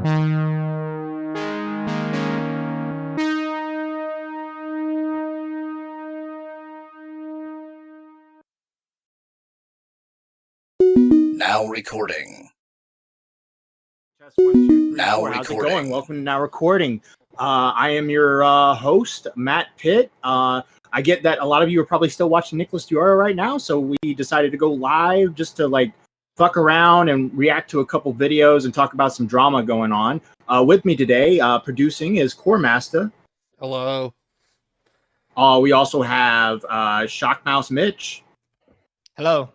Now recording. Test 1, 2, 3, Now 4. How's it recording. going? Welcome to Now Recording. I am your host, Matt Pitt. I get that a lot of you are probably still watching Nicholas Diora right now, so we decided to go live just to like fuck around and react to a couple videos and talk about some drama going on. With me today, producing is Core Master. Hello. We also have Shockmouse Mitch. Hello.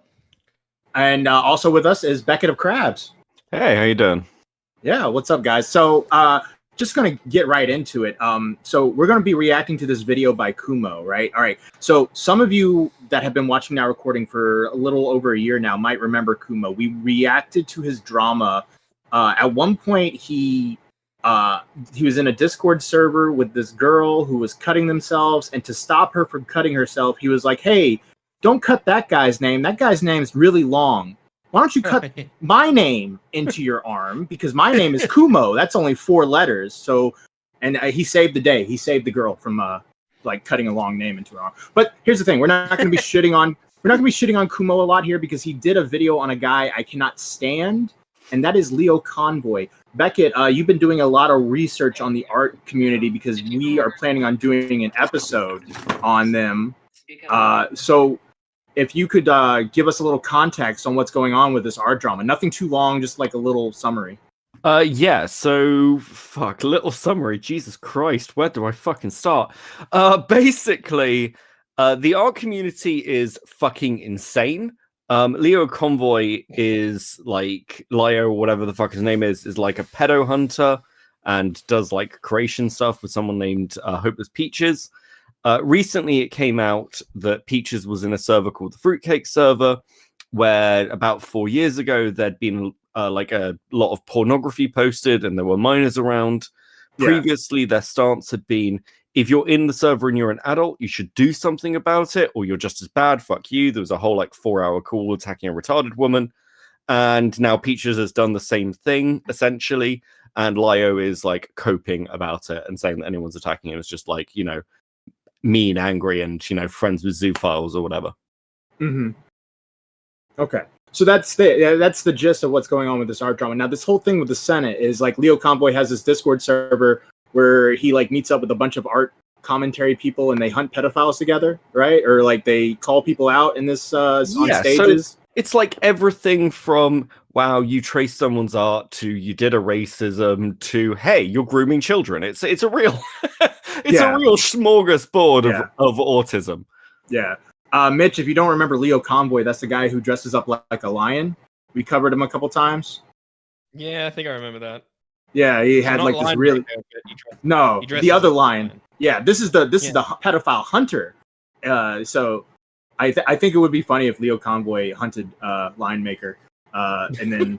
And also with us is Beckett of Crabs. Hey, how you doing? Yeah, what's up, guys? So, just gonna get right into it. So we're gonna be reacting to this video by Kumo, right? All right. So some of you that have been watching Now Recording for a little over a year now might remember Kumo. We reacted to his drama. At one point, he was in a Discord server with this girl who was cutting themselves, and to stop her from cutting herself, he was like, "Hey, don't cut that guy's name. That guy's name's really long. Why don't you cut my name into your arm? Because my name is Kumo. That's only 4 letters." So, and he saved the day. He saved the girl from like cutting a long name into her arm. But here's the thing: we're not going to be shitting on Kumo a lot here because he did a video on a guy I cannot stand, and that is Leo Convoy. Beckett, you've been doing a lot of research on the art community because we are planning on doing an episode on them. So if you could give us a little context on what's going on with this art drama. Nothing too long, just like a little summary. Yeah, so, little summary, Jesus Christ, where do I fucking start? Basically, the art community is fucking insane. Leo Convoy is, like, Leo, whatever the fuck his name is like a pedo hunter and does, like, creation stuff with someone named Hopeless Peaches. Recently, it came out that Peaches was in a server called the Fruitcake server, where about 4 years ago, there'd been like a lot of pornography posted and there were minors around. Yeah. Previously, their stance had been, if you're in the server and you're an adult, you should do something about it, or you're just as bad, fuck you. There was a whole like 4-hour call attacking a retarded woman. And now Peaches has done the same thing, essentially. And Lio is like coping about it and saying that anyone's attacking him is just like, you know, mean, angry, and, you know, friends with zoophiles or whatever. Mm-hmm. Okay, so that's the gist of what's going on with this art drama. Now, this whole thing with the Senate is like Leo Convoy has this Discord server where he like meets up with a bunch of art commentary people and they hunt pedophiles together, right? Or like they call people out in this on stages. So it's like everything from, wow, you traced someone's art, to you did a racism, to, hey, you're grooming children. It's a real a real smorgasbord of autism. Yeah. Mitch, if you don't remember Leo Convoy, that's the guy who dresses up like a lion. We covered him a couple times. Yeah, I think I remember that. Yeah, he had like this really the other lion. Yeah, this is the pedophile hunter. So I think it would be funny if Leo Convoy hunted Lion Maker, and then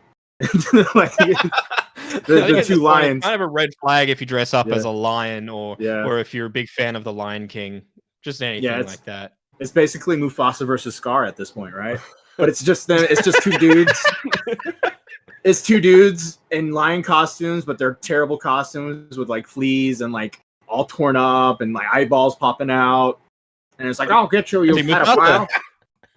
like the two lions. Kind of a red flag if you dress up as a lion, or if you're a big fan of the Lion King, just anything like that. It's basically Mufasa versus Scar at this point, right? But it's just two dudes. It's 2 dudes in lion costumes, but they're terrible costumes with like fleas and like all torn up and like eyeballs popping out. And it's like, I'll get you, you pedophile.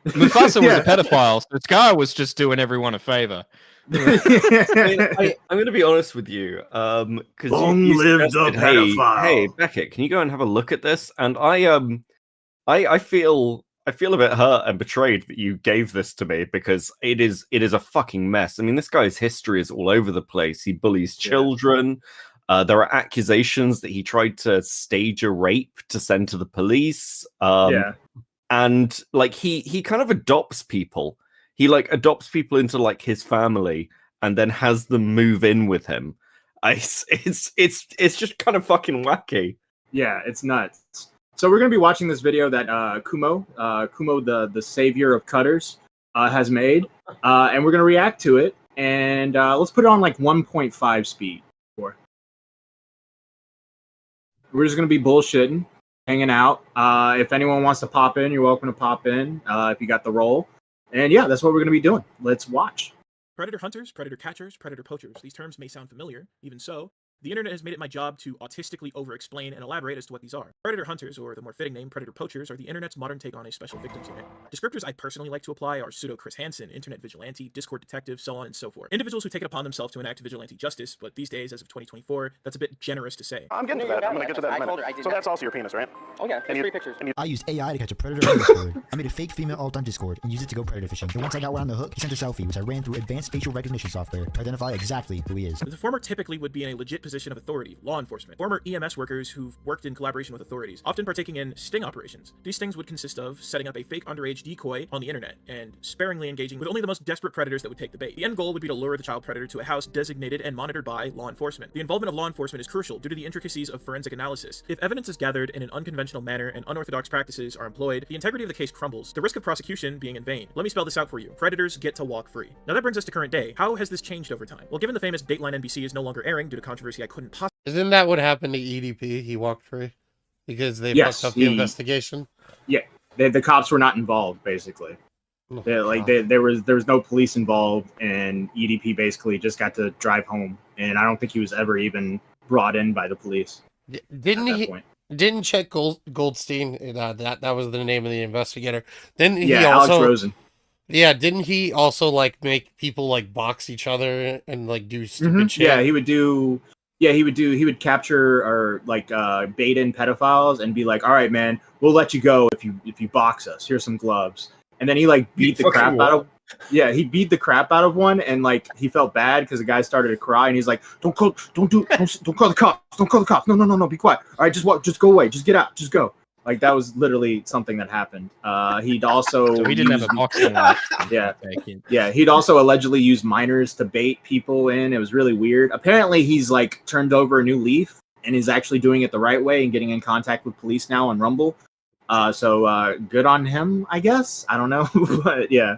Mufasa was a pedophile, so Scar was just doing everyone a favor. I'm going to be honest with you, because long-lived pedophile. Hey, Beckett, can you go and have a look at this? And I feel a bit hurt and betrayed that you gave this to me, because it is a fucking mess. I mean, this guy's history is all over the place. He bullies children. There are accusations that he tried to stage a rape to send to the police. And like he kind of adopts people. He like adopts people into like his family and then has them move in with him. It's just kind of fucking wacky. Yeah, it's nuts. So we're gonna be watching this video that Kumo, the savior of cutters, has made, and we're gonna react to it. And let's put it on like 1.5 speed. We're just gonna be bullshitting, hanging out. If anyone wants to pop in, you're welcome to pop in if you got the role. And yeah, that's what we're gonna be doing. Let's watch. Predator hunters, predator catchers, predator poachers. These terms may sound familiar. Even so, the internet has made it my job to autistically over-explain and elaborate as to what these are. Predator hunters, or the more fitting name, predator poachers, are the internet's modern take on a special victims unit. Descriptors I personally like to apply are pseudo Chris Hansen, internet vigilante, Discord detective, so on and so forth. Individuals who take it upon themselves to enact vigilante justice, but these days, as of 2024, that's a bit generous to say. I'm getting to that. I'm going to get to that in a minute. So that's also your penis, right? Oh yeah, there's 3 pictures. I used AI to catch a predator on Discord. I made a fake female alt on Discord and used it to go predator fishing. And once I got one on the hook, he sent a selfie, which I ran through advanced facial recognition software to identify exactly who he is. The former typically would be in a legit position of authority, law enforcement. Former EMS workers who've worked in collaboration with authorities, often partaking in sting operations. These stings would consist of setting up a fake underage decoy on the internet and sparingly engaging with only the most desperate predators that would take the bait. The end goal would be to lure the child predator to a house designated and monitored by law enforcement. The involvement of law enforcement is crucial due to the intricacies of forensic analysis. If evidence is gathered in an unconventional manner and unorthodox practices are employed, the integrity of the case crumbles, the risk of prosecution being in vain. Let me spell this out for you. Predators get to walk free. Now that brings us to current day. How has this changed over time? Well, given the famous Dateline NBC is no longer airing due to controversy I couldn't possibly... Isn't that what happened to EDP? He walked free because they fucked up the investigation. Yeah, the cops were not involved, basically. There was no police involved, and EDP basically just got to drive home. And I don't think he was ever even brought in by the police. Didn't Chet Goldstein? That was the name of the investigator. Alex Rosen. Yeah, didn't he also like make people like box each other and like do stupid shit? Yeah, he would capture or like bait in pedophiles and be like, "All right, man, we'll let you go if you box us. Here's some gloves." And then he like beat the crap out of. Yeah, he beat the crap out of one, and like he felt bad because the guy started to cry, and he's like, "Don't call the cops! Don't call the cops! No, be quiet! All right, just go away, just get out, just go." Like that was literally something that happened. He'd also so he didn't have a boxing match. Yeah. He'd also allegedly used minors to bait people in. It was really weird. Apparently, he's like turned over a new leaf and is actually doing it the right way and getting in contact with police now on Rumble. So good on him, I guess. I don't know, but yeah.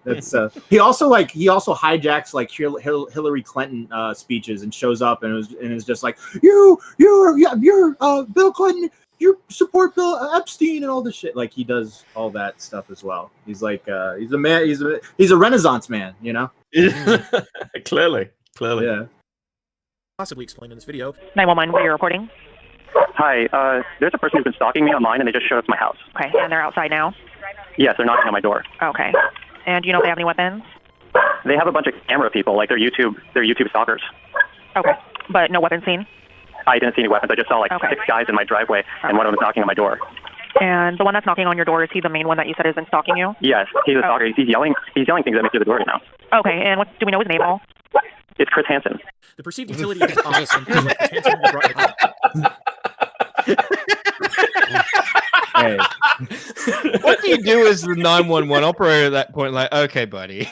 That's he also hijacks like Hillary Clinton speeches and shows up and is just like you're Bill Clinton, you support Bill Epstein and all this shit. Like he does all that stuff as well. He's like he's a man. He's a Renaissance man, you know. Clearly. Yeah. Possibly explain in this video. 911, what are you recording? Hi, there's a person who's been stalking me online, and they just showed up to my house. Okay, and they're outside now? Yes, they're knocking on my door. Okay. And do you know if they have any weapons? They have a bunch of camera people, like they're YouTube stalkers. Okay, but no weapons seen? I didn't see any weapons. I just saw like 6 guys in my driveway, and one of them was knocking on my door. And the one that's knocking on your door, is he the main one that you said has been stalking you? Yes, he's a stalker. He's yelling things at me through the door right now. Okay, and do we know his name all? It's Chris Hansen. The perceived utility of his office and things like Hansen will brought Hey. What do you do as the 911 operator at that point? Like, okay, buddy.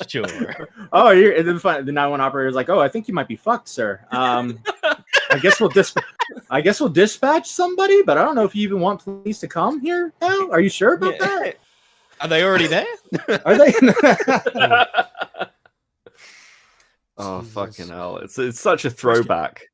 Sure. Oh, and then the 911 operator is like, "Oh, I think you might be fucked, sir. I guess we'll dispatch somebody, but I don't know if you even want police to come here now. Are you sure about that? Are they already there? Are they?" Oh, fucking hell! It's such a throwback.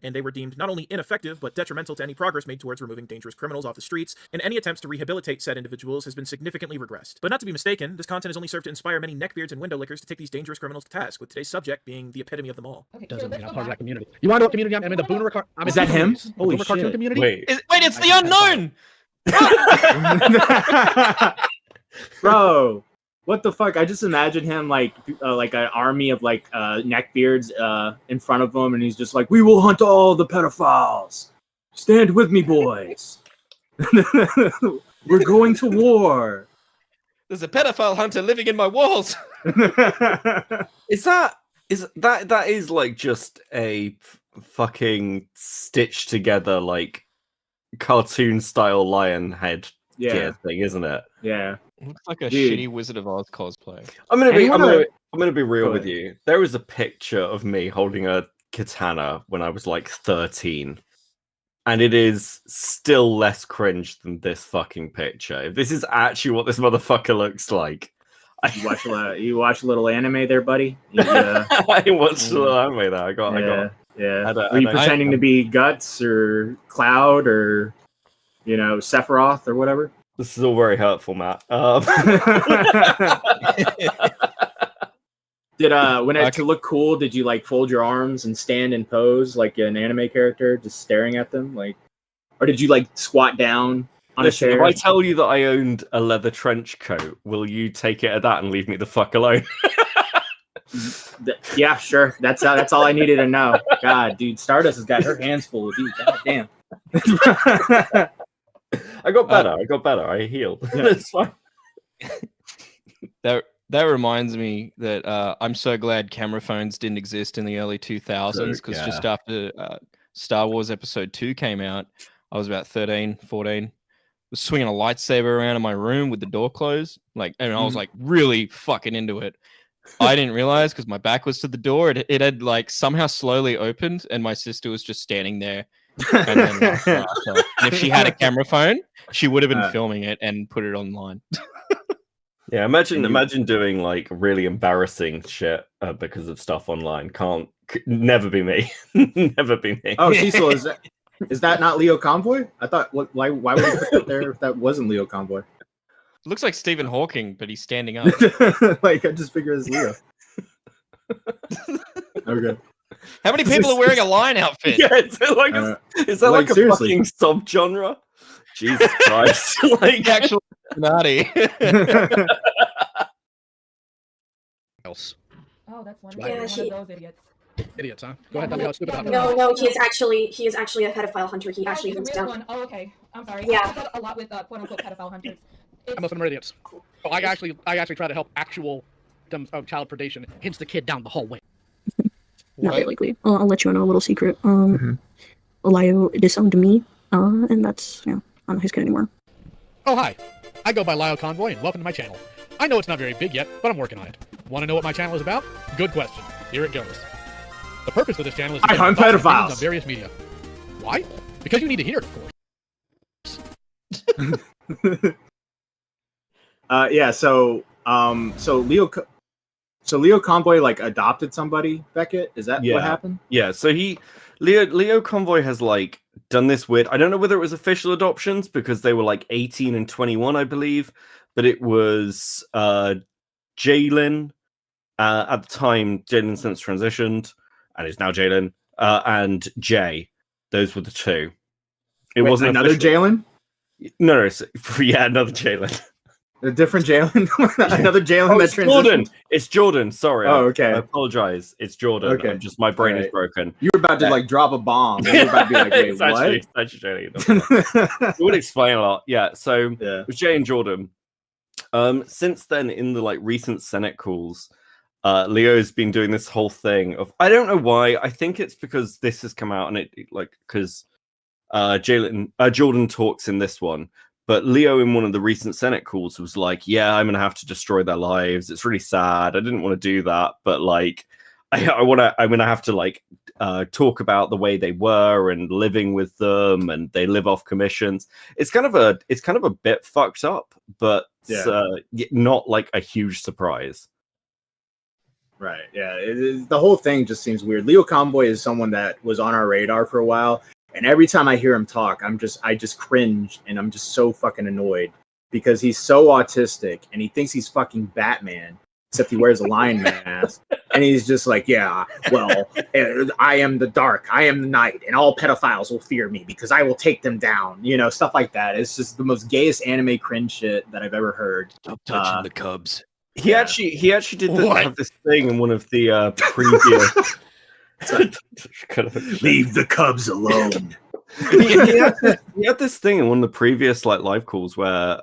And they were deemed not only ineffective, but detrimental to any progress made towards removing dangerous criminals off the streets, and any attempts to rehabilitate said individuals has been significantly regressed. But not to be mistaken, this content has only served to inspire many neckbeards and window lickers to take these dangerous criminals to task, with today's subject being the epitome of them all. Doesn't mean I'm part of that community. You want to know what community I'm in? The Boomer Cartoon. Is that him? Holy shit. Cartoon community? Wait, it's the unknown! Bro, what the fuck? I just imagine him like an army of like neckbeards in front of him, and he's just like, "We will hunt all the pedophiles. Stand with me, boys. We're going to war. There's a pedophile hunter living in my walls." That is like just a fucking stitched together like cartoon style lion head gear thing, isn't it? Yeah. It looks like a shitty Wizard of Oz cosplay. I'm gonna be real with you. There is a picture of me holding a katana when I was like 13, and it is still less cringe than this fucking picture. If this is actually what this motherfucker looks like, you watch a little anime there, buddy. I watched a little anime there. I got. Were you pretending to be Guts or Cloud or Sephiroth or whatever? This is all very hurtful, Matt. To look cool, did you like fold your arms and stand and pose like an anime character, just staring at them, like, or did you like squat down on a chair? If I tell you that I owned a leather trench coat, will you take it at that and leave me the fuck alone? Yeah, sure. That's all I needed to know. God, dude, Stardust has got her hands full of you. God damn. I got better. I healed. Yeah. It's fine. That reminds me that I'm so glad camera phones didn't exist in the early 2000s, because just after Star Wars Episode 2 came out, I was about 13, 14. Was swinging a lightsaber around in my room with the door closed, and I was like really fucking into it. I didn't realize because my back was to the door. It had like somehow slowly opened, and my sister was just standing there. And then, and if she had a camera phone, she would have been filming it and put it online. Yeah, imagine doing like really embarrassing shit because of stuff online. Never be me. Never be me. Oh, Cecil, is that not Leo Convoy? I thought, why would he put it there if that wasn't Leo Convoy? It looks like Stephen Hawking, but he's standing up. Like, I just figured it's Leo. Okay. How many people are wearing a lion outfit? Yeah, is that like a seriously? fucking subgenre? Jesus Christ! Like actual naughty. Else. Oh, that's one. Yeah, One of those idiots. Idiots, huh? Go ahead, tell me how stupid. No, he is actually a pedophile hunter. He actually hunts down. One. Oh, okay. I'm sorry. Yeah. I've got a lot with quote unquote pedophile hunters. Most of them are idiots. Well, I actually try to help actual victims of child predation. Hence the kid down the hallway. Not very likely. I'll let you in on a little secret. Lio disowned me, and that's, I'm not his kid anymore. Oh, hi. I go by Lyle Convoy, and welcome to my channel. I know it's not very big yet, but I'm working on it. Want to know what my channel is about? Good question. Here it goes. The purpose of this channel is to hunt pedophiles on various media. Why? Because you need to hear it, of course. Yeah. So Leo Convoy like adopted somebody, Beckett. Is that what happened? Yeah. So Leo Convoy has like done this weird. I don't know whether it was official adoptions because they were like 18 and 21, I believe, but it was Jalen at the time. Jalen since transitioned and is now Jalen and Jay. Those were the two. It wasn't another Jalen. No, yeah, another Jalen. A different Jalen? Another Jalen that transitioned? Jordan. It's Jordan. Sorry. Oh, okay. I apologize. It's Jordan. Okay. My brain is broken. You were about to like drop a bomb. You were about to be like, wait, what? It would explain a lot. Yeah. So it was Jay and Jordan. Since then, in the like recent Senate calls, Leo's been doing this whole thing of, I don't know why. I think it's because this has come out and because Jordan talks in this one. But Leo, in one of the recent Senate calls, was like, "Yeah, I'm gonna have to destroy their lives. It's really sad. I didn't want to do that, but like, I'm gonna have to like talk about the way they were and living with them, and they live off commissions. It's kind of a bit fucked up, but not like a huge surprise." Right. Yeah. The whole thing just seems weird. Leo Convoy is someone that was on our radar for a while. And every time I hear him talk, I just cringe, and I'm just so fucking annoyed because he's so autistic and he thinks he's fucking Batman, except he wears a lion mask. And he's just like, yeah, well, I am the dark, I am the night, and all pedophiles will fear me because I will take them down. Stuff like that. It's just the most gayest anime cringe shit that I've ever heard. Stop touching the cubs. He actually did have this thing in one of the previous. Leave the cubs alone. he had this thing in one of the previous like live calls where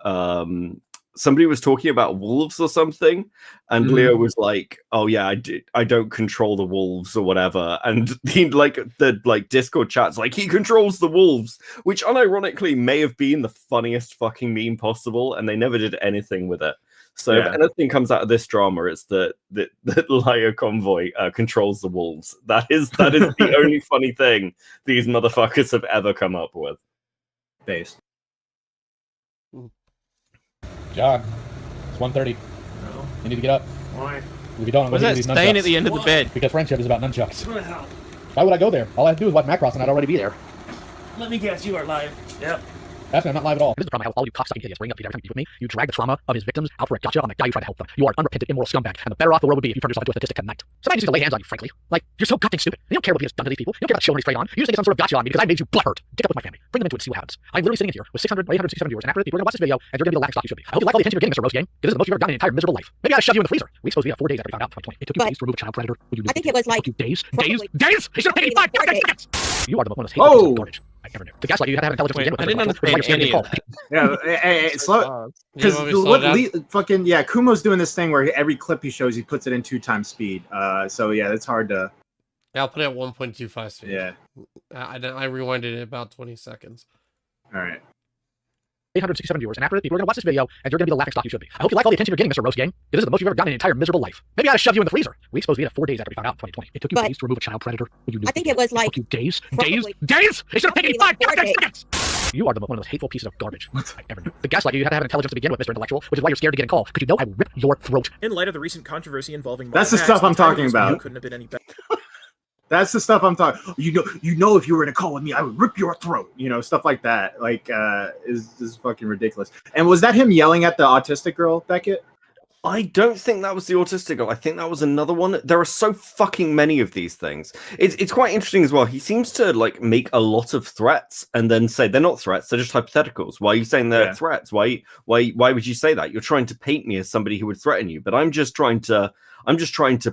somebody was talking about wolves or something, and Leo was like, "Oh yeah, I don't control the wolves or whatever," and the Discord chat's like, "He controls the wolves," which unironically may have been the funniest fucking meme possible, and they never did anything with it. So if anything comes out of this drama, it's that Leo Convoy controls the wolves. That is the only funny thing these motherfuckers have ever come up with. Base. John, it's 1:30. No. You need to get up. Why? If you don't, I'm What's going that to staying at the end of the bed? Because friendship is about nunchucks. Why would I go there? All I have to do is watch Macross and I'd already be there. Let me guess, you are live. Yep. Actually, I'm not live at all. This is the problem I have with all you cocksucking idiots bringing up every time you beat with me. You drag the trauma of his victims out for a gotcha on the guy who tried to help them. You are an unrepentant, immoral scumbag, and the better off the world would be if you turned yourself into a statistic tonight. Somebody just needs to lay hands on you, frankly. Like, you're so goddamn stupid. You don't care what he has done to these people. You don't care about the show when he's straight on. You just think it's some sort of gotcha on me because I made you butthurt. Get up with my family. Bring them into it and see what happens. I'm literally sitting in here with 600 or 867 viewers, and after people are going to watch this video, and you're going to be the laughing stock you should be. I hope you like all the attention you're getting, Mr. Roast Game, because this is the most you've ever gotten in your entire miserable life. Maybe I shove you in the freezer. We supposed to be at 4 days after we found out in 2020. It took you days to remove a child predator. I think it was like days. It should have taken 5 seconds. You are the most hateful piece of garbage I ever knew. The gaslight you have intelligence to begin with. I didn't understand any of that. Yeah, hey, slow. Because fucking Kumo's doing this thing where every clip he shows, he puts it in 2 times speed. So yeah, it's hard to. Yeah, I'll put it at 1.25 speed. Yeah. I rewinded it about 20 seconds. All right. 867 viewers, and after people are going to watch this video, and you're going to be the laughing stock you should be. I hope you like all the attention you're getting, Mr. Roast Game, because this is the most you've ever gotten in your entire miserable life. Maybe I ought to shove you in the freezer. We supposed to be at 4 days after we found out in 2020. It took you days to remove a child predator. I think it was like days. It should have taken 5 seconds. You are one of those hateful pieces of garbage I ever knew. The gaslight you had to have intelligence to begin with, Mr. Intellectual, which is why you're scared to get in call, because you know I will rip your throat. In light of the recent controversy involving that's the stuff I'm talking about. Couldn't have been any better. That's the stuff I'm talking. You know, if you were in a call with me, I would rip your throat. You know, stuff like that. Like, is fucking ridiculous. And was that him yelling at the autistic girl, Beckett? I don't think that was the autistic girl. I think that was another one. There are so fucking many of these things. It's quite interesting as well. He seems to like make a lot of threats and then say they're not threats, they're just hypotheticals. Why are you saying they're threats? Why would you say that? You're trying to paint me as somebody who would threaten you, but I'm just trying to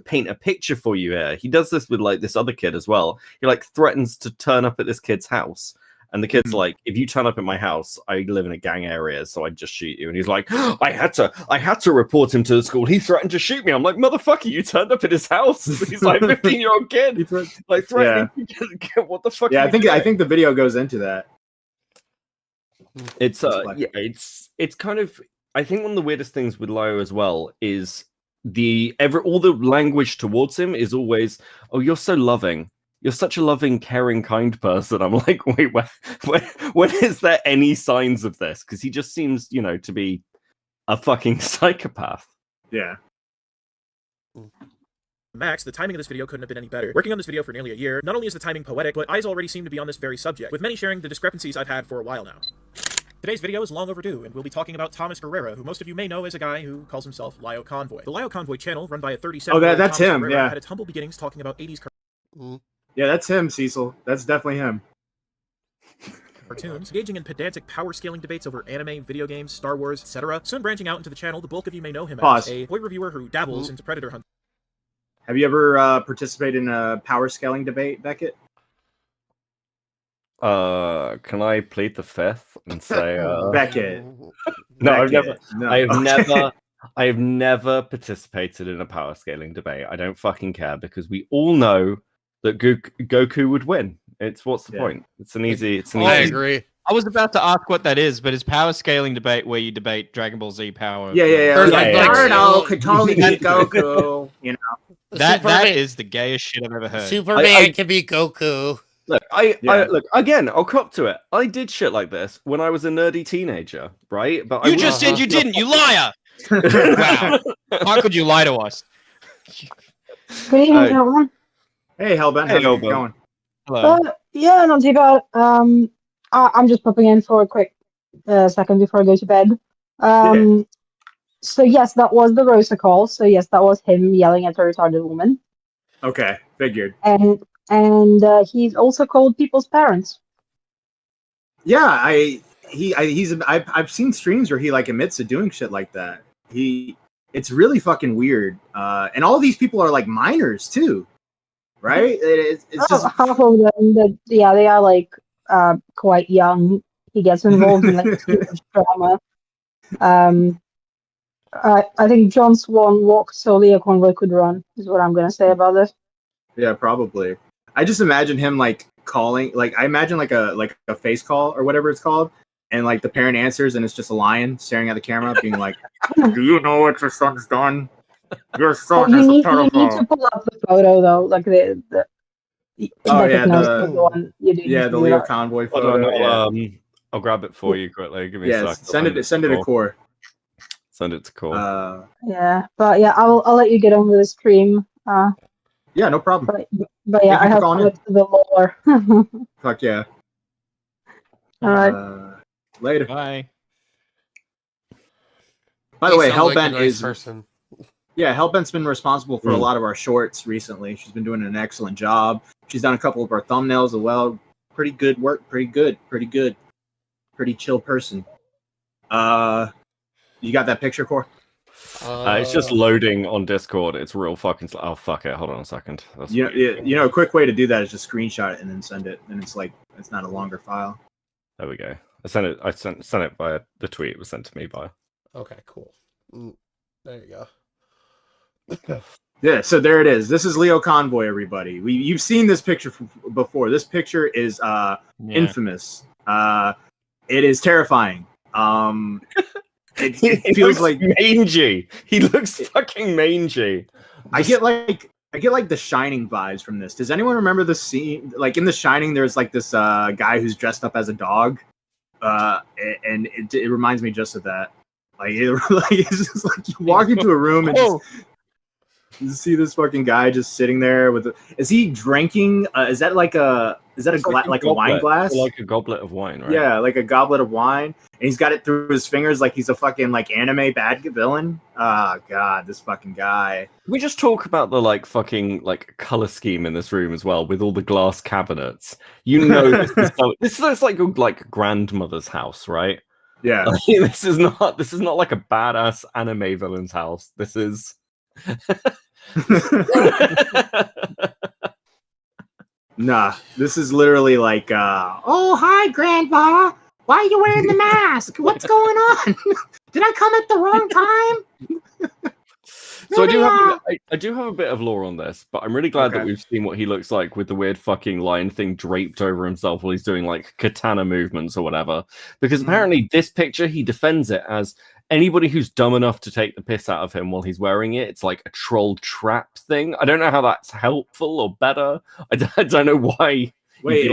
paint a picture for you here. He does this with like this other kid as well. He like threatens to turn up at this kid's house. And the kid's like, if you turn up at my house, I live in a gang area, so I'd just shoot you. And he's like, I had to report him to the school. He threatened to shoot me. I'm like, motherfucker, you turned up at his house. He's like 15-year-old kid. Like threatening. Yeah. What the fuck? Yeah, I think the video goes into that. It's it's kind of, I think one of the weirdest things with Lyo as well is all the language towards him is always, oh, you're so loving. You're such a loving, caring, kind person. I'm like, wait, when is there any signs of this? Because he just seems, to be a fucking psychopath. Yeah. Max, the timing of this video couldn't have been any better. Working on this video for nearly a year, not only is the timing poetic, but eyes already seem to be on this very subject, with many sharing the discrepancies I've had for a while now. Today's video is long overdue, and we'll be talking about Thomas Guerrera, who most of you may know as a guy who calls himself Lyo Convoy. The Lyo Convoy channel, run by a 37-year-old that's Thomas him, Guerrera, yeah. had its humble beginnings talking about 80s Yeah, that's him, Cecil. That's definitely him. cartoons, engaging in pedantic power-scaling debates over anime, video games, Star Wars, etc. Soon branching out into the channel the bulk of you may know him as a toy reviewer who dabbles into predator hunting. Have you ever participated in a power scaling debate, Beckett? Can I plead the fifth and say Beckett? No, Beckett. No. I have never participated in a power scaling debate. I don't fucking care because we all know that Goku would win. What's the point? It's an easy. I agree. I was about to ask what that is, but it's power scaling debate where you debate Dragon Ball Z power. Yeah. Naruto could totally beat Goku. That is the gayest shit I've ever heard. Superman can be Goku. Look, I'll cop to it. I did shit like this when I was a nerdy teenager, right? But you just said you didn't, you liar! Wow. How could you lie to us? Good evening, gentlemen. Hey, Hellbent. How's it going? Hello. Yeah, not too bad. I'm just popping in for a quick second before I go to bed. So yes, that was the Rosa call. So yes, that was him yelling at a retarded woman. Okay, figured. And he's also called people's parents. Yeah, I've seen streams where he like admits to doing shit like that. It's really fucking weird. And all these people are like minors too, right? It's just half of them. They are like quite young. He gets involved in like too much drama. I think John Swan walked so Lyo Convoy could run. Is what I'm gonna say about this. Yeah, probably. I just imagine him like calling, like I imagine like a face call or whatever it's called, and like the parent answers and it's just a lion staring at the camera, being like, "Do you know what your son's done? Your son is a pedophile." You need to pull up the photo though, like the Lyo Convoy photo. I'll grab it for you quickly. Give me a sec. Send it to Core. Send it to Core. Yeah, but yeah, I'll let you get on with the stream. Yeah, no problem. But yeah, I have to go to the lore. Fuck yeah. All right. Later. Bye. By the way, sounds like a Hellbent nice is person. Yeah, Hellbent's been responsible for a lot of our shorts recently. She's been doing an excellent job. She's done a couple of our thumbnails as well. Pretty good work. Pretty good. Pretty chill person. You got that picture, Core? It's just loading on Discord. It's real fucking slow. Oh, fuck it. Hold on a second. A quick way to do that is just screenshot it and then send it. And it's not a longer file. There we go. I sent it via the tweet. It was sent to me by. Okay, cool. There you go. Yeah, so there it is. This is Leo Convoy, everybody. You've seen this picture before. This picture is infamous. It is terrifying. It feels like mangy. He looks fucking mangy. I get like the Shining vibes from this. Does anyone remember the scene? Like in the Shining, there's like this guy who's dressed up as a dog, and it reminds me just of that. It's just like you walk into a room and you see this fucking guy just sitting there with. Is he drinking? Is that a wine glass? Like a goblet of wine, right? Yeah, like a goblet of wine, and he's got it through his fingers like he's a fucking anime bad villain. Oh god, this fucking guy. Can we just talk about the color scheme in this room as well, with all the glass cabinets? This looks like your grandmother's house, right? Yeah. This is not like a badass anime villain's house. This is. Nah, this is literally like, oh, hi, Grandpa. Why are you wearing the mask? What's going on? Did I come at the wrong time? So I do have a bit of lore on this, but I'm really glad that we've seen what he looks like with the weird fucking lion thing draped over himself while he's doing katana movements or whatever. Because apparently this picture, he defends it as anybody who's dumb enough to take the piss out of him while he's wearing it. It's like a troll trap thing. I don't know how that's helpful or better. I don't know why. Wait,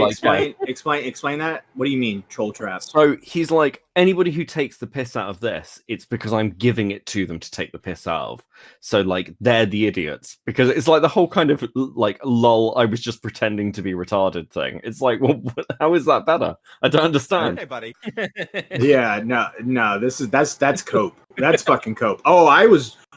explain that. What do you mean, troll trap? So he's like, anybody who takes the piss out of this, it's because I'm giving it to them to take the piss out of. So they're the idiots, because it's like the whole kind of lol, I was just pretending to be retarded thing. It's like, well, how is that better? I don't understand. Hey, buddy. Yeah, no, that's cope. That's fucking cope. Oh,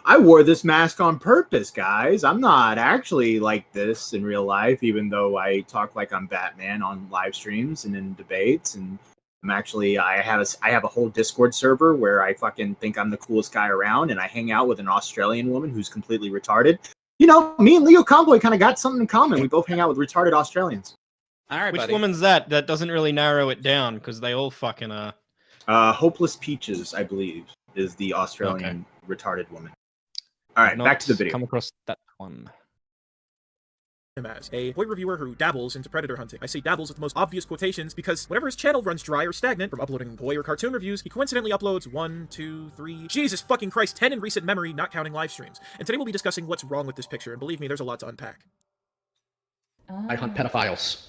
I wore this mask on purpose, guys. I'm not actually like this in real life, even though I talk like I'm Batman on live streams and in debates. And I have a whole Discord server where I fucking think I'm the coolest guy around, and I hang out with an Australian woman who's completely retarded. Me and Leo Convoy kind of got something in common. We both hang out with retarded Australians. All right, Which buddy. woman's that? That doesn't really narrow it down, because they all fucking are. Hopeless Peaches, I believe, is the Australian retarded woman. All right, back to the video. Come across that one. Him as a toy reviewer who dabbles into predator hunting. I say dabbles with the most obvious quotations because whenever his channel runs dry or stagnant from uploading toy or cartoon reviews, he coincidentally uploads 1, 2, 3, Jesus fucking Christ, 10 in recent memory, not counting live streams. And today we'll be discussing what's wrong with this picture, and believe me, there's a lot to unpack. I hunt pedophiles.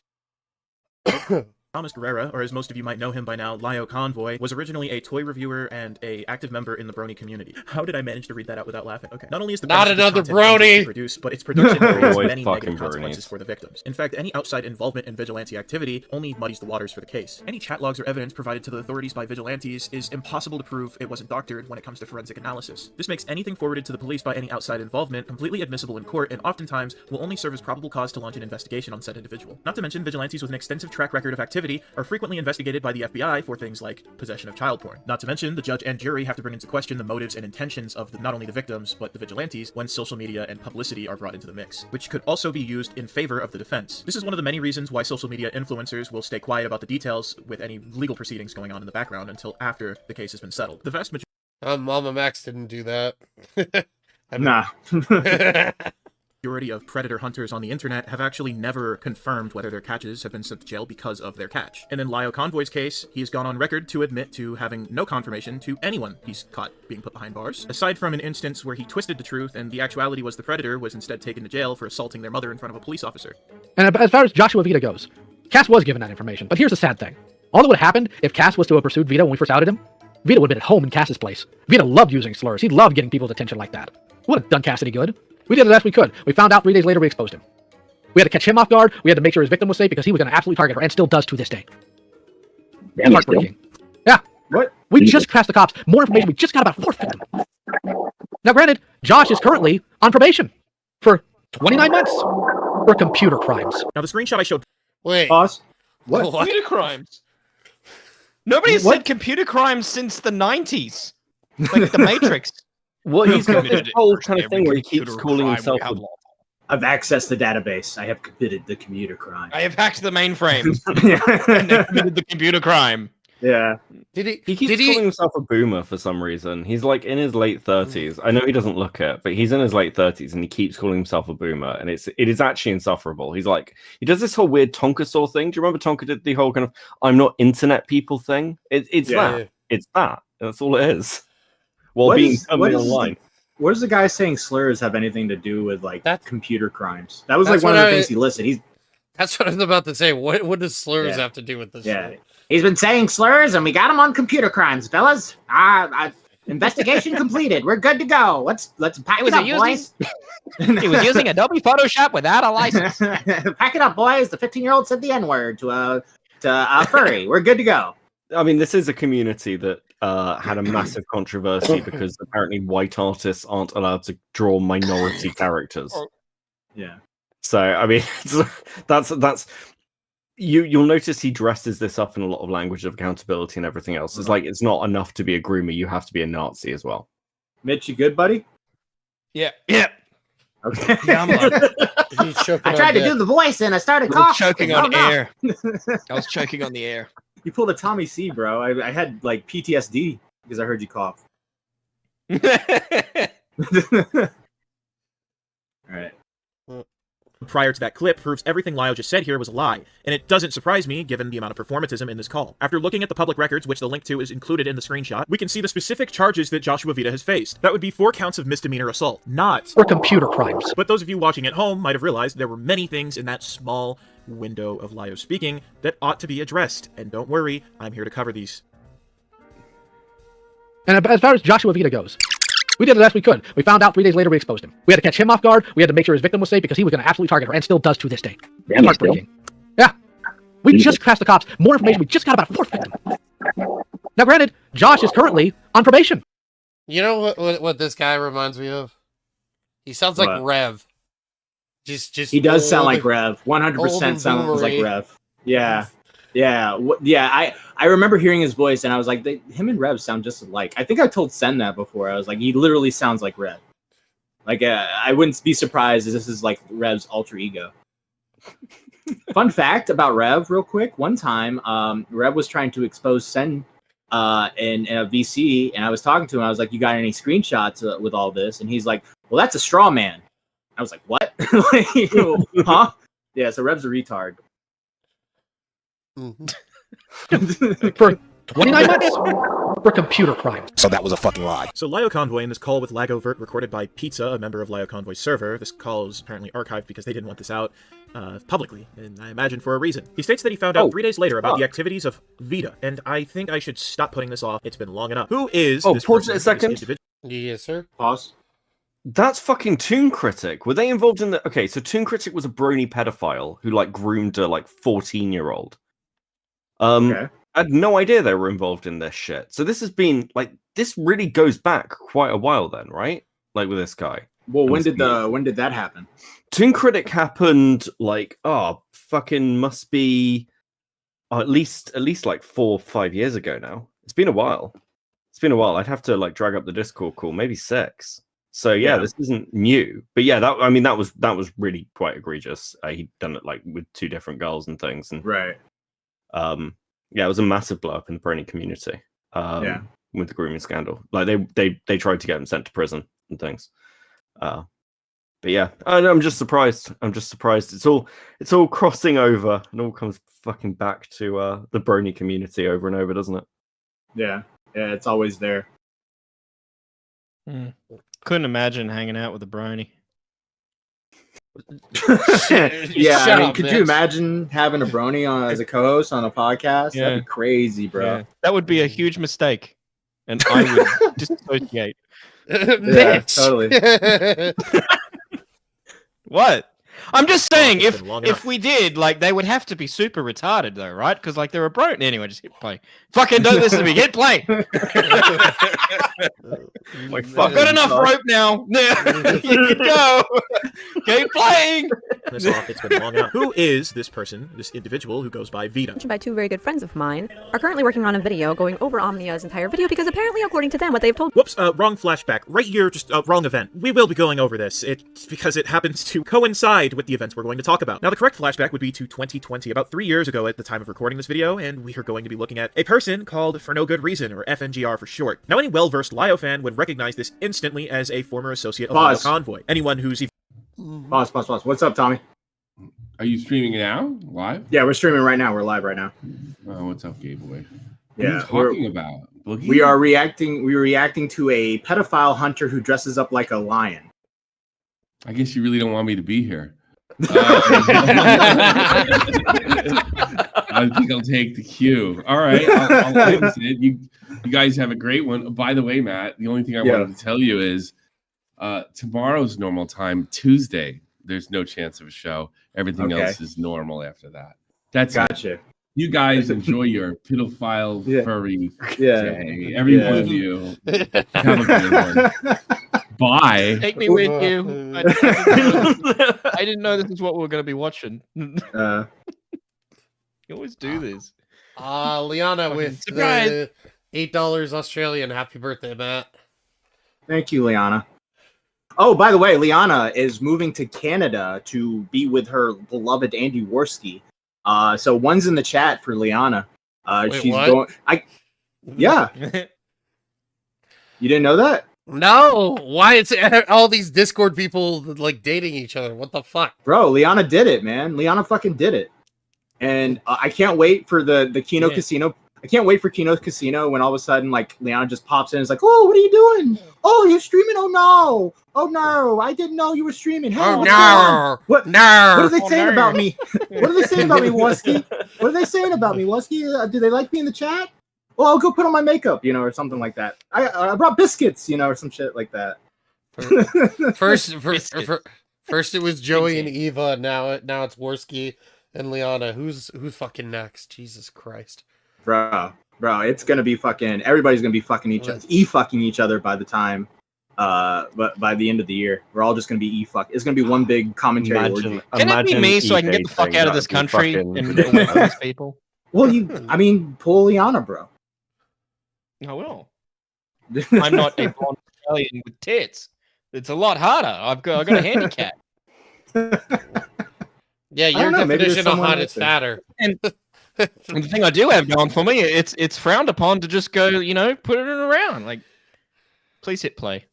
Thomas Guerrera, or as most of you might know him by now, Leo Convoy, was originally a toy reviewer and a active member in the Brony community. How did I manage to read that out without laughing? Okay. Not only is the not another Brony produced, but its production carries many negative consequences for the victims. In fact, any outside involvement in vigilante activity only muddies the waters for the case. Any chat logs or evidence provided to the authorities by vigilantes is impossible to prove it wasn't doctored when it comes to forensic analysis. This makes anything forwarded to the police by any outside involvement completely admissible in court, and oftentimes will only serve as probable cause to launch an investigation on said individual. Not to mention, vigilantes with an extensive track record of activity are frequently investigated by the FBI for things like possession of child porn. Not to mention, the judge and jury have to bring into question the motives and intentions of not only the victims, but the vigilantes when social media and publicity are brought into the mix, which could also be used in favor of the defense. This is one of the many reasons why social media influencers will stay quiet about the details with any legal proceedings going on in the background until after the case has been settled. The vast Mama Max didn't do that. Nah. majority of predator hunters on the internet have actually never confirmed whether their catches have been sent to jail because of their catch. And in Leo Convoy's case, he's gone on record to admit to having no confirmation to anyone he's caught being put behind bars, aside from an instance where he twisted the truth and the actuality was the predator was instead taken to jail for assaulting their mother in front of a police officer. And as far as Joshua Vita goes, Cass was given that information, but here's the sad thing. All that would have happened if Cass was to have pursued Vita when we first outed him, Vita would have been at home in Cass's place. Vita loved using slurs. He loved getting people's attention like that. It would have done Cass any good. We did the best we could. We found out 3 days later we exposed him. We had to catch him off guard. We had to make sure his victim was safe because he was going to absolutely target her and still does to this day. It's heartbreaking. Yeah. What? We just crashed the cops. More information. We just got about a fourth victim. Now, granted, Josh is currently on probation for 29 months for computer crimes. Now, the screenshot I showed. Wait. Pause. What? Computer crimes. Nobody's said computer crimes since the 90s. Like The Matrix. Well, he's got this committed whole kind of thing where he computer keeps calling crime himself. we have law. I've accessed the database. I have committed the computer crime. I have hacked the mainframe and then committed the computer crime. Yeah. He keeps calling himself a boomer for some reason. He's like in his late 30s. I know he doesn't look it, but he's in his late 30s and he keeps calling himself a boomer, and it is actually insufferable. He's like, he does this whole weird Tonka saw thing. Do you remember Tonka did the whole kind of "I'm not internet people" thing? It's that. Yeah. It's that. That's all it is. While being online. What does the guy saying slurs have anything to do with like computer crimes? That was like one of the things he listed. That's what I was about to say. What does slurs have to do with this? Yeah. Shit? He's been saying slurs, and we got him on computer crimes, fellas. Investigation completed. We're good to go. Let's pack it up, boys. He was using Adobe Photoshop without a license. Pack it up, boys. The 15-year-old said the N-word to a furry. We're good to go. I mean, this is a community that had a massive controversy because apparently white artists aren't allowed to draw minority characters. Yeah. So I mean, that's. You'll notice he dresses this up in a lot of language of accountability and everything else. It's like it's not enough to be a groomer; you have to be a Nazi as well. Mitch, you good, buddy? Yeah. Okay. Yeah, I'm like, I tried to do the voice and I started coughing. Choking on air. I was choking on the air. You pulled a Tommy C, bro. I had like PTSD because I heard you cough. All right. Prior to that clip proves everything Lyle just said here was a lie, and it doesn't surprise me given the amount of performatism in this call. After looking at the public records, which the link to is included in the screenshot, we can see the specific charges that Joshua Vita has faced. That would be 4 counts of misdemeanor assault, not for computer crimes. But those of you watching at home might have realized there were many things in that small window of Lyle speaking that ought to be addressed, and don't worry, I'm here to cover these. And as far as Joshua Vita goes, we did the best we could. We found out 3 days later we exposed him. We had to catch him off guard. We had to make sure his victim was safe because he was going to absolutely target her and still does to this day. It's heartbreaking. Yeah. We just crashed the cops. More information. We just got about a fourth victim. Now, granted, Josh is currently on probation. You know what this guy reminds me of? He sounds like Rev. Just he does sound like Rev. 100% sounds like Rev. Yeah. Yeah. I remember hearing his voice and I was like, him and Rev sound just alike. I think I told Sen that before. I was like, he literally sounds like Rev. Like, I wouldn't be surprised if this is like Rev's alter ego. Fun fact about Rev, real quick. One time, Rev was trying to expose Sen in a VC, and I was talking to him. I was like, you got any screenshots with all this? And he's like, well, that's a straw man. I was like, what? Huh? Yeah, so Rev's a retard. For 29 months for computer crimes. So that was a fucking lie. So Lio Convoy in this call with Lagovert recorded by Pizza, a member of Lio Convoy's server. This call is apparently archived because they didn't want this out publicly, and I imagine for a reason. He states that he found out 3 days later about the activities of Vita, and I think I should stop putting this off. It's been long enough. Who is this pause person, it a second. Yes, sir. Pause. That's fucking Toon Critic. Were they involved in the... Okay, so Toon Critic was a brony pedophile who, like, groomed a, like, 14-year-old. I had no idea they were involved in this shit. So this has been, like, this really goes back quite a while then, right? Like, with this guy. Well, when did that happen? Toon Critic happened, like, fucking must be at least, like, 4 or 5 years ago now. It's been a while. I'd have to, like, drag up the Discord call, maybe 6. So yeah, this isn't new, but yeah, that was really quite egregious. He'd done it like with 2 different girls and things, and right. Yeah, it was a massive blow up in the brony community. With the grooming scandal, like they tried to get him sent to prison and things. But yeah, I'm just surprised. It's all crossing over and all comes fucking back to the brony community over and over, doesn't it? Yeah, it's always there. Couldn't imagine hanging out with a brony. Yeah, could you imagine having a brony on as a co-host on a podcast? Yeah. That'd be crazy, bro. Yeah. That would be a huge mistake, and I would dissociate. Yeah, totally. What? I'm just saying, It's been long enough. if we did, like, they would have to be super retarded, though, right? Because, like, they're a bro. Anyway, just hit play. Fucking don't listen to me. Hit play. I've got enough rope now. You can go. Keep playing. This off. It's been long enough. Who is this person, this individual who goes by Vita? By two very good friends of mine, are currently working on a video going over Omnia's entire video because apparently, according to them, what they've told— Whoops, wrong flashback. Right here, just wrong event. We will be going over this. It's because it happens to coincide with the events we're going to talk about. Now, the correct flashback would be to 2020, about 3 years ago at the time of recording this video, and we are going to be looking at a person called For No Good Reason, or FNGR for short. Now, any well-versed Lio fan would recognize this instantly as a former associate of Lio Convoy. Anyone who's Pause. What's up, Tommy? Are you streaming it now? Live? Yeah, we're streaming right now. We're live right now. Oh, what's up, gay boy? Yeah, what are you talking about? Boogie? We are reacting. We're reacting to a pedophile hunter who dresses up like a lion. I guess you really don't want me to be here. I think I'll take the cue. All right, I'll witness it. You guys have a great one. By the way, Matt, the only thing I wanted to tell you is tomorrow's normal time, Tuesday. There's no chance of a show. Everything else is normal after that. That's gotcha. It. You guys enjoy your pedophile furry day. Every one of you. Have a good one. Bye. Take me with you. I didn't know this is what we were going to be watching. You always do this. Liana with the $8 Australian. Happy birthday, Matt. Thank you, Liana. Oh, by the way, Liana is moving to Canada to be with her beloved Andy Worski. So one's in the chat for Liana. She's what? going. Yeah. You didn't know that? No. Why it's all these Discord people like dating each other? What the fuck, bro? Liana did it, man. Liana fucking did it. And I can't wait for the Kino Casino. I can't wait for Kino Casino when all of a sudden, like, Liana just pops in and is like, "Oh, what are you doing? Oh, you're streaming? Oh no! Oh no! I didn't know you were streaming. Hey, what's going on? What? No! What are they saying about me? What are they saying about me, Wusky? What are they saying about me, Wusky? Do they like me in the chat? Well, I'll go put on my makeup, or something like that. I brought biscuits, or some shit like that. First it was Joey and Eva. Now it's Worski and Liana. Who's fucking next? Jesus Christ. Bro, it's gonna be fucking. Everybody's gonna be fucking each other, fucking each other by the time, but by the end of the year, we're all just gonna be fuck. It's gonna be one big commentary orgy. Can it be me so I can get the fuck out of this country and with these people? Well, pull Liana, bro. I will. I'm not a blonde Australian with tits. It's a lot harder. I've got a handicap. Yeah, your definition of hot is fatter. And the thing I do have going for me, it's frowned upon to just go, put it in around. Like, please hit play.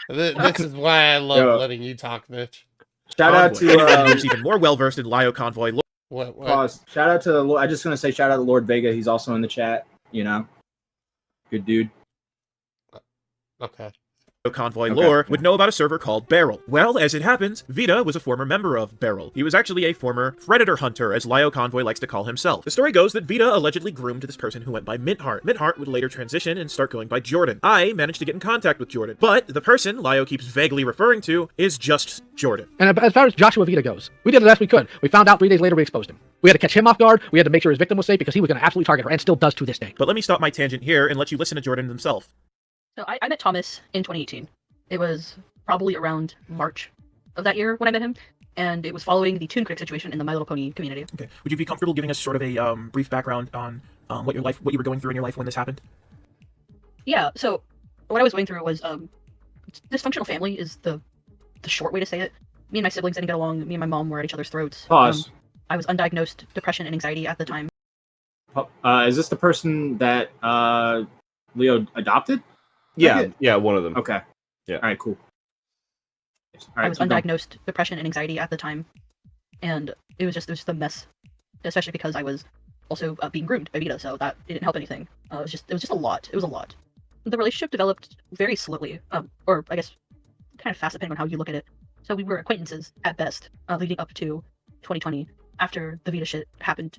This is why I love letting you talk, Mitch. Shout out to who's even more well versed in Lio Convoy. What? Pause. Shout out to I'm just gonna say shout out to Lord Vega. He's also in the chat. Good dude. Okay. Convoy lore would know about a server called Beryl. Well, as it happens, Vita was a former member of Beryl. He was actually a former predator hunter, as Lio Convoy likes to call himself. The story goes that Vita allegedly groomed this person who went by Mintheart. Mintheart would later transition and start going by Jordan. I managed to get in contact with Jordan, but the person Lio keeps vaguely referring to is just Jordan. And as far as Joshua Vita goes, we did the best we could. We found out 3 days later we exposed him. We had to catch him off guard. We had to make sure his victim was safe because he was going to absolutely target her and still does to this day. But let me stop my tangent here and let you listen to Jordan himself. So I met Thomas in 2018. It was probably around March of that year when I met him, and it was following the Toon Critic situation in the My Little Pony community. Okay. Would you be comfortable giving us sort of a brief background on what you were going through in your life when this happened? Yeah. So what I was going through was dysfunctional family is the short way to say it. Me and my siblings didn't get along. Me and my mom were at each other's throats. Pause. I was undiagnosed depression and anxiety at the time. Is this the person that Leo adopted? Yeah, one of them. Okay. Yeah. All right, cool. I was undiagnosed depression and anxiety at the time, and it was just a mess, especially because I was also being groomed by Vita, so that it didn't help anything. It was just a lot. It was a lot. The relationship developed very slowly, or I guess kind of fast, depending on how you look at it. So we were acquaintances at best, leading up to 2020. After the Vita shit happened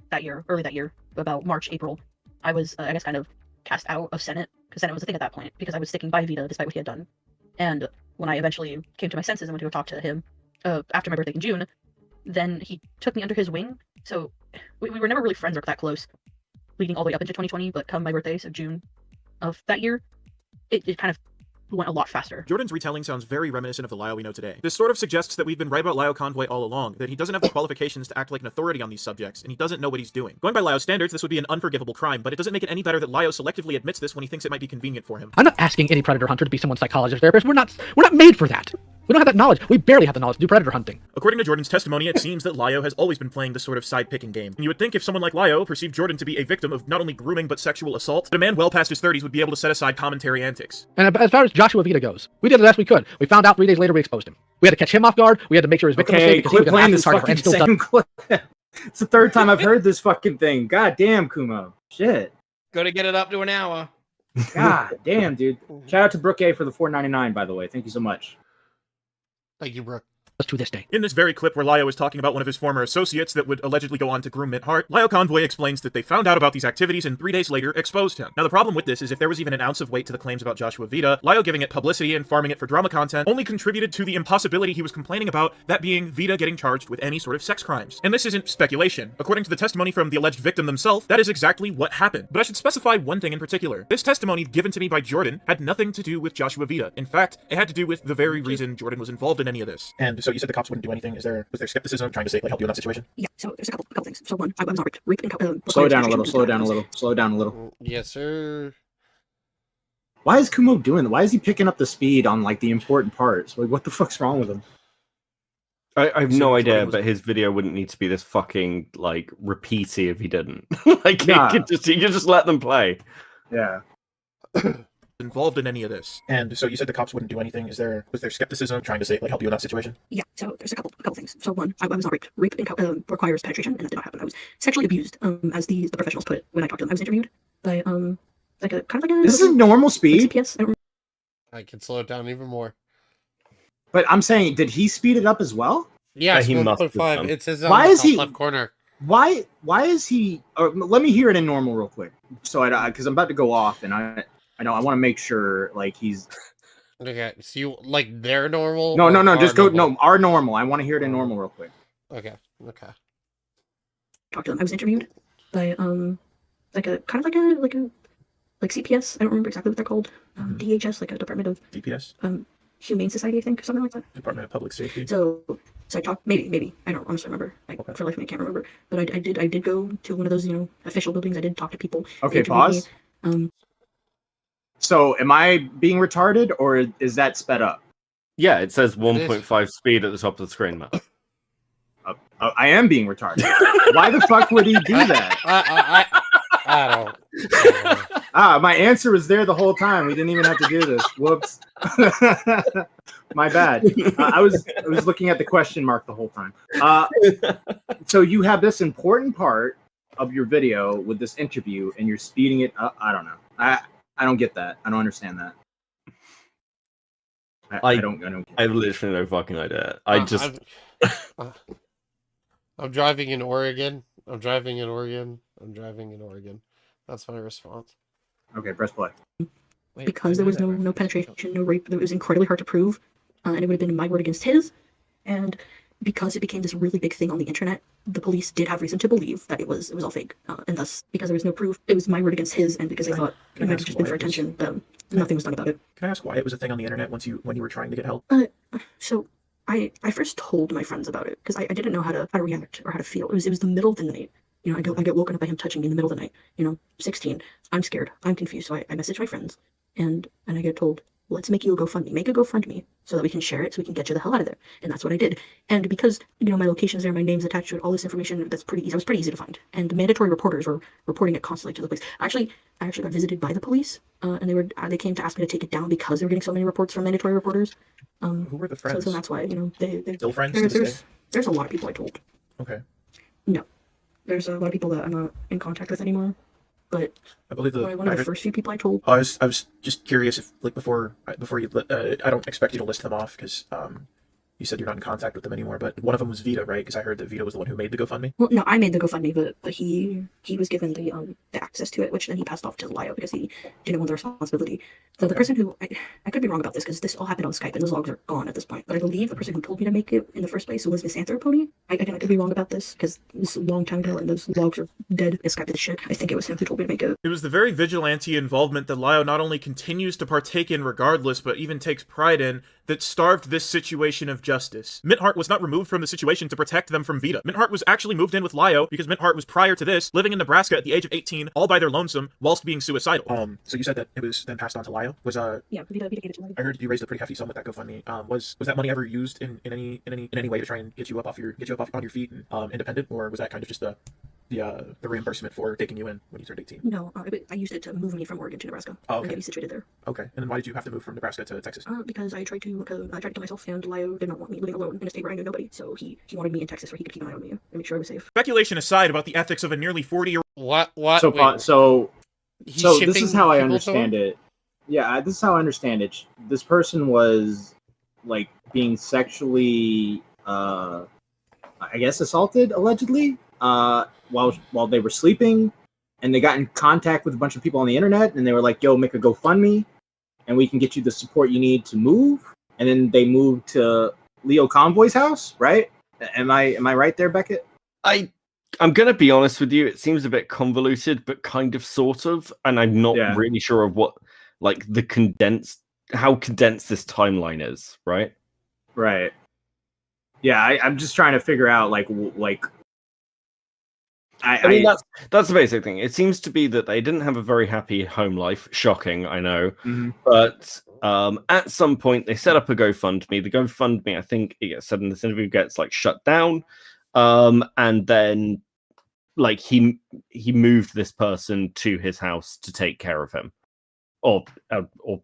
early that year, about March, April, I was, I guess, kind of cast out of Senate, because Senate was a thing at that point, because I was sticking by Vita despite what he had done. And when I eventually came to my senses and went to go talk to him, after my birthday in June, then he took me under his wing. So we were never really friends or that close, leading all the way up into 2020. But come my birthday, so June of that year, it kind of went a lot faster. Jordan's retelling sounds very reminiscent of the Lyle we know today. This sort of suggests that we've been right about Lyle Convoy all along, that he doesn't have the qualifications to act like an authority on these subjects, and he doesn't know what he's doing. Going by Lyle's standards, this would be an unforgivable crime, but it doesn't make it any better that Lyle selectively admits this when he thinks it might be convenient for him. I'm not asking any predator hunter to be someone's psychologist or therapist. We're not made for that. We don't have that knowledge. We barely have the knowledge to do predator hunting. According to Jordan's testimony, it seems that Lyle has always been playing this sort of side-picking game. And you would think if someone like Lyle perceived Jordan to be a victim of not only grooming but sexual assault, that a man well past his 30s would be able to set aside commentary antics. And as far as Joshua Vita goes, we did the best we could. We found out 3 days later we exposed him. We had to catch him off guard. We had to make sure his victim was safe because he was an active target and still same clip. It's the third time I've heard this fucking thing. God damn, Kumo. Shit. Gotta get it up to an hour. God damn, dude. Shout out to Brooke A for the $4.99, by the way. Thank you so much. Thank you, Brooke. To this day. In this very clip where Lyle was talking about one of his former associates that would allegedly go on to groom Mint Hart, Lyle Convoy explains that they found out about these activities and 3 days later exposed him. Now the problem with this is if there was even an ounce of weight to the claims about Joshua Vita, Lyle giving it publicity and farming it for drama content only contributed to the impossibility he was complaining about, that being Vita getting charged with any sort of sex crimes. And this isn't speculation. According to the testimony from the alleged victim themselves, that is exactly what happened. But I should specify one thing in particular. This testimony given to me by Jordan had nothing to do with Joshua Vita. In fact, it had to do with the very reason Jordan was involved in any of this. And so you said the cops wouldn't do anything. Was there skepticism trying to say, like, help you in that situation? Yeah, so there's a couple things. So one, I was not raped and Slow down a little, slow down a little, slow down a little. Yes, sir. Why is Kumo doing that? Why is he picking up the speed on, like, the important parts? Like, what the fuck's wrong with him? I have no idea, but his video wouldn't need to be this fucking, like, repeaty if he didn't. Like, Nah. you could just let them play. Yeah. Involved in any of this. And so you said the cops wouldn't do anything. Was there skepticism trying to say, like, help you in that situation? Yeah, so there's a couple things. So one, I was not raped. Rape requires penetration, and that did not happen. I was sexually abused, as the professionals put it when I talked to them. I was interviewed by like a kind of like a. This is normal speed. CPS. I can slow it down even more. But I'm saying, did he speed it up as well? Yeah, he must have 1.5. done. It says Why on the is top he- left corner. Why is he? Let me hear it in normal real quick. So because I'm about to go off, and I want to make sure like he's. Okay, so you like their normal? No, or just our go. normal? No, our normal. I want to hear it in normal real quick. Okay. Talked to them. I was interviewed by like a kind of like a CPS. I don't remember exactly what they're called. DHS, like a Department of DPS? Humane Society, I think, something like that. Department of Public Safety. So I talked. Maybe I don't honestly remember. For life of me, I can't remember. But I did go to one of those official buildings. I did talk to people. Okay, They interviewed pause. me. So am I being retarded, or is that sped up? Yeah, it says 1.5 speed at the top of the screen, Matt. I am being retarded. Why the fuck would he do that? I don't. My answer was there the whole time. We didn't even have to do this. Whoops. My bad. I was looking at the question mark the whole time. So you have this important part of your video with this interview, and you're speeding it up. I don't know. I don't get that. I don't understand that. I don't. I have literally no fucking idea. I'm driving in Oregon. That's my response. Okay, press play. Because there was no penetration, no rape. It was incredibly hard to prove, and it would have been my word against his. And because it became this really big thing on the internet, the police did have reason to believe that it was all fake. And thus, because there was no proof, it was my word against his, and because they thought it might have just been for attention, nothing was done about it. Can I ask why it was a thing on the internet when you were trying to get help? So I first told my friends about it because I didn't know how to react or how to feel. It was the middle of the night. I get woken up by him touching me in the middle of the night. 16. I'm scared. I'm confused. So I message my friends, and I get told, let's make you a GoFundMe. Make a GoFundMe so that we can share it, so we can get you the hell out of there. And that's what I did. And because my location's there, my name's attached to it, all this information, that's pretty easy. It was pretty easy to find. And mandatory reporters were reporting it constantly to the police. I actually got visited by the police, and they came to ask me to take it down because they were getting so many reports from mandatory reporters. Who were the friends? So that's why they're still friends to this day? There's a lot of people I told. Okay. No, there's a lot of people that I'm not in contact with anymore. But I believe one of the first few people I told. I was just curious if, like, before you, I don't expect you to list them off because, you said you're not in contact with them anymore, but one of them was Vita, right? Because I heard that Vita was the one who made the GoFundMe. Well, no, I made the GoFundMe, but he was given the access to it, which then he passed off to Lio because he didn't want the responsibility. So the person who I could be wrong about this because this all happened on Skype and those logs are gone at this point. But I believe the person who told me to make it in the first place was Miss Anthropony. Again, I could be wrong about this because this is a long time ago and those logs are dead. And Skype is shit. I think it was him who told me to make it. It was the very vigilante involvement that Lio not only continues to partake in regardless, but even takes pride in, that starved this situation of justice. Mintheart was not removed from the situation to protect them from Vita. Mintheart was actually moved in with Lio because Mintheart was prior to this living in Nebraska at the age of 18, all by their lonesome, whilst being suicidal. So you said that it was then passed on to Lio? Yeah, Vita gave it to Lio. I heard you raised a pretty hefty sum with that GoFundMe. Was that money ever used in any way to try and get you up on your feet and independent, or was that kind of just the reimbursement for taking you in when you turned 18? No, I used it to move me from Oregon to Nebraska. Oh, okay. And get me situated there. Okay, and then why did you have to move from Nebraska to Texas? Because I tried to kill myself, and Lio did not want me living alone in a state where I knew nobody. So he wanted me in Texas where he could keep an eye on me and make sure I was safe. Speculation aside about the ethics of a nearly 40-year-old. What? So this shipping is how I people to understand him? it. Yeah, this is how I understand it. This person was like being sexually, I guess, assaulted allegedly, while they were sleeping, and they got in contact with a bunch of people on the internet, and they were like, "Yo, make a GoFundMe, and we can get you the support you need to move." And then they moved to Leo Convoy's house, right? Am I right there, Beckett? I'm gonna be honest with you. It seems a bit convoluted, but kind of, sort of, and I'm not really sure of what, like, how condensed this timeline is, right? Right. Yeah, I'm just trying to figure out, I mean, that's the basic thing. It seems to be that they didn't have a very happy home life. Shocking, I know. Mm-hmm. But at some point, they set up a GoFundMe. The GoFundMe, I think it gets said in this interview, gets like shut down. And then, like, he moved this person to his house to take care of him, or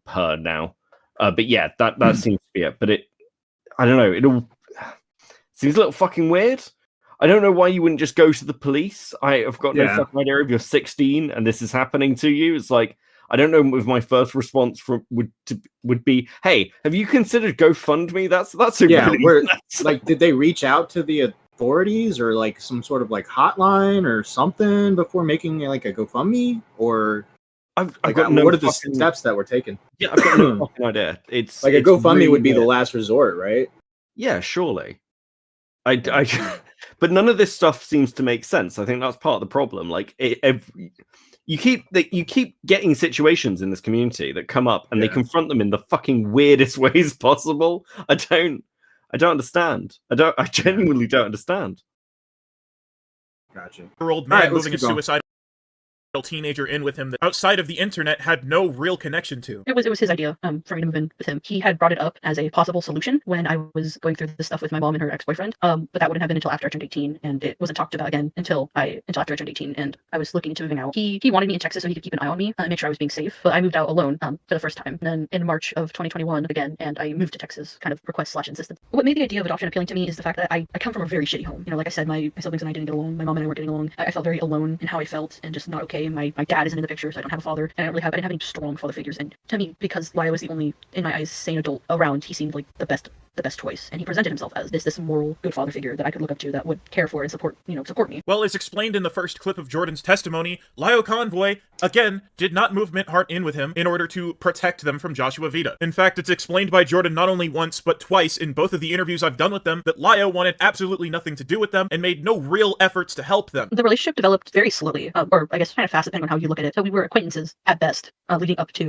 her now. But yeah, that seems to be it. But I don't know. It all seems a little fucking weird. I don't know why you wouldn't just go to the police. I have got no fucking idea if you're 16 and this is happening to you. It's like, I don't know if my first response would be, "Hey, have you considered GoFundMe?" That's a really like, did they reach out to the authorities or like some sort of like hotline or something before making like a GoFundMe? Or I've got no what are the steps that were taken? Yeah, I've got no fucking idea. It's like a GoFundMe really would be the weird. last resort, right? Yeah, surely. But none of this stuff seems to make sense. I think that's part of the problem. Like, you keep getting situations in this community that come up, and they confront them in the fucking weirdest ways possible. I don't understand. I genuinely don't understand. Gotcha. Year-old man moving a suicidal teenager in with him that outside of the internet had no real connection to. It was his idea for me to move in with him. He had brought it up as a possible solution when I was going through this stuff with my mom and her ex-boyfriend. But that wouldn't have been until after I turned 18, and it wasn't talked about again until after I turned 18, and I was looking into moving out. He wanted me in Texas so he could keep an eye on me and make sure I was being safe. But I moved out alone for the first time. And then in March of 2021 again, and I moved to Texas, kind of request/insisted. What made the idea of adoption appealing to me is the fact that I come from a very shitty home. You know, like I said, my siblings and I didn't get along. My mom and I weren't getting along. I felt very alone in how I felt and just not okay. My dad isn't in the picture, so I don't have a father, and I didn't have any strong father figures. And to me, because Lio was the only, in my eyes, sane adult around, he seemed like the best choice, and he presented himself as this moral, good father figure that I could look up to, that would care for and support me. Well, as explained in the first clip of Jordan's testimony, Lio Convoy, again, did not move Mintheart in with him in order to protect them from Joshua Vita. In fact, it's explained by Jordan not only once, but twice in both of the interviews I've done with them, that Lio wanted absolutely nothing to do with them and made no real efforts to help them. The relationship developed very slowly, or I guess kind of fast, depending on how you look at it. So we were acquaintances at best, leading up to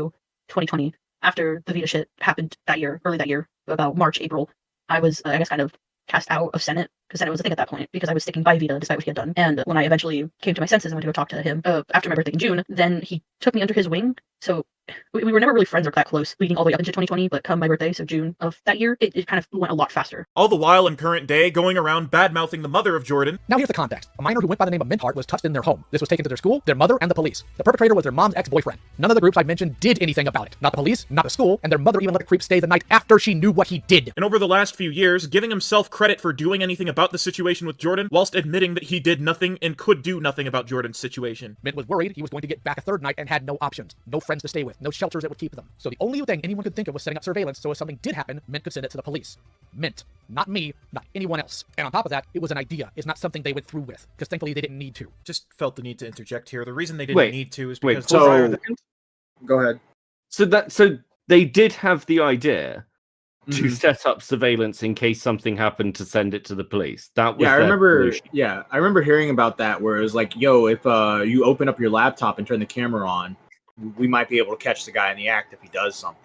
2020. After the Vita shit happened early that year, about March, April, I was, I guess, kind of cast out of Senate, because Senate was a thing at that point, because I was sticking by Vita despite what he had done. And when I eventually came to my senses and went to go talk to him after my birthday in June, then he took me under his wing. So we were never really friends or that close leading all the way up into 2020, but come my birthday, so June of that year, it kind of went a lot faster. All the while in current day, going around bad-mouthing the mother of Jordan. Now here's the context. A minor who went by the name of Mintheart was touched in their home. This was taken to their school, their mother, and the police. The perpetrator was their mom's ex-boyfriend. None of the groups I mentioned did anything about it. Not the police, not the school, and their mother even let the creep stay the night after she knew what he did. And over the last few years, giving himself credit for doing anything about the situation with Jordan, whilst admitting that he did nothing and could do nothing about Jordan's situation. Mint was worried he was going to get back a third night and had no options. No friends to stay with, no shelters that would keep them. So the only thing anyone could think of was setting up surveillance so if something did happen, Mint could send it to the police. Mint. not me, not anyone else. And on top of that, it was an idea. It's not something they went through with, because thankfully they didn't need to. Just felt the need to interject here. The reason they didn't need to is because go ahead. So they did have the idea to set up surveillance in case something happened to send it to the police. That was I remember. solution. Yeah, I remember hearing about that. Where it was like, "Yo, if you open up your laptop and turn the camera on, we might be able to catch the guy in the act if he does something."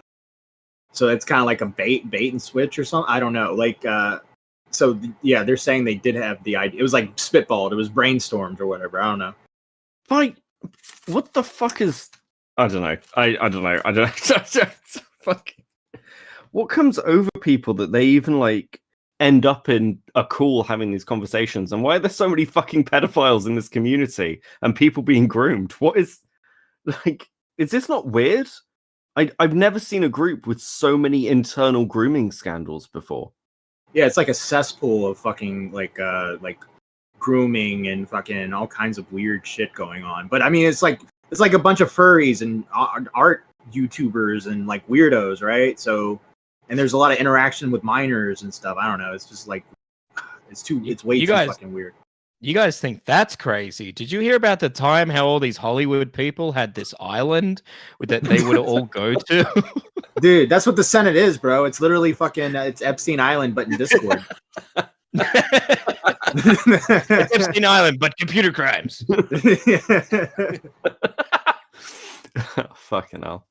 So it's kind of like a bait and switch or something. I don't know. Like, they're saying they did have the idea. It was like spitballed. It was brainstormed or whatever. I don't know. Like, what the fuck is? I don't know. I don't know. Fuck. What comes over people that they even like end up in a call having these conversations? And why are there so many fucking pedophiles in this community and people being groomed? What is like? Is this not weird? I've never seen a group with so many internal grooming scandals before. Yeah, it's like a cesspool of fucking like grooming and fucking all kinds of weird shit going on. But I mean, it's like a bunch of furries and art YouTubers and like weirdos, right? So, and there's a lot of interaction with minors and stuff. I don't know. It's just like it's way too fucking weird. You guys think that's crazy? Did you hear about the time how all these Hollywood people had this island that they would all go to? Dude, that's what the Senate is, bro. It's literally fucking it's Epstein Island, but in Discord. It's Epstein Island, but computer crimes. Fucking hell.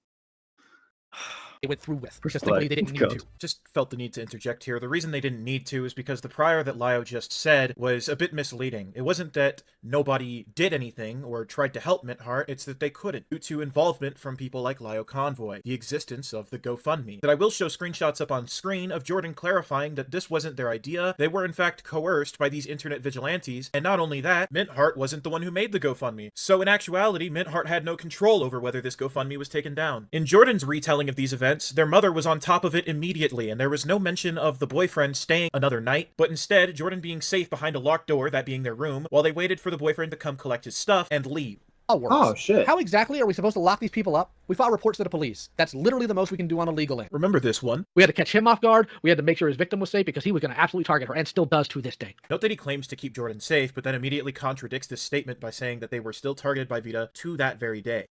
They went through with, because thankfully they didn't need to. Just felt the need to interject here. The reason they didn't need to is because the prior that Lio just said was a bit misleading. It wasn't that nobody did anything or tried to help Mintheart, it's that they couldn't, due to involvement from people like Lio Convoy, the existence of the GoFundMe. That I will show screenshots up on screen of Jordan clarifying that this wasn't their idea. They were in fact coerced by these internet vigilantes, and not only that, Mintheart wasn't the one who made the GoFundMe. So in actuality, Mintheart had no control over whether this GoFundMe was taken down. In Jordan's retelling of these events, their mother was on top of it immediately, and there was no mention of the boyfriend staying another night, but instead, Jordan being safe behind a locked door, that being their room, while they waited for the boyfriend to come collect his stuff and leave. Oh, shit. How exactly are we supposed to lock these people up? We filed reports to the police. That's literally the most we can do on a legal end. Remember this one? We had to catch him off guard. We had to make sure his victim was safe because he was going to absolutely target her and still does to this day. Note that he claims to keep Jordan safe, but then immediately contradicts this statement by saying that they were still targeted by Vita to that very day.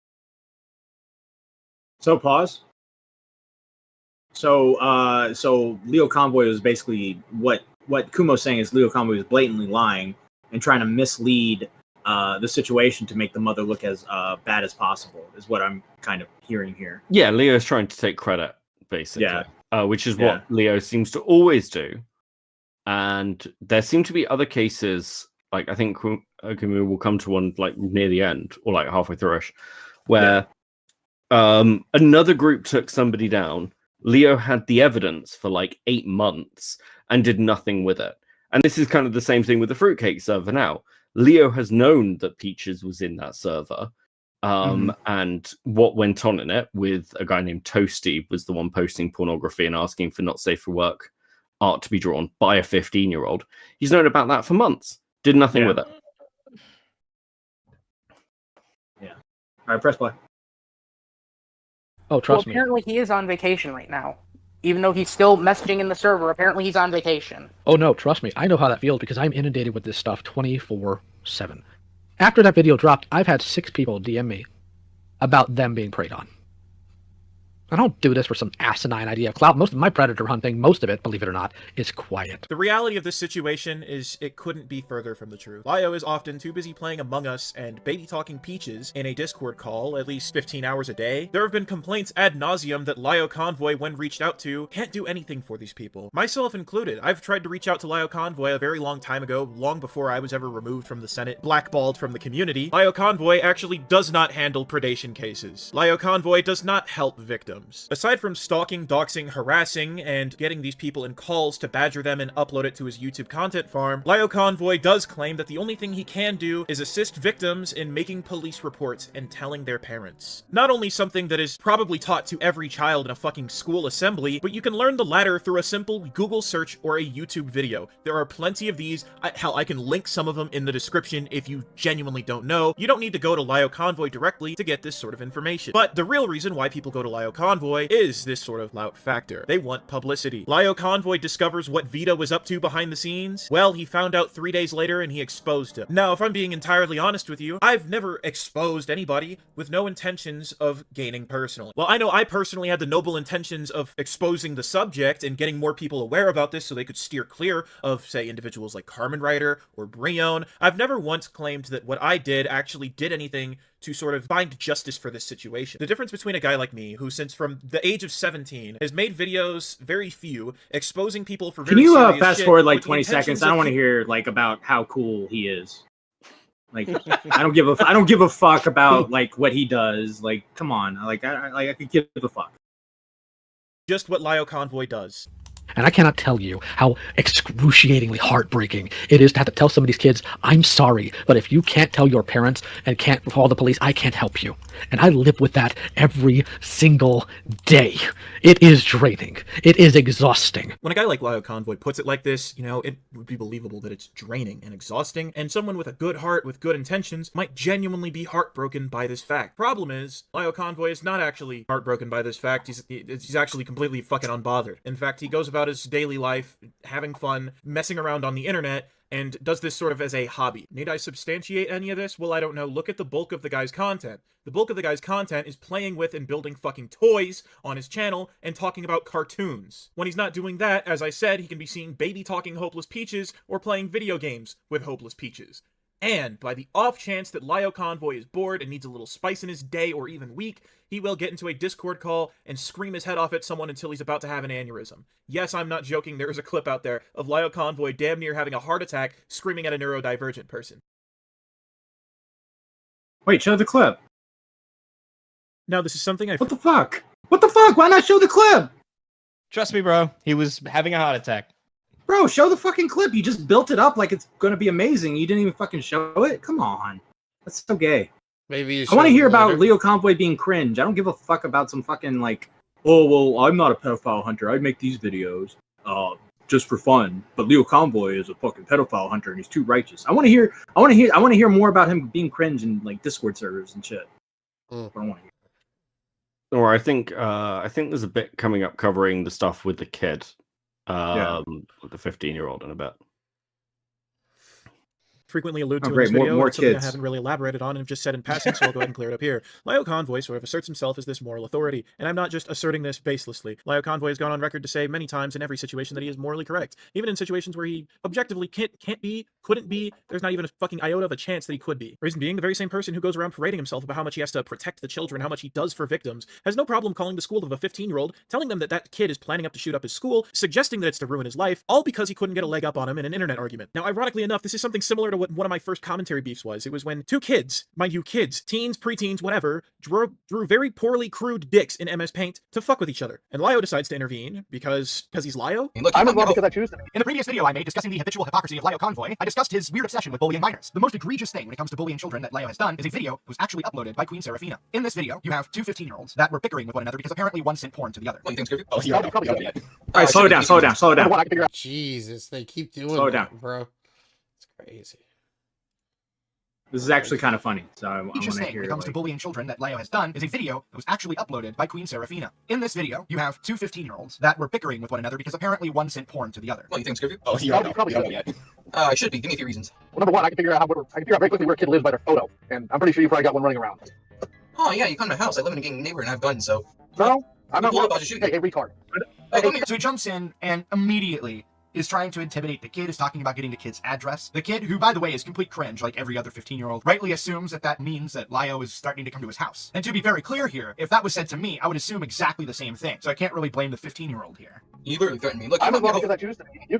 So pause. So Leo Convoy was basically what Kumo's saying is Leo Convoy was blatantly lying and trying to mislead the situation to make the mother look as bad as possible, is what I'm kind of hearing here. Yeah, Leo's trying to take credit, basically. Which is what Leo seems to always do. And there seem to be other cases, like I think Kumo will come to one like near the end or like halfway through-ish, where another group took somebody down. Leo had the evidence for like 8 months and did nothing with it. And this is kind of the same thing with the Fruitcake server now. Leo has known that Peaches was in that server. And what went on in it with a guy named Toasty was the one posting pornography and asking for not safe for work art to be drawn by a 15-year-old. He's known about that for months. Did nothing with it. Yeah. All right, press play. Oh, trust me. Apparently he is on vacation right now. Even though he's still messaging in the server, apparently he's on vacation. Oh no, trust me. I know how that feels because I'm inundated with this stuff 24/7. After that video dropped, I've had 6 people DM me about them being preyed on. I don't do this for some asinine idea of clout. Most of my predator hunting, most of it, believe it or not, is quiet. The reality of this situation is it couldn't be further from the truth. Lio is often too busy playing Among Us and baby-talking Peaches in a Discord call at least 15 hours a day. There have been complaints ad nauseum that Lio Convoy, when reached out to, can't do anything for these people. Myself included. I've tried to reach out to Lio Convoy a very long time ago, long before I was ever removed from the Senate, blackballed from the community. Lio Convoy actually does not handle predation cases. Lio Convoy does not help victims. Aside from stalking, doxing, harassing, and getting these people in calls to badger them and upload it to his YouTube content farm, Lio Convoy does claim that the only thing he can do is assist victims in making police reports and telling their parents. Not only something that is probably taught to every child in a fucking school assembly, but you can learn the latter through a simple Google search or a YouTube video. There are plenty of these. Hell, I can link some of them in the description if you genuinely don't know. You don't need to go to Lio Convoy directly to get this sort of information. But the real reason why people go to Lio Convoy Convoy is this sort of lout factor. They want publicity. Lio Convoy discovers what Vita was up to behind the scenes. Well, he found out 3 days later and he exposed him. Now, if I'm being entirely honest with you, I've never exposed anybody with no intentions of gaining personally. Well, I know I personally had the noble intentions of exposing the subject and getting more people aware about this so they could steer clear of, say, individuals like Carmen Ryder or Brion. I've never once claimed that what I did actually did anything to sort of find justice for this situation. The difference between a guy like me, who since from the age of 17 has made videos, very few, exposing people for very Can you serious fast shit forward like with the 20 seconds? intentions I don't of want to hear like about how cool he is. Like I don't give a fuck about like what he does. Like come on, I could give a fuck. just what Lio Convoy does. And I cannot tell you how excruciatingly heartbreaking it is to have to tell some of these kids, I'm sorry, but if you can't tell your parents and can't call the police, I can't help you. And I live with that every single day. It is draining. It is exhausting. When a guy like Lio Convoy puts it like this, you know, it would be believable that it's draining and exhausting, and someone with a good heart, with good intentions, might genuinely be heartbroken by this fact. Problem is, Lio Convoy is not actually heartbroken by this fact. He's actually completely fucking unbothered. In fact, he goes about his daily life, having fun, messing around on the internet, and does this sort of as a hobby. Need I substantiate any of this? Well, I don't know. Look at the bulk of the guy's content. The bulk of the guy's content is playing with and building fucking toys on his channel and talking about cartoons. When he's not doing that, as I said, he can be seen baby talking Hopeless Peaches or playing video games with Hopeless Peaches. And by the off chance that Lio Convoy is bored and needs a little spice in his day or even week, he will get into a Discord call and scream his head off at someone until he's about to have an aneurysm. Yes, I'm not joking, there is a clip out there of Lio Convoy damn near having a heart attack screaming at a neurodivergent person. Wait, show the clip. Now, this is something What the fuck? What the fuck? Why not show the clip? Trust me, bro. He was having a heart attack. Bro, show the fucking clip. You just built it up like it's gonna be amazing. You didn't even fucking show it? Come on. That's so gay. Maybe you I want to should hear about later. Lio Convoy being cringe. I don't give a fuck about some fucking like, oh, well, I'm not a pedophile hunter. I make these videos just for fun. But Lio Convoy is a fucking pedophile hunter and he's too righteous. I want to hear more about him being cringe in like Discord servers and shit. I don't want to hear. Or I think there's a bit coming up covering the stuff with the kid. With the 15-year-old in a bit. Frequently allude to in great. this video, More it's something I kids. haven't really elaborated on and have just said in passing, so I'll go ahead and clear it up here. Lio Convoy sort of asserts himself as this moral authority, and I'm not just asserting this baselessly. Lio Convoy has gone on record to say many times in every situation that he is morally correct, even in situations where he objectively can't be, couldn't be, there's not even a fucking iota of a chance that he could be. Reason being, the very same person who goes around parading himself about how much he has to protect the children, how much he does for victims, has no problem calling the school of a 15-year-old, telling them that that kid is planning up to shoot up his school, suggesting that it's to ruin his life, all because he couldn't get a leg up on him in an internet argument. Now, ironically enough, this is something similar to what one of my first commentary beefs was. It was when two kids, mind you, kids, teens, preteens, whatever, drew very poorly crude dicks in MS Paint to fuck with each other. And Lio decides to intervene because he's Lio. I'm involved because I choose to be. In the previous video I made discussing the habitual hypocrisy of Lio Convoy, I discussed his weird obsession with bullying minors. The most egregious thing when it comes to bullying children that Lio has done is a video that was actually uploaded by Queen Serafina. In this video, you have two 15-year-olds that were bickering with one another because apparently one sent porn to the other. All right, slow down. Jesus, they keep doing Slow that, down. bro. It's crazy. This is actually kind of funny, so I want Egregious to thing hear when it comes to bullying children that Lio has done is a video that was actually uploaded by Queen Serafina. In this video, you have two 15-year-olds that were bickering with one another because apparently one sent porn to the other. Well, you think it's Probably yet. I should be. Give me a few reasons. Well, number one, I can figure out very quickly where a kid lives by their photo, and I'm pretty sure you probably got one running around. Oh, yeah, you come to my house. I live in a gang neighborhood and I have guns, so... No, I'm not. Pull up, I'll just shoot you. Hey, retard. So he jumps in and immediately is trying to intimidate the kid, is talking about getting the kid's address. The kid, who, by the way, is complete cringe like every other 15-year-old, rightly assumes that that means that Lio is starting to come to his house. And to be very clear here, if that was said to me, I would assume exactly the same thing. So I can't really blame the 15-year-old here. You literally threatened me. Look, I'm you involved because I choose to be. You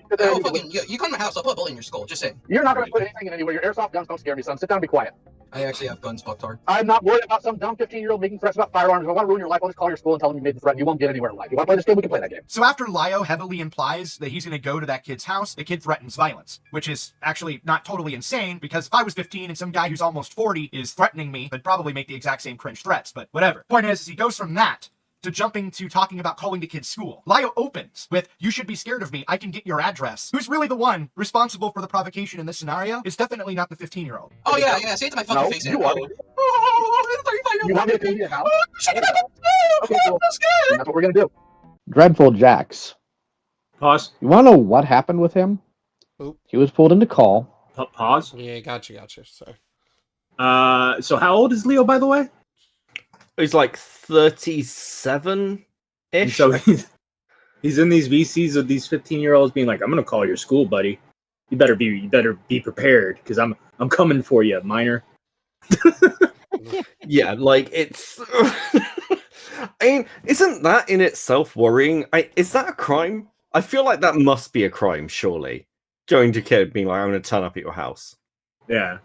come to my house, I'll put a bullet in your skull. Just saying. You're not going to put anything in anywhere. Your airsoft guns don't scare me, son. Sit down and be quiet. I actually have guns, fucktard. I'm not worried about some dumb 15-year-old making threats about firearms. If I want to ruin your life, I'll just call your school and tell them you made the threat. You won't get anywhere in life. You want to play this game? We can play that game. So after Lio heavily implies that he's going to go to that kid's house, the kid threatens violence, which is actually not totally insane, because if I was 15 and some guy who's almost 40 is threatening me, I'd probably make the exact same cringe threats, but whatever. Point is he goes from that to jumping to talking about calling the kid's school. Lio opens with, "You should be scared of me. I can get your address." Who's really the one responsible for the provocation in this scenario is definitely not the 15-year-old. Oh yeah, yeah. Say it to my fucking No, face. you now. are. You want me to pay you now? Okay, cool. That's what we're gonna do. Dreadful Jax. Pause. You want to know what happened with him? Oop. He was pulled into call. Pause. Yeah, gotcha. Sorry. So how old is Leo, by the way? He's like 37-ish. So he's in these VCs of these 15-year-olds being like, "I'm gonna call your school, buddy. You better be prepared because I'm coming for you, minor." Yeah, like it's. I mean, isn't that in itself worrying? Is that a crime? I feel like that must be a crime, surely. Going to kid being like, "I'm going to turn up at your house." Yeah.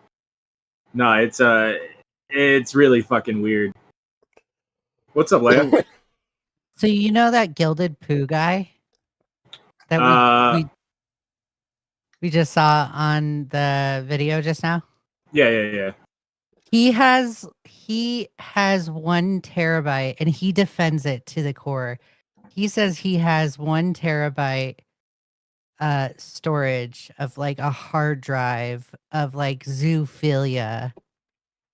No, it's really fucking weird. What's up, Leia? So you know that gilded poo guy that we just saw on the video just now? Yeah. He has 1 terabyte and he defends it to the core. He says he has 1 terabyte storage of like a hard drive of like zoophilia,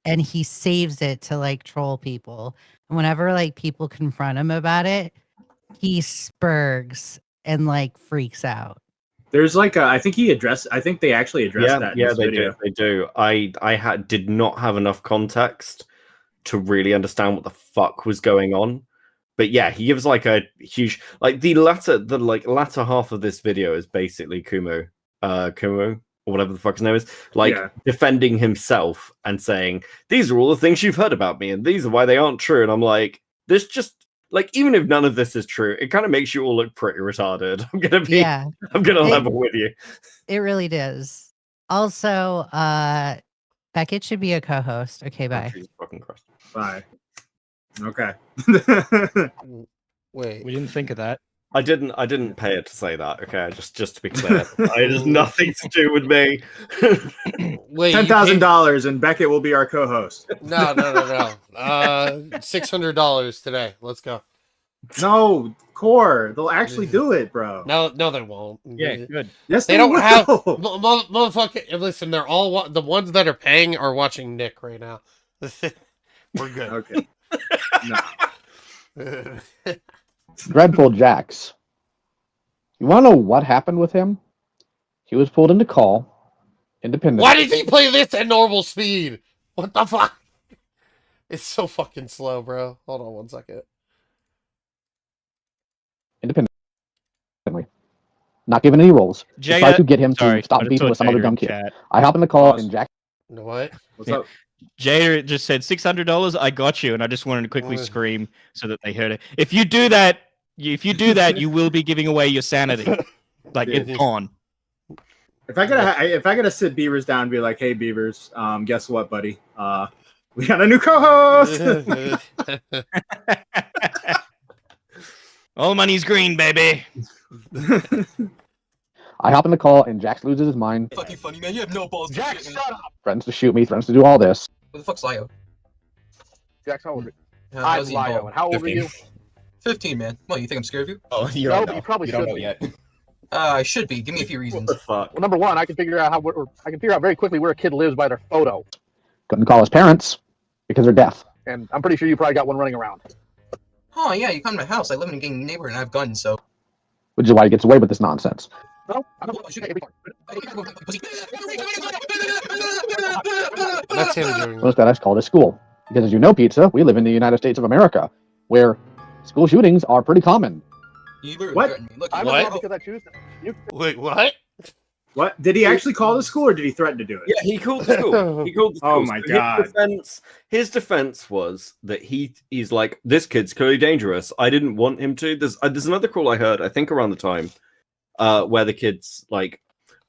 and he saves it to like troll people. And whenever like people confront him about it, he spurgs and like freaks out. There's like I think they actually addressed that in this video. They do. I did not have enough context to really understand what the fuck was going on. But yeah, he gives like a huge the latter half of this video is basically Kumo or whatever the fuck his name is, defending himself and saying, "These are all the things you've heard about me, and these are why they aren't true." And I'm like, this just even if none of this is true, it kind of makes you all look pretty retarded. I'm gonna level with you. It really does. Also, Beckett should be a co-host. Okay, bye. Jesus fucking Christ. Bye. Okay. Wait. We didn't think of that. I didn't pay it to say that. Okay, just to be clear, it has nothing to do with me. Wait, $10,000 and Beckett will be our co-host. No. $600 today. Let's go. No, Core. They'll actually do it, bro. No, they won't. Yeah, good. Yes, they don't will. have motherfucker. Listen, they're all the ones that are paying are watching Nick right now. We're good. Okay. Dreadful Jax. You want to know what happened with him? He was pulled into call. Independent. Why did he play this at normal speed? What the fuck? It's so fucking slow, bro. Hold on 1 second. Independently. Not given any roles. Jada, Tried to get him to stop I'd beefing with some other Jada dumb in kid. chat. I hop in the call and Jack. You know what? What's up? Jada just said $600. I got you, and I just wanted to quickly scream so that they heard it. If you do that, you will be giving away your sanity. Like it's gone. If I gotta sit Beavers down and be like, "Hey Beavers, guess what, buddy? We got a new co-host." All money's green, baby. I hop in the call and Jax loses his mind. Fucking funny, man. You have no balls. Jack, shut up. Threatens to shoot me. Threatens to do all this. Who the fuck's Lio? Jax, how old are you? I'm I'm Lio. And how old are you? 15, man. What, you think I'm scared of you? Oh, you don't know. You probably should be. Yet. I should be. Give me a few reasons. Well, number one, I can figure out very quickly where a kid lives by their photo. Couldn't call his parents because they're deaf. And I'm pretty sure you probably got one running around. Oh, yeah, you come to my house. I live in a gang neighborhood and I have guns, so... Which is why he gets away with this nonsense. No, I'm not. That's him doing Most that is called a school. Because as you know, Pizza, we live in the United States of America, where school shootings are pretty common. What? Wait, what? What? Did he actually call the school or did he threaten to do it? Yeah, he called the school. He called the school. Oh my god. His defense was that he's like, this kid's clearly dangerous. I didn't want him to. There's another call I heard, I think around the time, where the kid's like,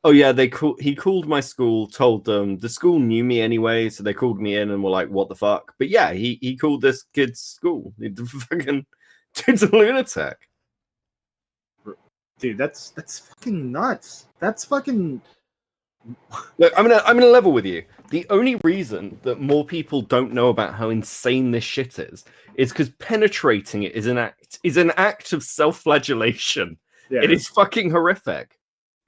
oh yeah, he called my school, told them the school knew me anyway, so they called me in and were like, what the fuck? But yeah, he called this kid's school. The fucking dude's a lunatic. Dude, that's fucking nuts. That's fucking Look, I'm gonna level with you. The only reason that more people don't know about how insane this shit is because penetrating it is an act of self-flagellation. Yeah. It is fucking horrific.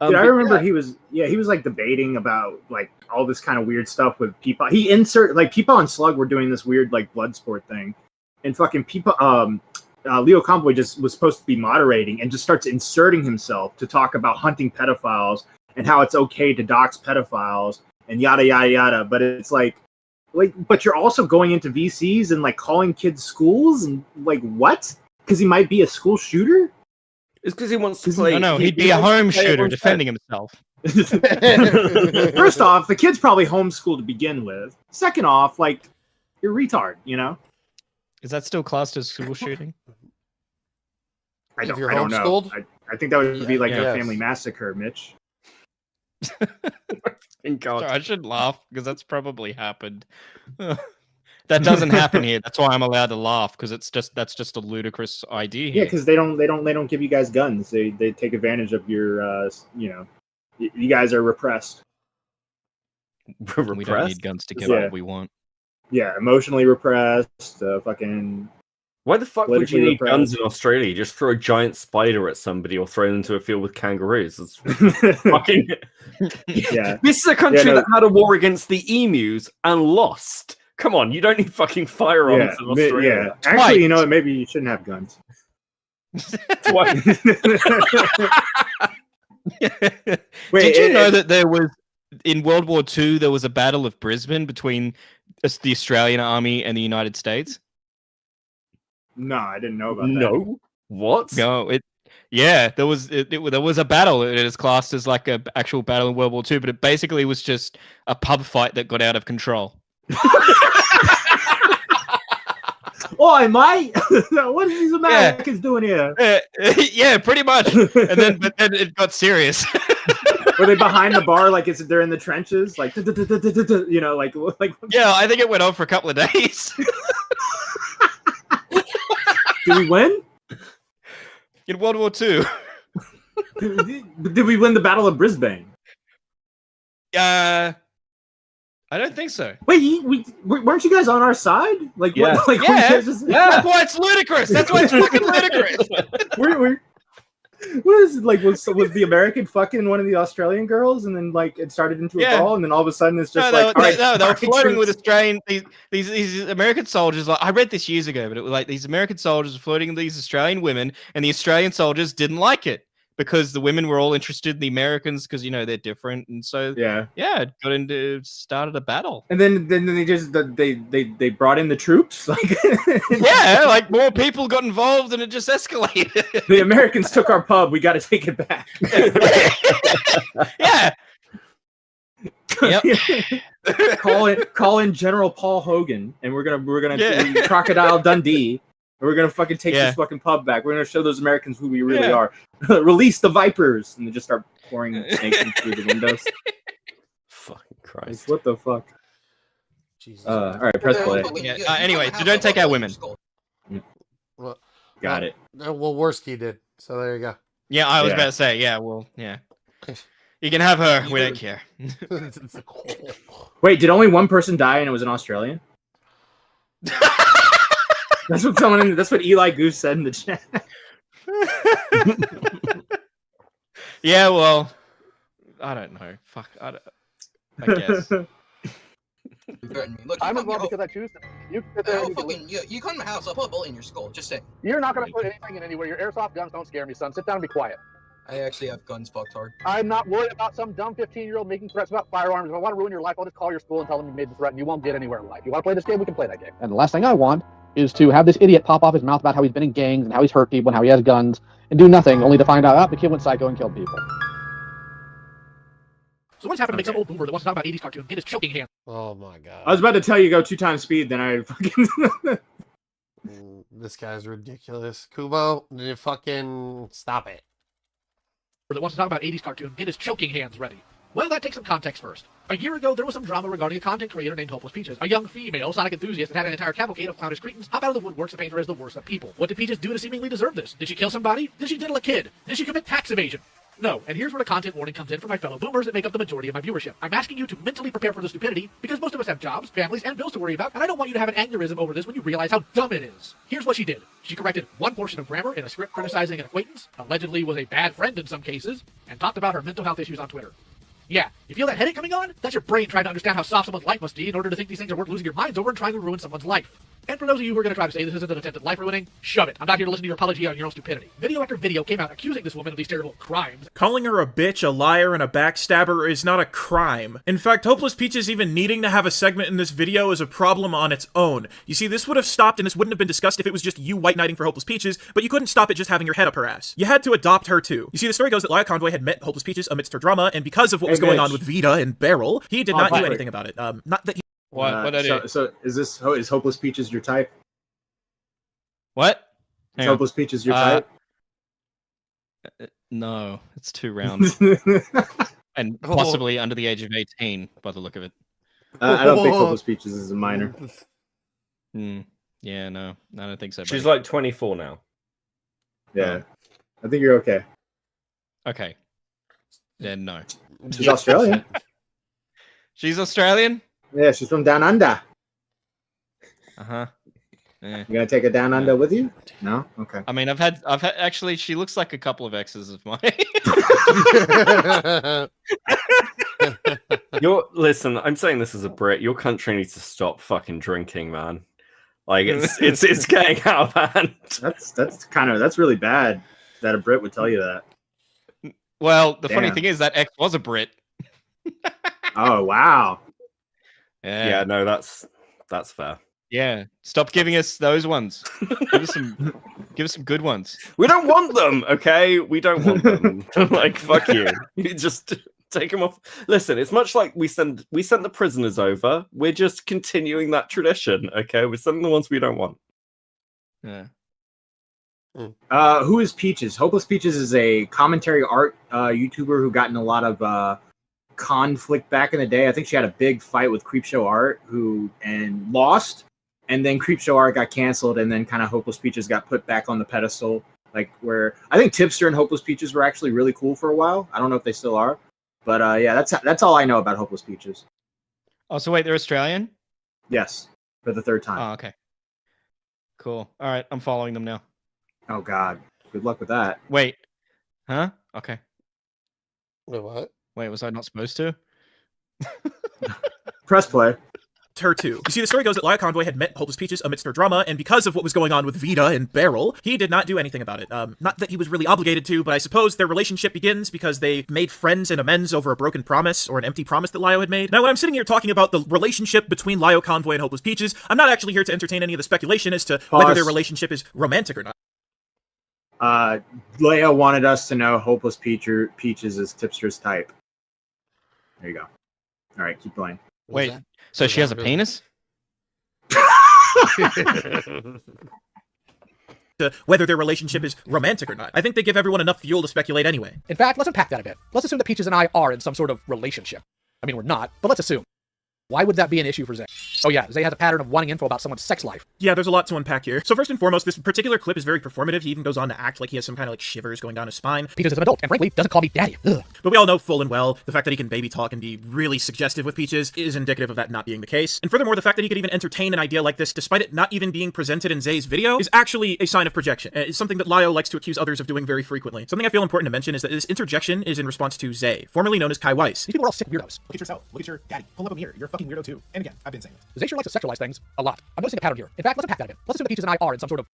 I remember he was like debating about like all this kind of weird stuff with people. People on Slug were doing this weird like blood sport thing, and fucking people. Leo Convoy just was supposed to be moderating and just starts inserting himself to talk about hunting pedophiles and how it's okay to dox pedophiles and yada yada yada. But it's like, but you're also going into VCs and like calling kids schools and like what? Because he might be a school shooter. It's because he wants to play. No, he'd be a home shooter defending himself. First off, the kid's probably homeschooled to begin with. Second off, like, you're a retard, you know? Is that still classed as school shooting? I don't know. I think that would be like a family massacre, Mitch. Sorry, I should laugh because that's probably happened. That doesn't happen here. That's why I'm allowed to laugh because that's just a ludicrous idea. Yeah, because they don't give you guys guns. They take advantage of your you guys are repressed. We don't need guns to get what we want. Yeah, emotionally repressed. Fucking. Why the fuck would you need guns in Australia? Just throw a giant spider at somebody or throw them into a field with kangaroos. It's fucking. Yeah. This is a country that had a war against the emus and lost. Come on, you don't need fucking firearms in Australia. Yeah. Actually, you know what? Maybe you shouldn't have guns. Did you know that there was in World War II there was a Battle of Brisbane between the Australian Army and the United States? No, I didn't know about that. No, what? No, there was there was a battle. It is classed as like an actual battle in World War II, but it basically was just a pub fight that got out of control. Oh, mate! What are these Americans doing here? Yeah, pretty much. But then it got serious. Were they behind the bar like they're in the trenches? Like, you know, like. Yeah, I think it went on for a couple of days. Did we win? In World War II. Did we win the Battle of Brisbane? I don't think so. Wait, weren't you guys on our side? Like, yeah. What, like, That's why it's ludicrous. That's why it's fucking ludicrous. What is it like? Was the American fucking one of the Australian girls, and then like it started into a brawl, and then all of a sudden it's just they were flirting with Australian these American soldiers. Like I read this years ago, but it was like these American soldiers were flirting with these Australian women, and the Australian soldiers didn't like it because the women were all interested in the Americans because you know they're different, and so it started a battle. And then they just they brought in the troops, like like more people got involved, and it just escalated. The Americans took our pub. We got to take it back. Yeah. Yep. Call in General Paul Hogan, and we're gonna do Crocodile Dundee. We're gonna fucking take this fucking pub back. We're gonna show those Americans who we really are. Release the vipers, and they just start pouring snakes in through the windows. Fucking Christ! Like, what the fuck? Jesus. All right, press play. Anyway, so don't take out women. Well, got it. Well, Worski did. So there you go. Yeah, I was about to say. Yeah, well, yeah. You can have her. We don't care. Wait, did only one person die, and it was an Australian? That's what Eli Goose said in the chat. Yeah, well, I don't know. Fuck, I guess. Look, I'm involved because I choose to. You come to my house, I'll put a bullet in your skull. Just say. You're not going to put anything in anywhere. Your airsoft guns don't scare me, son. Sit down and be quiet. I actually have guns fucked hard. I'm not worried about some dumb 15-year-old making threats about firearms. If I want to ruin your life, I'll just call your school and tell them you made the threat and you won't get anywhere in life. You want to play this game? We can play that game. And the last thing I want is to have this idiot pop off his mouth about how he's been in gangs and how he's hurt people and how he has guns and do nothing, only to find out the kid went psycho and killed people. So what's happened to make some old boomer that wants to talk about 80s cartoons get his choking hand? Oh my god. I was about to tell you go 2 times speed, then I fucking... This guy's ridiculous. Kumo, you fucking stop it. That wants to talk about 80s cartoons get his choking hands ready. Well, that takes some context first. A year ago, there was some drama regarding a content creator named Hopeless Peaches, a young female Sonic enthusiast that had an entire cavalcade of clownish cretins hop out of the woodworks and paint her as the worst of people. What did Peaches do to seemingly deserve this? Did she kill somebody? Did she diddle a kid? Did she commit tax evasion? No, and here's where the content warning comes in for my fellow boomers that make up the majority of my viewership. I'm asking you to mentally prepare for the stupidity, because most of us have jobs, families, and bills to worry about, and I don't want you to have an aneurysm over this when you realize how dumb it is. Here's what she did. She corrected one portion of grammar in a script criticizing an acquaintance, allegedly was a bad friend in some cases, and talked about her mental health issues on Twitter. Yeah, you feel that headache coming on? That's your brain trying to understand how soft someone's life must be in order to think these things are worth losing your minds over and trying to ruin someone's life. And for those of you who are going to try to say this isn't an attempt at life ruining, shove it. I'm not here to listen to your apology on your own stupidity. Video after video came out accusing this woman of these terrible crimes. Calling her a bitch, a liar, and a backstabber is not a crime. In fact, Hopeless Peaches even needing to have a segment in this video is a problem on its own. You see, this would have stopped and this wouldn't have been discussed if it was just you white knighting for Hopeless Peaches, but you couldn't stop it just having your head up her ass. You had to adopt her too. You see, the story goes that Convoy had met Hopeless Peaches amidst her drama, and because of what was going on with Vita and Beryl, he did not do anything about it. Not that he... So is Hopeless Peaches your type? What? Is Hopeless Peaches your type? No, it's too round. And possibly under the age of 18, by the look of it. I don't think Hopeless Peaches is a minor. Yeah, no, I don't think so. She's buddy. like 24 now. Yeah, I think you're okay. Okay. Then no. She's Australian. She's Australian? Yeah, she's from down under. Uh-huh. Yeah. You gonna take her down under with you? No? Okay. I mean, I've had actually, she looks like a couple of exes of mine. Listen, I'm saying this as a Brit. Your country needs to stop fucking drinking, man. Like it's getting out of hand. That's really bad that a Brit would tell you that. Well, the funny thing is that ex was a Brit. Oh wow. Yeah, no, that's fair. Yeah, stop giving us those ones. Give us some good ones. We don't want them, okay? We don't want them. Like, fuck you. You just take them off. Listen, it's much like we sent the prisoners over. We're just continuing that tradition, okay? We're sending the ones we don't want. Yeah. Who is Peaches? Hopeless Peaches is a commentary art YouTuber who got in a lot of conflict back in the day. I think she had a big fight with Creepshow Art and lost. And then Creepshow Art got canceled, and then kind of Hopeless Peaches got put back on the pedestal. Like where I think Tipster and Hopeless Peaches were actually really cool for a while. I don't know if they still are, but yeah, that's all I know about Hopeless Peaches. Oh, so wait, they're Australian? Yes, for the third time. Oh, okay. Cool. All right, I'm following them now. Oh God, good luck with that. Wait, huh? Okay. Wait, what? Wait, was I not supposed to? Press play. Her too. You see, the story goes that Convoy had met Hopeless Peaches amidst her drama, and because of what was going on with Vita and Beryl, he did not do anything about it. Not that he was really obligated to, but I suppose their relationship begins because they made friends and amends over a broken promise or an empty promise that Lio had made. Now, when I'm sitting here talking about the relationship between Lio Convoy and Hopeless Peaches, I'm not actually here to entertain any of the speculation as to whether their relationship is romantic or not. Leia wanted us to know Hopeless Peaches is Tipster's type. There you go. All right, keep playing. Wait, so she has a penis? Whether their relationship is romantic or not. I think they give everyone enough fuel to speculate anyway. In fact, let's unpack that a bit. Let's assume that Peaches and I are in some sort of relationship. I mean, we're not, but let's assume. Why would that be an issue for Zay? Oh yeah, Zay has a pattern of wanting info about someone's sex life. Yeah, there's a lot to unpack here. So first and foremost, this particular clip is very performative. He even goes on to act like he has some kind of like shivers going down his spine. Peaches is an adult, and frankly, doesn't call me daddy. Ugh. But we all know full and well, the fact that he can baby talk and be really suggestive with Peaches is indicative of that not being the case. And furthermore, the fact that he could even entertain an idea like this, despite it not even being presented in Zay's video, is actually a sign of projection. It's something that Lio likes to accuse others of doing very frequently. Something I feel important to mention is that this interjection is in response to Zay, formerly known as Kai Weiss. These people are all sick weirdos. Look at yourself. Look at your daddy. Pull up a mirror. You're a fucking weirdo too. And again, I've been saying this. Zay sure likes to sexualize things a lot. I'm noticing a pattern here. In fact, let's unpack that a bit. Let's assume that Peaches and I are in some sort of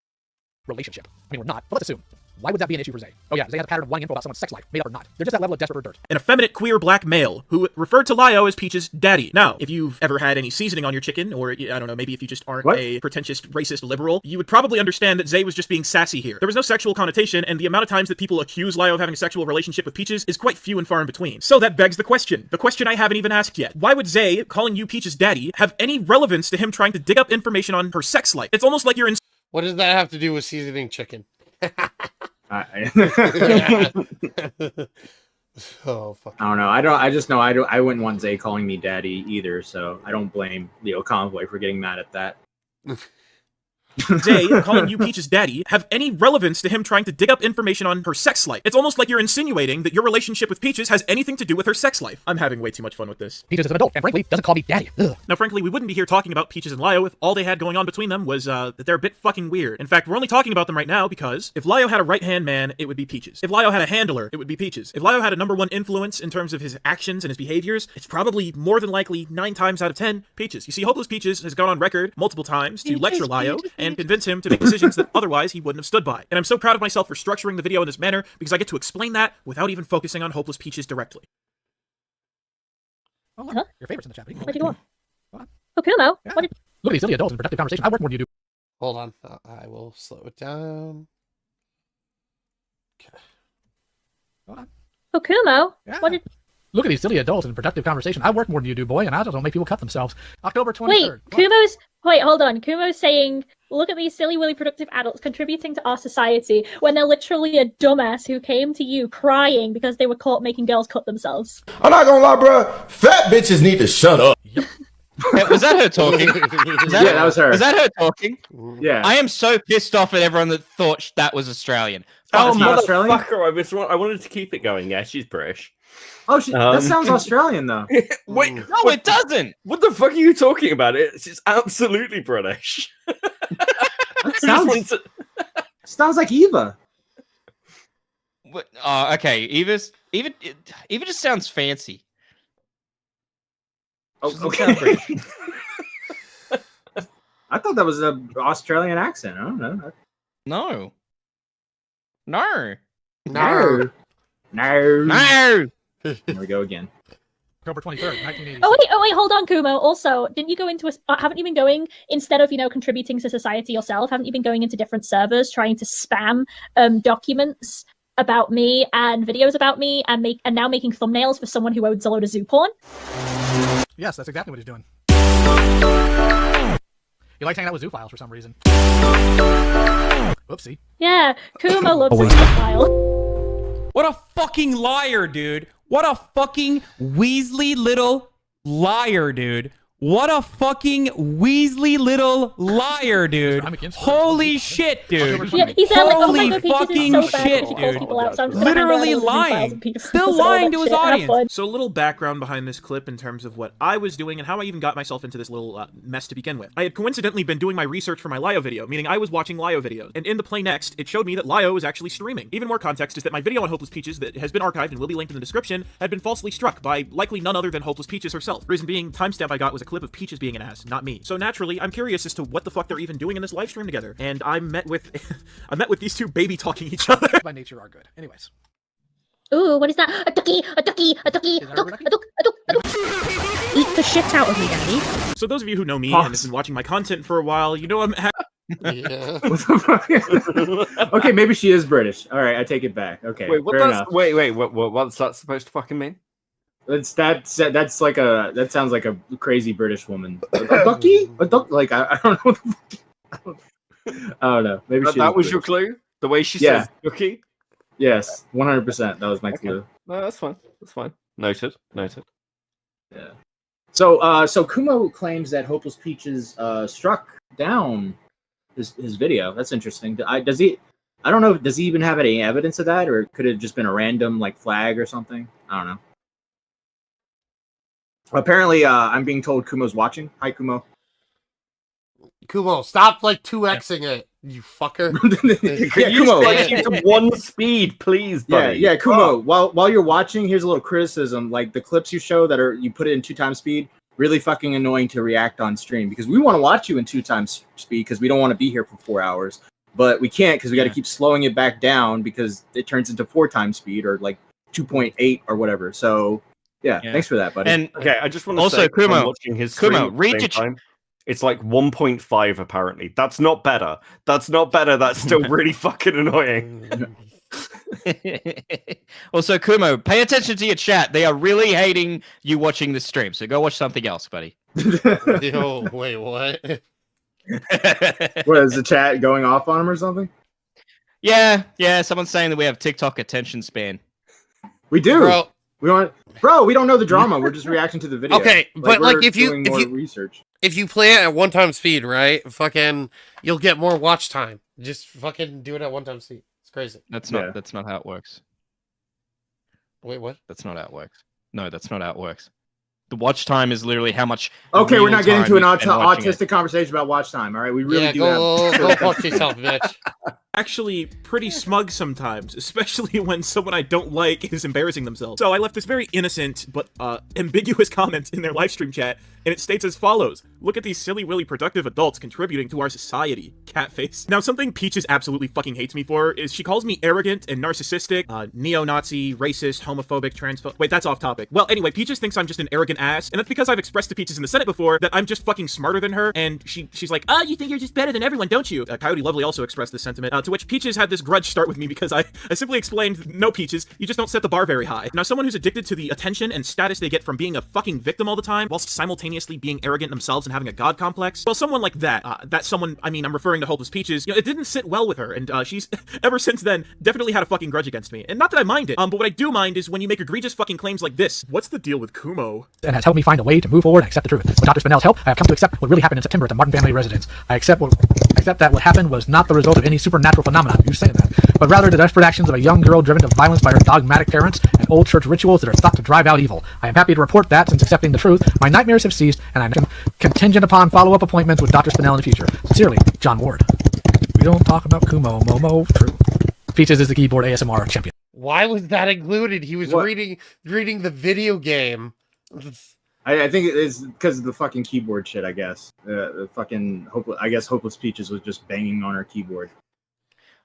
relationship. I mean, we're not, but let's assume. Why would that be an issue for Zay? Oh yeah, Zay has a pattern of wanting info about someone's sex life, made up or not. They're just that level of desperate for dirt. An effeminate queer black male who referred to Lio as Peaches' daddy. Now, if you've ever had any seasoning on your chicken, or I don't know, maybe if you just aren't a pretentious racist liberal, you would probably understand that Zay was just being sassy here. There was no sexual connotation, and the amount of times that people accuse Lio of having a sexual relationship with Peaches is quite few and far in between. So that begs the question I haven't even asked yet. Why would Zay, calling you Peaches' daddy, have any relevance to him trying to dig up information on her sex life? It's almost like you're in... What does that have to do with seasoning chicken? Oh fuck! I don't know. I just know I wouldn't want Zay calling me daddy either. So I don't blame Leo Convoy for getting mad at that. Zay calling you Peach's daddy have any relevance to him trying to dig up information on her sex life? It's almost like you're insinuating that your relationship with Peaches has anything to do with her sex life. I'm having way too much fun with this. Peaches is an adult, and frankly, doesn't call me daddy. Ugh. Now, frankly, we wouldn't be here talking about Peaches and Lio if all they had going on between them was that they're a bit fucking weird. In fact, we're only talking about them right now because if Lio had a right-hand man, it would be Peaches. If Lio had a handler, it would be Peaches. If Lio had a #1 influence in terms of his actions and his behaviors, it's probably more than likely 9 times out of 10 Peaches. You see, Hopeless Peaches has gone on record multiple times to lecture Lio and convince him to make decisions that otherwise he wouldn't have stood by. And I'm so proud of myself for structuring the video in this manner because I get to explain that without even focusing on Hopeless Peaches directly. Oh, look, your favorites in the chat. Where'd you go? Oh, Kumo. Yeah. What did... Look at these silly adults in productive conversation. I work more than you do. Hold on. I will slow it down. Okay. Hold on. Oh, Kumo. Yeah. What did... Look at these silly adults in productive conversation. I work more than you do, boy, and I just don't make people cut themselves. October 23rd. Wait, Kumo's... Wait, hold on. Kumo's saying, look at these silly, willy productive adults contributing to our society when they're literally a dumbass who came to you crying because they were caught making girls cut themselves. I'm not gonna lie, bro. Fat bitches need to shut up. Was that her talking? That was her. Was that her talking? Yeah. I am so pissed off at everyone that thought that was Australian. Oh, Australian? motherfucker! I wanted to keep it going. Yeah, she's British. Oh, that sounds Australian though. Wait, no, it doesn't. What the fuck are you talking about? It's absolutely British. Sounds like Eva. What? Okay, Eva just sounds fancy. Oh, okay. I thought that was an Australian accent. I don't know. No. Here we go again. October 23rd, 1980. Oh wait, hold on, Kumo. Also, didn't you go into haven't you been going, instead of, contributing to society yourself, haven't you been going into different servers trying to spam documents about me and videos about me and now making thumbnails for someone who owns a load of zoo porn? Yes, that's exactly what he's doing. He likes hanging out with zoophiles for some reason. Whoopsie. Yeah, Kumo loves his zoophile. What a fucking liar, dude. What a fucking Weasley little liar, dude. What a fucking Weasley little liar, dude. Holy shit, dude. Yeah, he said, like, holy oh my God, fucking so bad shit, she calls dude. people out, so I'm just gonna Literally hang around lying. with zooophiles Still and all lying that to his shit and have audience. fun. So a little background behind this clip in terms of what I was doing and how I even got myself into this little mess to begin with. I had coincidentally been doing my research for my Lio video, meaning I was watching Lio videos, and in the play next, it showed me that Lio was actually streaming. Even more context is that my video on Hopeless Peaches that has been archived and will be linked in the description had been falsely struck by likely none other than Hopeless Peaches herself. Reason being, timestamp I got was a clip of Peaches being an ass, not me. So naturally, I'm curious as to what the fuck they're even doing in this live stream together, and I met with these two baby talking each other. By nature are good. Anyways. Ooh, what is that? A ducky, a ducky, a ducky, a duck, a duck, a duck, a duck. Eat the shit out of me, Daddy. So those of you who know me and have been watching my content for a while, I'm Yeah. Okay, maybe she is British. All right, I take it back. Okay, fair enough. What's that supposed to fucking mean? That sounds like a crazy British woman. A ducky? A duck? Like I don't know. I don't know. Maybe that was your clue. The way she says ducky. Yes, 100%. That was my clue. No, that's fine. That's fine. Noted. Yeah. So Kumo claims that Hopeless Peaches struck down his video. That's interesting. Does he? I don't know. Does he even have any evidence of that, or could it have just been a random flag or something? I don't know. Apparently, I'm being told Kumo's watching. Hi, Kumo. Kumo, stop 2xing it, you fucker. Kumo. One speed, please, buddy. Yeah, Kumo. While you're watching, here's a little criticism. The clips you show that you put it in 2x speed, really fucking annoying to react on stream because we want to watch you in 2x speed because we don't want to be here for 4 hours, but we can't because we got to keep slowing it back down because it turns into 4x speed or 2.8 or whatever. So. Yeah, thanks for that, buddy. And okay, I just want to also, say, Kumo, I'm watching his stream Kumo, read your time. It's 1.5 apparently. That's not better. That's still really fucking annoying. Also, Kumo, pay attention to your chat. They are really hating you watching the stream. So go watch something else, buddy. Yo, wait, what? What is the chat going off on him or something? Yeah. Someone's saying that we have TikTok attention span. We do. Bro. We don't know the drama. We're just reacting to the video. Okay, but we're if you doing more research. if you play it at 1x speed, right? Fucking, you'll get more watch time. Just fucking do it at 1x speed. It's crazy. That's not how it works. Wait, what? That's not how it works. No, that's not how it works. The watch time is literally how much. Okay, we're not getting into an watching autistic conversation about watch time. All right, we really do go have. fuck yourself, bitch. Actually pretty smug sometimes, especially when someone I don't like is embarrassing themselves. So I left this very innocent but ambiguous comment in their live stream chat, and it states as follows: "Look at these silly, really productive adults contributing to our society." Catface. Now, something Peaches absolutely fucking hates me for is she calls me arrogant and narcissistic, neo-Nazi, racist, homophobic, transphobic. Wait, that's off topic. Well, anyway, Peaches thinks I'm just an arrogant ass, and that's because I've expressed to Peaches in the Senate before that I'm just fucking smarter than her, and she's like, "Oh, you think you're just better than everyone, don't you?" Coyote Lovely also expressed this sentiment, to which Peaches had this grudge start with me because I simply explained, "No, Peaches, you just don't set the bar very high." Now, someone who's addicted to the attention and status they get from being a fucking victim all the time, whilst simultaneously being arrogant themselves and having a god complex, well, someone like that, I'm referring to Hopeless Peaches, it didn't sit well with her, and she's, ever since then, definitely had a fucking grudge against me. And not that I mind it, but what I do mind is when you make egregious fucking claims like this. What's the deal with Kumo? And has helped me find a way to move forward and accept the truth. With Dr. Spinell's help, I have come to accept what really happened in September at the Martin family residence. I accept that what happened was not the result of any supernatural phenomenon, you're saying that, but rather the desperate actions of a young girl driven to violence by her dogmatic parents and old church rituals that are thought to drive out evil. I am happy to report that, since accepting the truth, my nightmares have ceased, and I'm contingent upon follow-up appointments with Dr. Spinell in the future. Sincerely, John Ward. We don't talk about Kumo, Momo, true. Peaches is the keyboard ASMR champion. Why was that included? He was reading the video game. I think it is because of the fucking keyboard shit, I guess. The fucking Hopeless Peaches was just banging on her keyboard.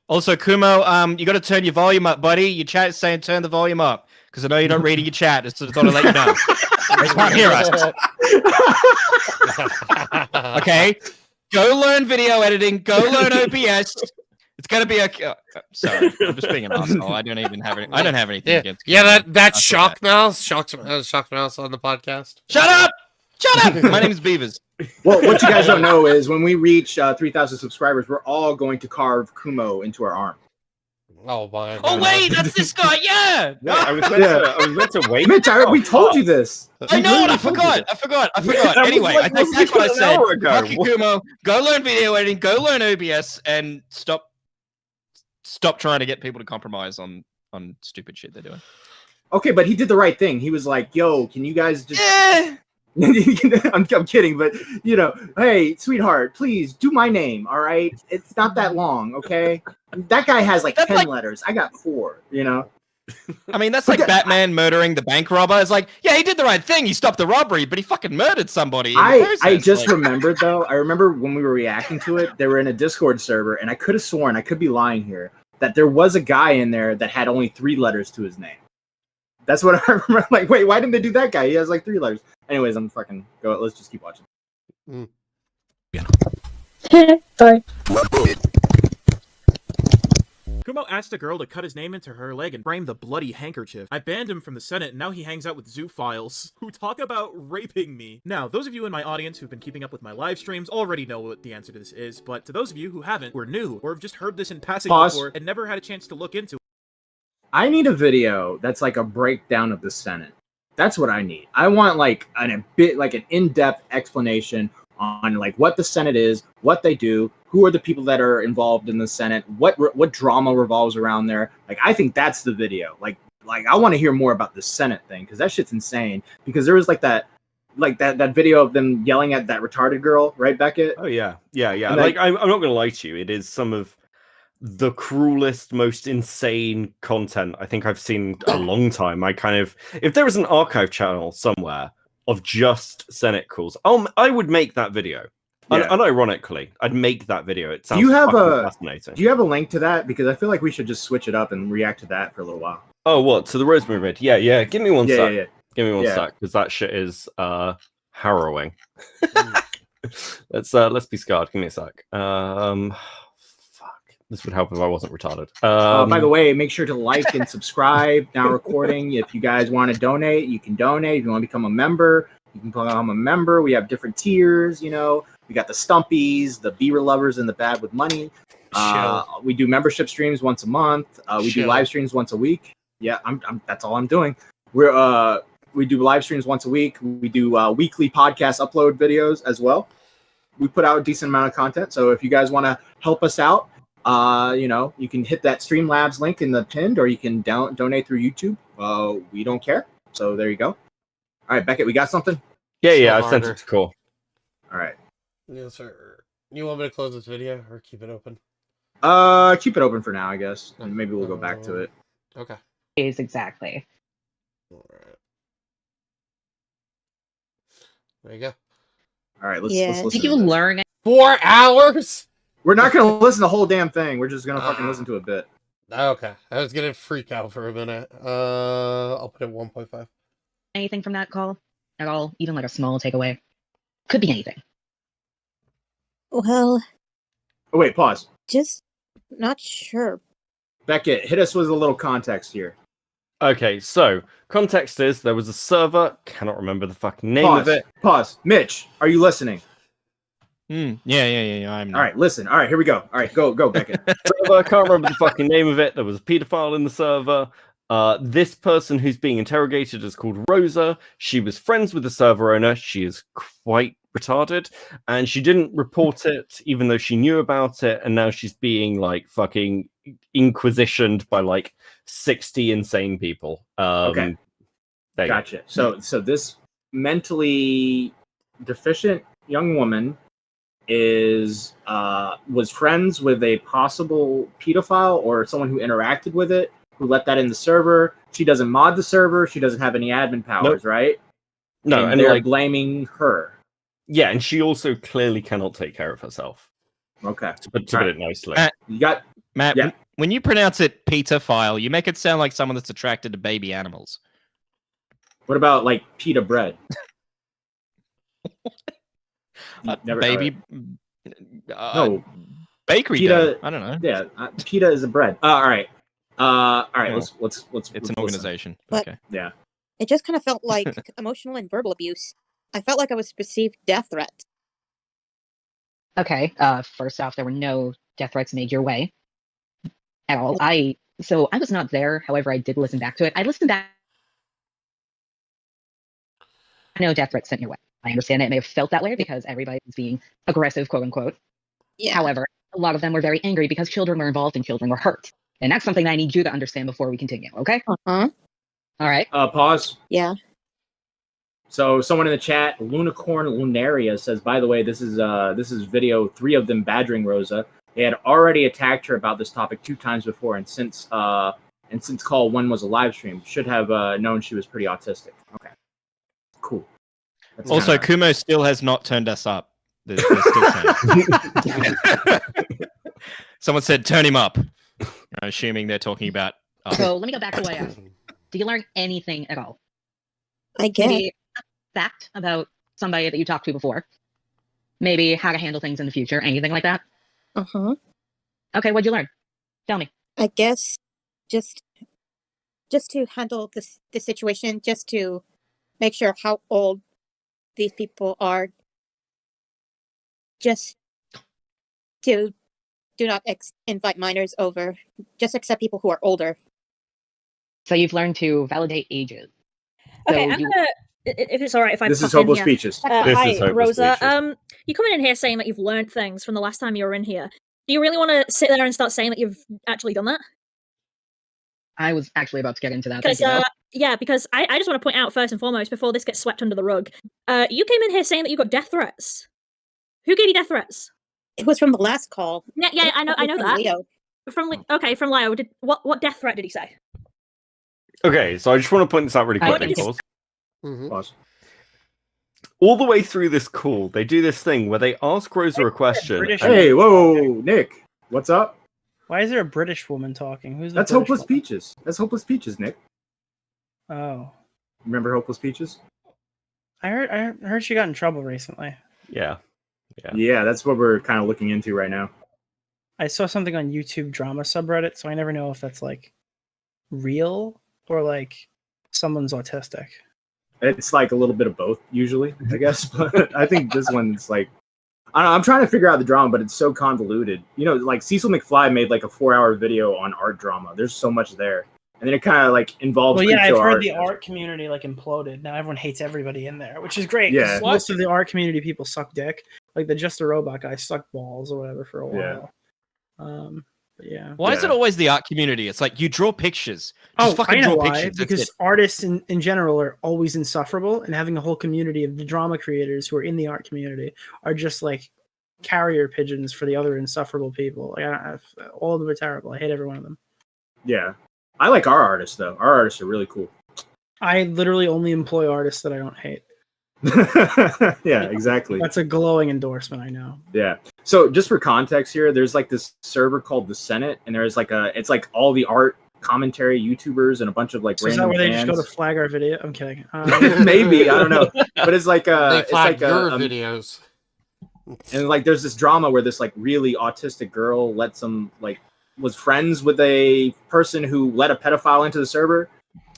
Also, Kumo, you got to turn your volume up, buddy. Your chat is saying turn the volume up because I know you're not reading your chat. Just thought I'd let you know. They can't hear us. Okay, go learn video editing. Go learn OBS. It's gonna be a. Sorry, I'm just being an asshole. I don't have anything against. Yeah, that's Shockmouse. Shockmouse on the podcast. Shut up! Shut up! My name is Beavers. Well, what you guys don't know is when we reach 3,000 subscribers, we're all going to carve Kumo into our arm. Oh my! Oh wait, that's this guy. Yeah. No, I was meant to wait. Mitch, we told you this. I know, and I forgot. Yeah, anyway, I think that's what I said. Fuck you, What? Kumo. Go learn video editing. Go learn OBS, and stop trying to get people to compromise on stupid shit they're doing. Okay, but he did the right thing. He was like, "Yo, can you guys just?" I'm kidding, but hey, sweetheart, please do my name. All right, it's not that long. Okay, that guy has like 10 letters. I got 4. I mean, that's like Batman murdering the bank robber. It's like, yeah, he did the right thing. He stopped the robbery, but he fucking murdered somebody. I just remembered though. I remember when we were reacting to it, they were in a Discord server, and I could have sworn, I could be lying here, that there was a guy in there that had only 3 letters to his name. That's what I remember. Like, wait, why didn't they do that guy? He has like 3 letters. Anyways, I'm fucking go. Let's just keep watching. Sorry. Kumo asked a girl to cut his name into her leg and frame the bloody handkerchief. I banned him from the Senate, and now he hangs out with zoophiles who talk about raping me. Now, those of you in my audience who've been keeping up with my live streams already know what the answer to this is, but to those of you who haven't, or new, or have just heard this in passing before and never had a chance to look into it. I need a video that's like a breakdown of the Senate. That's what I need. I want like an in-depth explanation on like what the Senate is, what they do, who are the people that are involved in the Senate, what drama revolves around there. Like, I think that's the video. Like I want to hear more about the Senate thing, because that shit's insane. Because there was that video of them yelling at that retarded girl, right, Beckett? Oh yeah. And Like I'm not gonna lie to you, it is some of the cruelest, most insane content I think I've seen a long time. If there was an archive channel somewhere of just Senate calls, I would make that video. Yeah. Unironically, I'd make that video. It sounds fascinating. Do you have a link to that? Because I feel like we should just switch it up and react to that for a little while. Oh, what? To the Rosemary Red? Yeah. Give me one sec. Yeah. Give me one sec, because that shit is harrowing. Let's be scarred. Give me a sec. This would help if I wasn't retarded. By the way, make sure to like and subscribe. Now recording. If you guys want to donate, you can donate. If you want to become a member, you can become a member. We have different tiers. We got the Stumpies, the Beaver Lovers, and the Bad with Money. We do membership streams once a month. We do live streams once a week. Yeah, that's all I'm doing. We're We do live streams once a week. We do weekly podcast upload videos as well. We put out a decent amount of content. So if you guys want to help us out, you can hit that Streamlabs link in the pinned, or you can donate through YouTube. We don't care. So there you go. All right, Beckett, we got something? Yeah, I sent it to Cole. All right. Yes, sir. You want me to close this video or keep it open? Keep it open for now, I guess. And maybe we'll go back to it. Okay. Days exactly. All right. There you go. All right, let's listen. Did you learn 4 hours? We're not going to listen to the whole damn thing. We're just going to fucking listen to a bit. Okay. I was going to freak out for a minute. I'll put it 1.5. anything from that call at all? Even like a small takeaway? Could be anything. Well, Oh, wait, pause. just not sure. Beckett, hit us with a little context here. Okay, so context is there was a server, cannot remember the fucking name Pause. of it. Pause. Mitch, are you listening? Yeah. I'm not. All right, listen. All right, here we go. All right, go, Beckett. Server, I can't remember the fucking name of it. There was a pedophile in the server. This person who's being interrogated is called Rosa. She was friends with the server owner. She is quite retarded, and she didn't report it, even though she knew about it. And now she's being like fucking inquisitioned by like 60 insane people. Okay. Gotcha. So this mentally deficient young woman was friends with a possible pedophile or someone who interacted with it, who let that in the server. She doesn't mod the server. She doesn't have any admin powers, right? No, and and they're like blaming her. Yeah, and she also clearly cannot take care of herself. Okay. To put it nicely. You got Matt. Yeah. When you pronounce it pedophile, you make it sound like someone that's attracted to baby animals. What about like pita bread? Never baby. No. Bakery Pita. dough. I don't know. Yeah, pita is a bread. All right. All right. Yeah. Let's. It's an organization. But- Okay. Yeah. It just kind of felt like emotional and verbal abuse. I felt like I was perceived death threats. Okay, first off, there were no death threats made your way at all. I was not there, however, I did listen back to it. I listened back. No death threats sent your way. I understand it may have felt that way because everybody was being aggressive, quote unquote. Yeah. However, a lot of them were very angry because children were involved and children were hurt. And that's something that I need you to understand before we continue, okay? Uh-huh. All right. Pause. Yeah. So someone in the chat, Lunicorn Lunaria, says, by the way, this is video 3 of them badgering Rosa. They had already attacked her about this topic 2 times before, and since call 1 was a live stream, should have known she was pretty autistic. Okay. Cool. That's Also, kinda... Kumo still has not turned us up. They're still saying. Someone said, turn him up. I'm assuming they're talking about us. So let me go back to what I asked. Did you learn anything at all? I get Maybe a fact about somebody that you talked to before. Maybe how to handle things in the future. Anything like that? Uh-huh. Okay, what'd you learn? Tell me. I guess just to handle the situation, just to make sure how old these people are. Just to do not invite minors over. Just accept people who are older. So you've learned to validate ages. So Okay, I'm gonna. If it's all right, if I This pop is Hopeless in here. Peaches. Hi, is Hopeless Rosa. Peaches. You coming in here saying that you've learned things from the last time you were in here. Do you really want to sit there and start saying that you've actually done that? I was actually about to get into that. Thank Because you, though. yeah, because I just want to point out first and foremost before this gets swept under the rug. You came in here saying that you got death threats. Who gave you death threats? It was from the last call. Yeah, I know From that. Leo. From Leo. What death threat did he say? Okay, so I just want to point this out really What quickly. did you Pause. Pause. All the way through this call, they do this thing where they ask Rosa a question. British- and- Hey, whoa, Nick. What's up? Why is there a British woman talking? Who's the That's British Hopeless woman? Peaches. That's Hopeless Peaches, Nick. Oh, Remember Hopeless Peaches? I heard she got in trouble recently. Yeah. Yeah, that's what we're kind of looking into right now. I saw something on YouTube drama subreddit, so I never know if that's like real or like someone's autistic. It's like a little bit of both, usually, I guess. But I think this one's like, I don't know, I'm trying to figure out the drama, but it's so convoluted. You know, like Cecil McFly made like a 4-hour video on art drama. There's so much there. and then it kind of like involves. Well, yeah, I've heard art. the art community like imploded. Now everyone hates everybody in there, which is great. Yeah. Most of the art community people suck dick. Like the Just a Robot guy sucked balls or whatever for a while. But yeah. Why is it always the art community? It's like you draw pictures. Just fucking I know draw why. pictures. That's Because it. artists in general are always insufferable, and having a whole community of the drama creators who are in the art community are just like carrier pigeons for the other insufferable people. Like all of them are terrible. I hate every one of them. Yeah, I like our artists though. Our artists are really cool. I literally only employ artists that I don't hate. Yeah, exactly. That's a glowing endorsement, I know. Yeah. So just for context here, there's like this server called the Senate, and there's like it's like all the art commentary YouTubers and a bunch of like So is that random where they fans. just go to flag our video? I'm kidding. Maybe, I don't know. But it's like They it's flag like your videos. And like there's this drama where this like really autistic girl was friends with a person who let a pedophile into the server,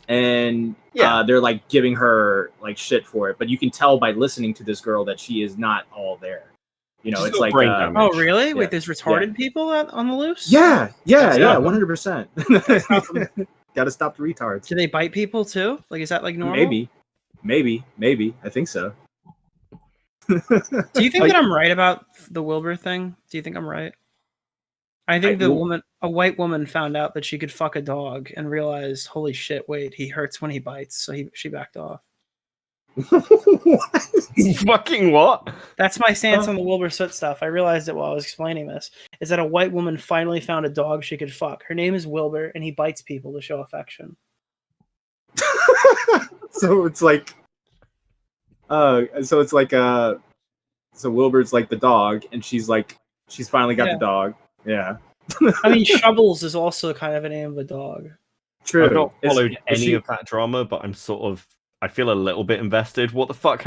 and they're like giving her like shit for it, but you can tell by listening to this girl that she is not all there. You know, it's like oh really? yeah. Wait, there's retarded people on the loose? Yeah, 100%. Gotta stop the retards. Do they bite people too? Like, is that like normal? Maybe. I think so. Do you think that I'm right about the Wilbur thing? Do you think I'm right? I think a white woman found out that she could fuck a dog and realized, holy shit, wait, he hurts when he bites, so she backed off. Fucking what? That's my stance on the Wilbur Soot stuff. I realized it while I was explaining this. Is that a white woman finally found a dog she could fuck. Her name is Wilbur, and he bites people to show affection. So it's like, so Wilbur's like the dog, and she's finally got the dog. Yeah. I mean, Shovels is also kind of a name of a dog. True. I've not followed Is any she- of that drama, but I feel a little bit invested. What the fuck?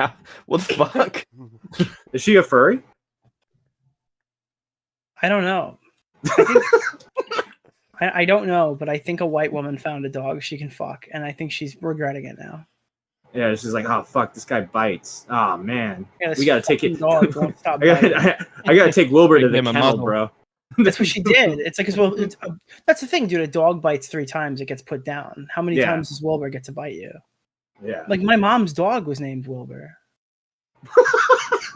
What the fuck? Is she a furry? I don't know. I don't know, but I think a white woman found a dog she can fuck, and I think she's regretting it now. Yeah, she's like, oh fuck, this guy bites. Oh man, Yeah, this we gotta take it. fucking dog won't stop I gotta take Wilbur to the Give him a kennel, muzzle. bro. That's what she did. It's like, that's the thing, dude. A dog bites 3 times, it gets put down. How many Yeah. times does Wilbur get to bite you? Yeah. Like, my mom's dog was named Wilbur.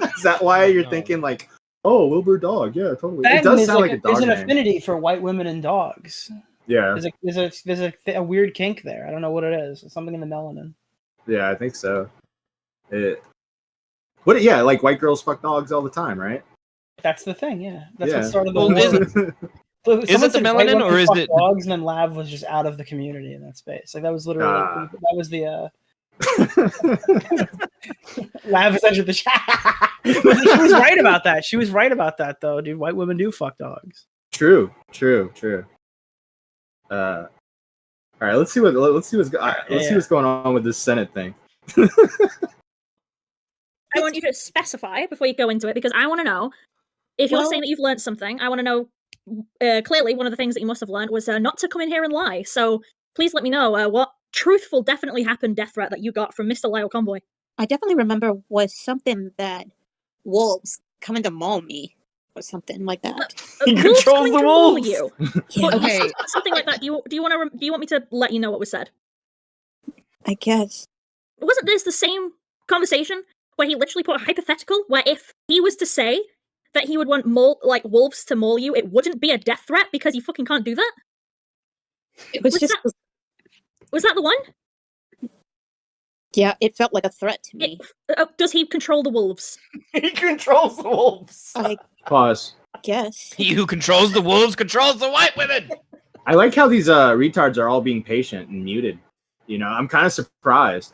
Is that why you're thinking like, oh, Wilbur dog? Yeah, totally. It does There's sound like a dog There's an name. affinity for white women and dogs. Yeah. There's a weird kink there. I don't know what it is. It's something in the melanin. Yeah, I think so. Yeah, like white girls fuck dogs all the time, right? That's the thing, yeah. That's Yeah. what started the Well, war. is it Someone the said white melanin, women or is fuck it- dogs, and then Lav was just out of the community in that space. Like, that was literally that was the Lav is entered the chat. She was right about that. She was right about that, though, dude. White women do fuck dogs. True. All right, let's see what's going on with this Senate thing. I want you to specify before you go into it, because I want to know if you're saying that you've learned something. I want to know clearly one of the things that you must have learned was not to come in here and lie. So please let me know what truthful, definitely happened death threat that you got from Mr. Lyle Convoy. I definitely remember was something that wolves coming to maul me or something like that. Wolves coming to maul you. Yeah. Okay, something like that. Do you want me to let you know what was said? I guess. Wasn't this the same conversation where he literally put a hypothetical where if he was to say that he would want wolves to maul you, it wouldn't be a death threat because you fucking can't do that? It was just. Was that the one? Yeah, it felt like a threat to me. Does he control the wolves? He controls the wolves. I Pause. guess. He who controls the wolves controls the white women. I like how these retards are all being patient and muted. You know, I'm kind of surprised.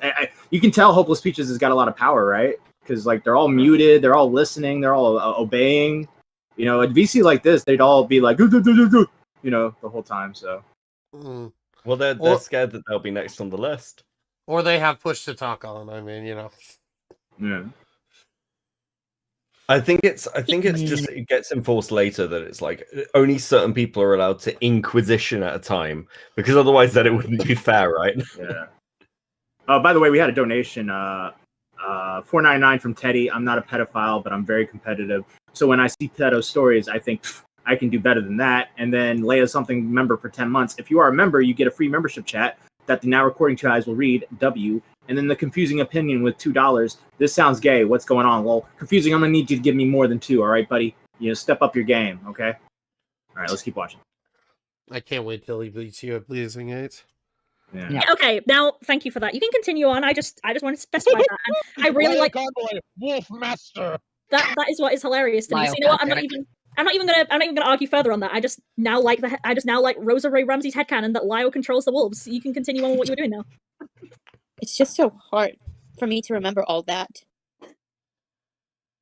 You can tell Hopeless Peaches has got a lot of power, right? Because like they're all muted, they're all listening, they're all obeying. You know, at VC like this, they'd all be like, "Go, go, go, go, go," you know, the whole time. So, Well, they're scared that they'll be next on the list. Or they have push to talk on. I mean, you know. Yeah. I think it's just it gets enforced later that it's like only certain people are allowed to inquisition at a time, because otherwise then it wouldn't be fair, right? Yeah. By the way, we had a donation, $4.99 from Teddy. I'm not a pedophile, but I'm very competitive. So when I see pedo stories, I think I can do better than that. And then Leia something member for 10 months. If you are a member, you get a free membership chat that the now recording two eyes will read W. And then the confusing opinion with $2. This sounds gay. What's going on? Well, confusing. I'm gonna need you to give me more than 2. All right, buddy. Step up your game. Okay. All right. Let's keep watching. I can't wait till he beats you at Blazing 8. Yeah. Okay, now thank you for that. You can continue on. I just want to specify that. And I really like Convoy, Wolf Master. that. That is what is hilarious to me. So you know what? I'm not even gonna argue further on that. I just now like Rosa Ray Ramsey's headcanon that Lyle controls the wolves. You can continue on with what you were doing now. It's just so hard for me to remember all that.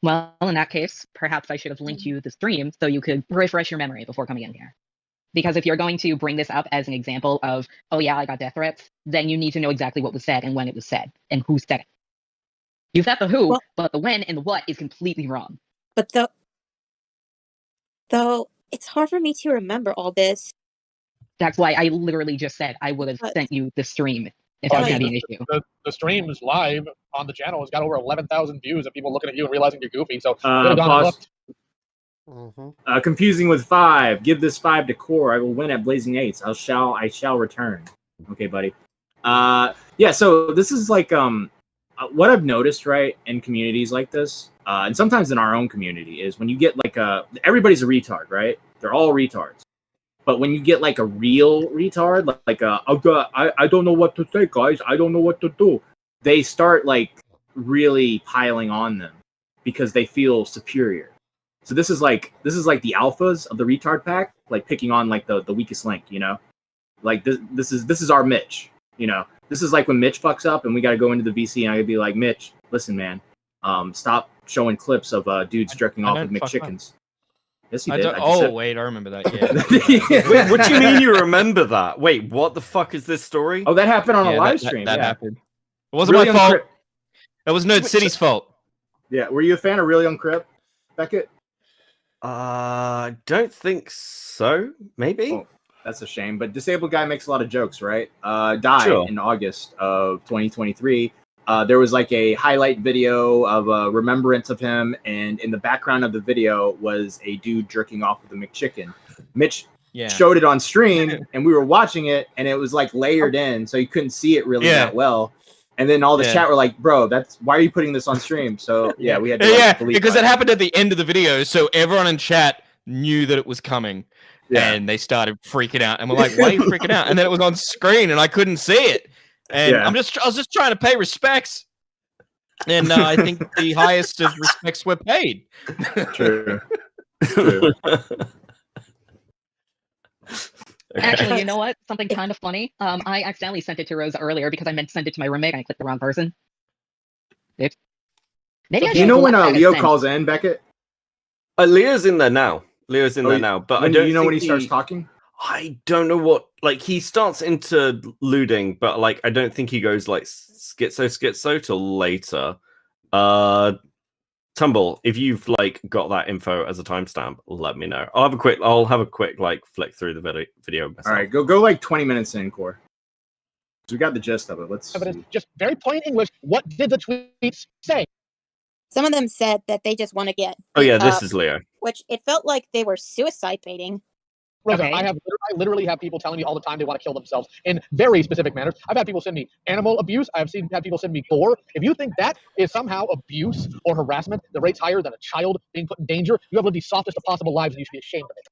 Well, in that case, perhaps I should have linked you the stream so you could refresh your memory before coming in here. Because if you're going to bring this up as an example of, oh yeah, I got death threats, then you need to know exactly what was said and when it was said and who said it. You said the who, but the when and the what is completely wrong. But though it's hard for me to remember all this. That's why I literally just said I would have sent you the stream if that was going to be an issue. The stream is live on the channel. It's got over 11,000 views of people looking at you and realizing you're goofy. So Pause. Confusing with 5. Give this 5 to Core. I will win at Blazing 8s. I shall return. Okay, buddy. Yeah. So this is like what I've noticed, right, in communities like this, and sometimes in our own community, is when you get like everybody's a retard, right? They're all retards. But when you get like a real retard, I don't know what to say, guys. I don't know what to do. They start like really piling on them because they feel superior. So this is like the alphas of the retard pack, like picking on like the weakest link, Like this is our Mitch, This is like when Mitch fucks up and we got to go into the VC and I gotta be like, Mitch, listen, man, stop showing clips of dudes jerking off with McChickens. Yes, he did. Wait, I remember that. Yeah. Wait, what do you mean you remember that? Wait, what the fuck is this story? Oh, that happened on a live stream. That happened. It wasn't my fault. It was Nerd City's fault. Yeah. Were you a fan of Real Young Crip, Beckett? Don't think so. Maybe. Oh, that's a shame. But Disabled Guy makes a lot of jokes, right? Died in August of 2023. There was like a highlight video of a remembrance of him, and in the background of the video was a dude jerking off with a McChicken. Mitch showed it on stream, and we were watching it, and it was like layered in, so you couldn't see it really that well. And then all the chat were like, "Bro, why are you putting this on stream?" So yeah, we had to because it happened at the end of the video, so everyone in chat knew that it was coming, and they started freaking out, and we're like, "Why are you freaking out?" And then it was on screen, and I couldn't see it. And I was just trying to pay respects, and I think the highest of respects were paid. True. Actually, you know what? Something kind of funny. I accidentally sent it to Rosa earlier because I meant to send it to my roommate and I clicked the wrong person. Oops. Maybe you know when Leo calls in, Beckett? Leo's in there now. But I don't. You know when he starts talking? I don't know what. Like he starts interluding, but like I don't think he goes like schizo till later. Tumble, if you've like got that info as a timestamp, let me know. I'll have a quick like flick through the video myself. All right, go like 20 minutes in, Core. We got the gist of it. But it's just very plain English. What did the tweets say? Some of them said that they just want to get. Oh yeah, this is Leo. Which it felt like they were suicide baiting. Rosa, I literally have people telling me all the time they want to kill themselves in very specific manners. I've had people send me animal abuse. Had people send me gore. If you think that is somehow abuse or harassment, the rate's higher than a child being put in danger. You have lived the softest of possible lives, and you should be ashamed of it.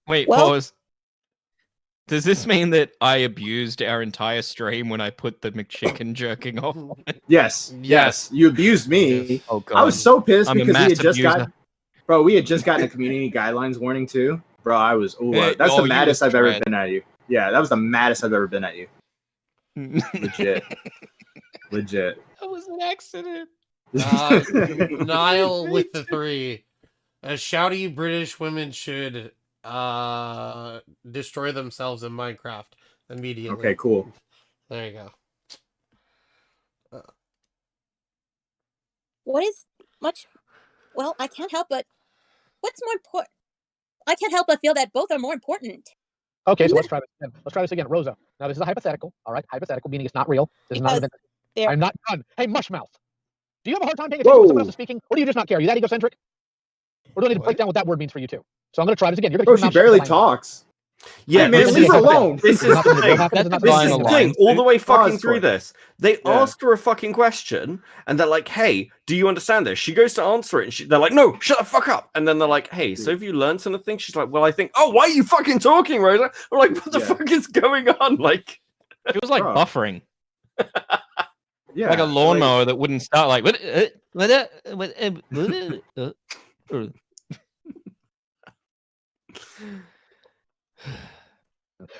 Wait, pause. Does this mean that I abused our entire stream when I put the McChicken jerking off on it? Yes. You abused me. Oh god. I was so pissed because we had just gotten a community guidelines warning too. Bro, I was that's the maddest I've ever been at you. Yeah, that was the maddest I've ever been at you. Legit. That was an accident. Niall with the 3. Shouty British women should destroy themselves in Minecraft immediately. Okay, cool. There you go. What is much? Well, I can't help but. What's more important? I can't help but feel that both are more important. Okay, so let's try this again. Let's try this again. Rosa, now this is a hypothetical, all right? Hypothetical, meaning it's not real. This is not an event. I'm not done. Hey, Mushmouth, do you have a hard time paying attention when someone else is speaking? Or do you just not care? Are you that egocentric? Or do I need to break down what that word means for you, too? So I'm going to try this again. You're Bro, going to she barely talks. Yeah, man, leave her alone. This is the thing. All the way fucking through this. They ask her a fucking question, and they're like, "Hey, do you understand this?" She goes to answer it, and they're like, "No, shut the fuck up." And then they're like, "Hey, so have you learned anything?" She's like, "Well, I think." Oh, why are you fucking talking, Rosa? I'm like, "What the fuck is going on?" Like, it was like buffering. Yeah, like a lawnmower that wouldn't start. Like,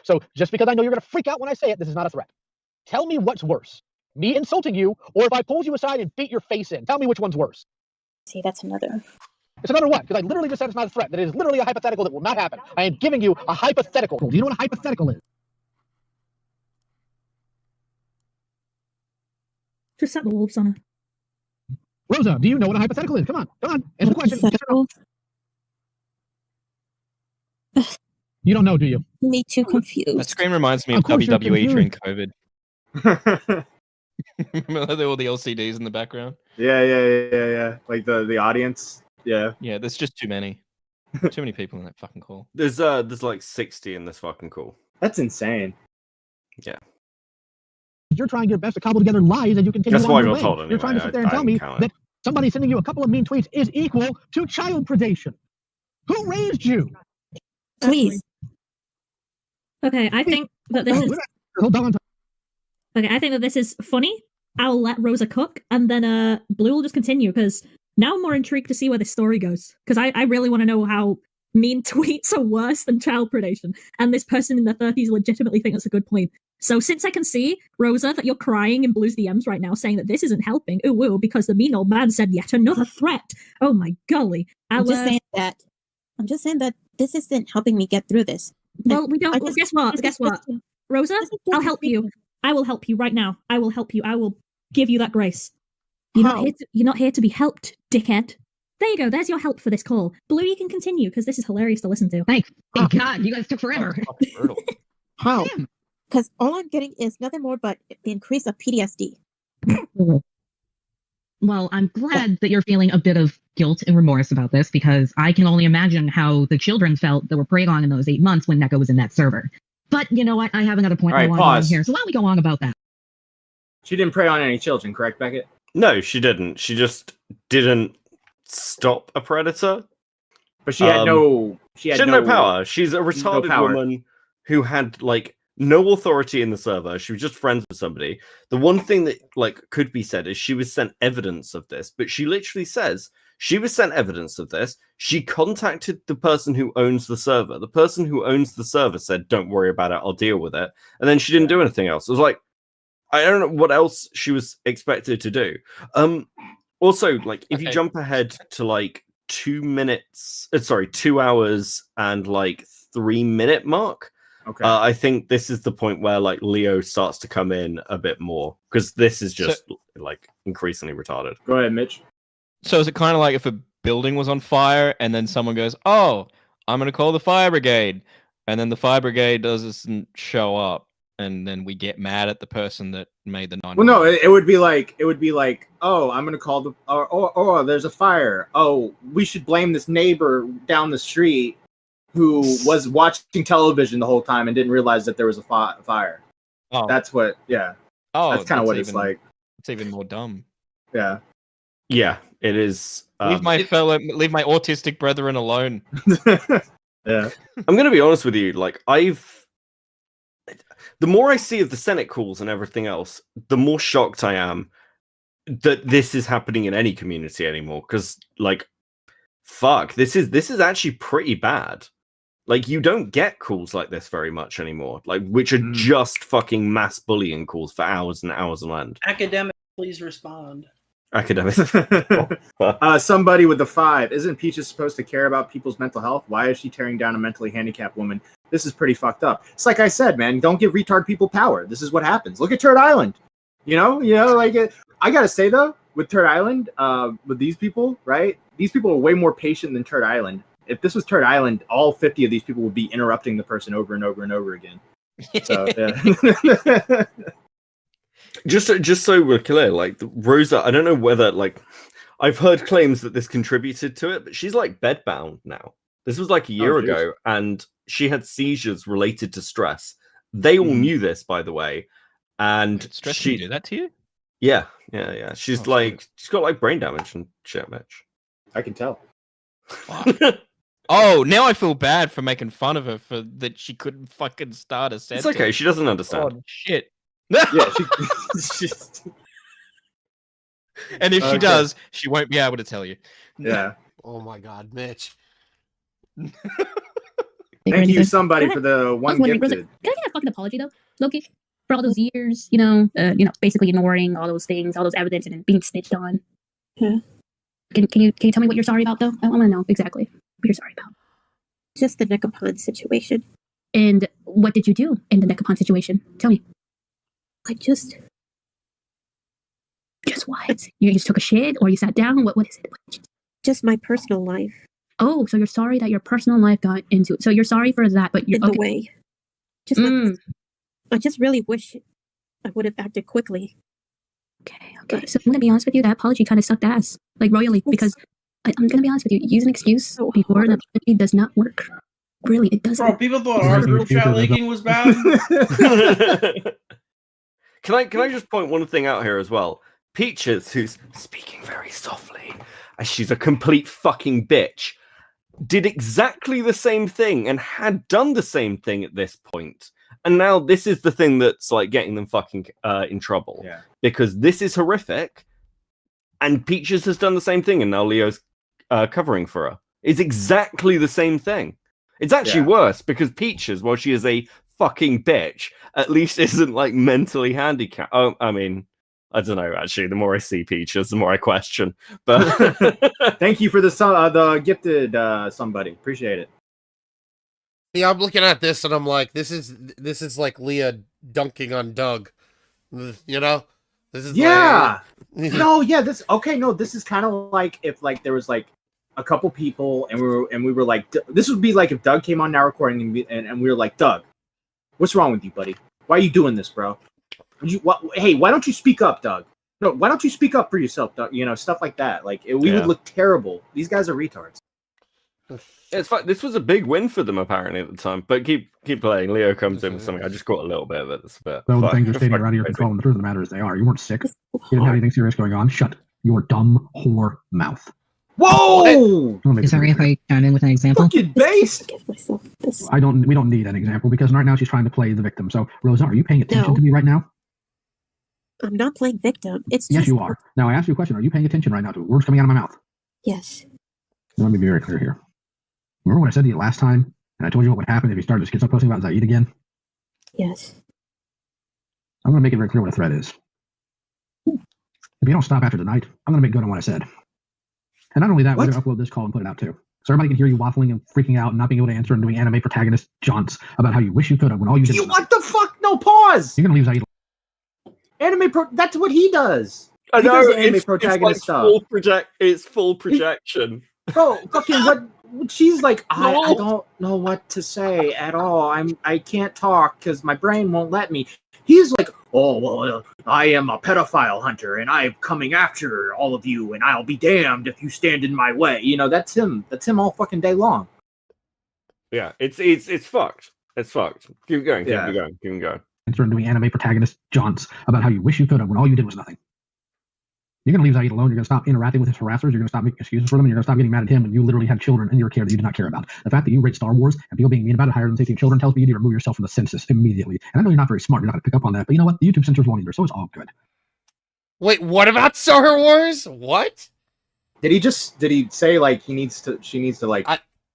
So just because I know you're going to freak out when I say it, this is not a threat. Tell me what's worse. Me insulting you, or if I pull you aside and beat your face in. Tell me which one's worse. See, that's another. It's another what? Because I literally just said it's not a threat. That it is literally a hypothetical that will not happen. I am giving you a hypothetical. Do you know what a hypothetical is? Just set the wolves on her. Rosa, do you know what a hypothetical is? Come on. Answer the question. Yes or no? You don't know, do you? Me too confused. That screen reminds me of course you're WWE during confused. COVID. Remember all the LCDs in the background? Yeah. Like the audience. Yeah. Yeah, there's just too many. Too many people in that fucking call. There's like 60 in this fucking call. That's insane. Yeah. You're trying your best to cobble together lies and you continue That's on why I your got way. told You're anyway. trying to sit there and I tell me didn't count that somebody sending you a couple of mean tweets is equal to child predation. Who raised you? Please. Okay, I think that this is. Hold on. Okay, I think that this is funny. I'll let Rosa cook, and then Blue will just continue because now I'm more intrigued to see where this story goes. Because I really want to know how mean tweets are worse than child predation, and this person in their 30s legitimately think that's a good point. So since I can see, Rosa, that you're crying in Blue's DMs right now saying that this isn't helping, ooh, because the mean old man said yet another threat. Oh my golly. I'm just saying that this isn't helping me get through this. Well, we don't. Well, guess what? Rosa, I'll help you. I will help you right now. I will help you. I will give you that grace. You're not here to be helped, dickhead. There you go. There's your help for this call. Blue, you can continue because this is hilarious to listen to. Thanks. Thank God, you guys took forever. How? Because all I'm getting is nothing more but the increase of PTSD. Well, I'm glad that you're feeling a bit of guilt and remorse about this because I can only imagine how the children felt that were preyed on in those 8 months when Neko was in that server. But you know what? I have another point I want to go on here. So why don't we go on about that? She didn't prey on any children, correct, Beckett? No, she didn't. She just didn't stop a predator. But she had no. She had no power. She's a retarded power. woman who had like no authority in the server. She was just friends with somebody. The one thing that like could be said is she was sent evidence of this, but she literally says she was sent evidence of this. She contacted the person who owns the server. The person who owns the server said, "Don't worry about it. I'll deal with it." And then she didn't do anything else. It was like, I don't know what else she was expected to do. Also, like if you jump ahead to like 2 hours and like 3 minute mark. Okay. I think this is the point where like Leo starts to come in a bit more because this is just like increasingly retarded. Go ahead, Mitch. So is it kind of like if a building was on fire and then someone goes, "Oh, I'm going to call the fire brigade," and then the fire brigade doesn't show up, and then we get mad at the person that made the 911? Well, no, it would be like, "Oh, I'm going to call the or there's a fire. Oh, we should blame this neighbor down the street who was watching television the whole time and didn't realize that there was a fire." Oh, that's what. Yeah. Oh, that's kind of what it's like. It's even more dumb. Yeah. Yeah, it is. Leave my autistic brethren alone. Yeah. I'm going to be honest with you. Like the more I see of the Senate calls and everything else, the more shocked I am that this is happening in any community anymore. Because like, fuck, this is actually pretty bad. Like, you don't get calls like this very much anymore, like which are just fucking mass bullying calls for hours and hours on end. Academic, please respond. Academic. Somebody with the 5. Isn't Peaches supposed to care about people's mental health? Why is she tearing down a mentally handicapped woman? This is pretty fucked up. It's like I said, man, don't give retard people power. This is what happens. Look at Turd Island. You know, like I gotta say though, with Turd Island, with these people, right? These people are way more patient than Turd Island. If this was Turd Island, all 50 of these people would be interrupting the person over and over and over again. So, yeah. Just so we're clear, like Rosa, I don't know whether like I've heard claims that this contributed to it, but she's like bedbound now. This was like a year ago, and she had seizures related to stress. They all knew this, by the way, and Stress she can do that to you? Yeah. She's she's got like brain damage and shit, Mitch. I can tell. Oh, now I feel bad for making fun of her for that she couldn't fucking start a sentence. It's okay. She doesn't understand. Oh, shit. Yeah, And if she does, she won't be able to tell you. Yeah. Oh my God, Mitch. Thank you, somebody, for the one gifted. Can I get a fucking apology though, Loki, for all those years, basically ignoring all those things, all those evidence, and then being snitched on. Yeah. Can you tell me what you're sorry about though? I want to know exactly what you're sorry about. Just the Necropon situation. And what did you do in the Necropon situation? Tell me. I just what? You just took a shit, or you sat down? What is it? Just my personal life. Oh, so you're sorry that your personal life got into it. So you're sorry for that, but you're in the way. I just really wish I would have acted quickly. Okay. So I'm gonna be honest with you. That apology kind of sucked ass, like royally, because I'm gonna be honest with you. Use an excuse before an apology does not work. Really, it doesn't. Bro, people thought our group chat leaking was bad. Can I just point one thing out here as well? Peaches, who's speaking very softly, as she's a complete fucking bitch, did exactly the same thing and had done the same thing at this point. And now this is the thing that's like getting them fucking in trouble. Yeah. Because this is horrific. And Peaches has done the same thing, and now Leo's covering for her. It's exactly the same thing. It's actually worse because Peaches, while she is a fucking bitch, at least isn't like mentally handicapped. Oh, I mean, I don't know. Actually, the more I see Peaches, the more I question. But thank you for the gifted somebody. Appreciate it. Yeah, I'm looking at this and I'm like, this is like Leah dunking on Doug. You know, this is Like... this is kind of like if like there was like a couple people and we were like, this would be like if Doug came on now recording and we were like, Doug, what's wrong with you, buddy? Why are you doing this, bro? Hey, why don't you speak up, Doug? No, why don't you speak up for yourself, Doug? You know, stuff like that. Like we would look terrible. These guys are retards. It's fine. This was a big win for them apparently at the time. But keep playing. Leo comes in with something. I just got a little bit of it. It's a bit. So the things are stating are out of your control, and the truth of the matter is they are. You weren't sick. You didn't have anything serious going on. Shut your dumb whore mouth. Whoa! Sorry if I chime in with an example. Fucking based. We don't need an example because right now she's trying to play the victim. So Rosa, are you paying attention to me right now? I'm not playing victim. Yes, you are. Now I ask you a question. Are you paying attention right now to words coming out of my mouth? Yes. Let me be very clear here. Remember what I said to you last time? And I told you what would happen if you started to posting about Zaid again? Yes. I'm going to make it very clear what a threat is. If you don't stop after tonight, I'm going to make good on what I said. And not only that, we're going to upload this call and put it out too. So everybody can hear you waffling and freaking out and not being able to answer and doing anime protagonist jaunts about how you wish you could have when all you did was... What the fuck? No, pause! You're going to leave Zaid... That's what he does. I know, does anime protagonist stuff. It's full projection. Bro, fucking what? She's like, I don't know what to say at all. I can't talk because my brain won't let me. He's like, oh well, I am a pedophile hunter and I'm coming after all of you, and I'll be damned if you stand in my way. You know, that's him. That's him all fucking day long. Yeah, it's fucked. It's fucked. Keep going. Keep going. Answer and doing anime protagonist jaunts about how you wish you could have when all you did was nothing. You're going to leave Zaid alone. You're going to stop interacting with his harassers. You're going to stop making excuses for them. And you're going to stop getting mad at him when you literally had children in your care that you did not care about. The fact that you rate Star Wars and people being mean about it higher than safety of children tells me you need to remove yourself from the census immediately. And I know you're not very smart. You're not going to pick up on that. But you know what? The YouTube censors won't either. So it's all good. Wait, what about Star Wars? What? Did he say like she needs to like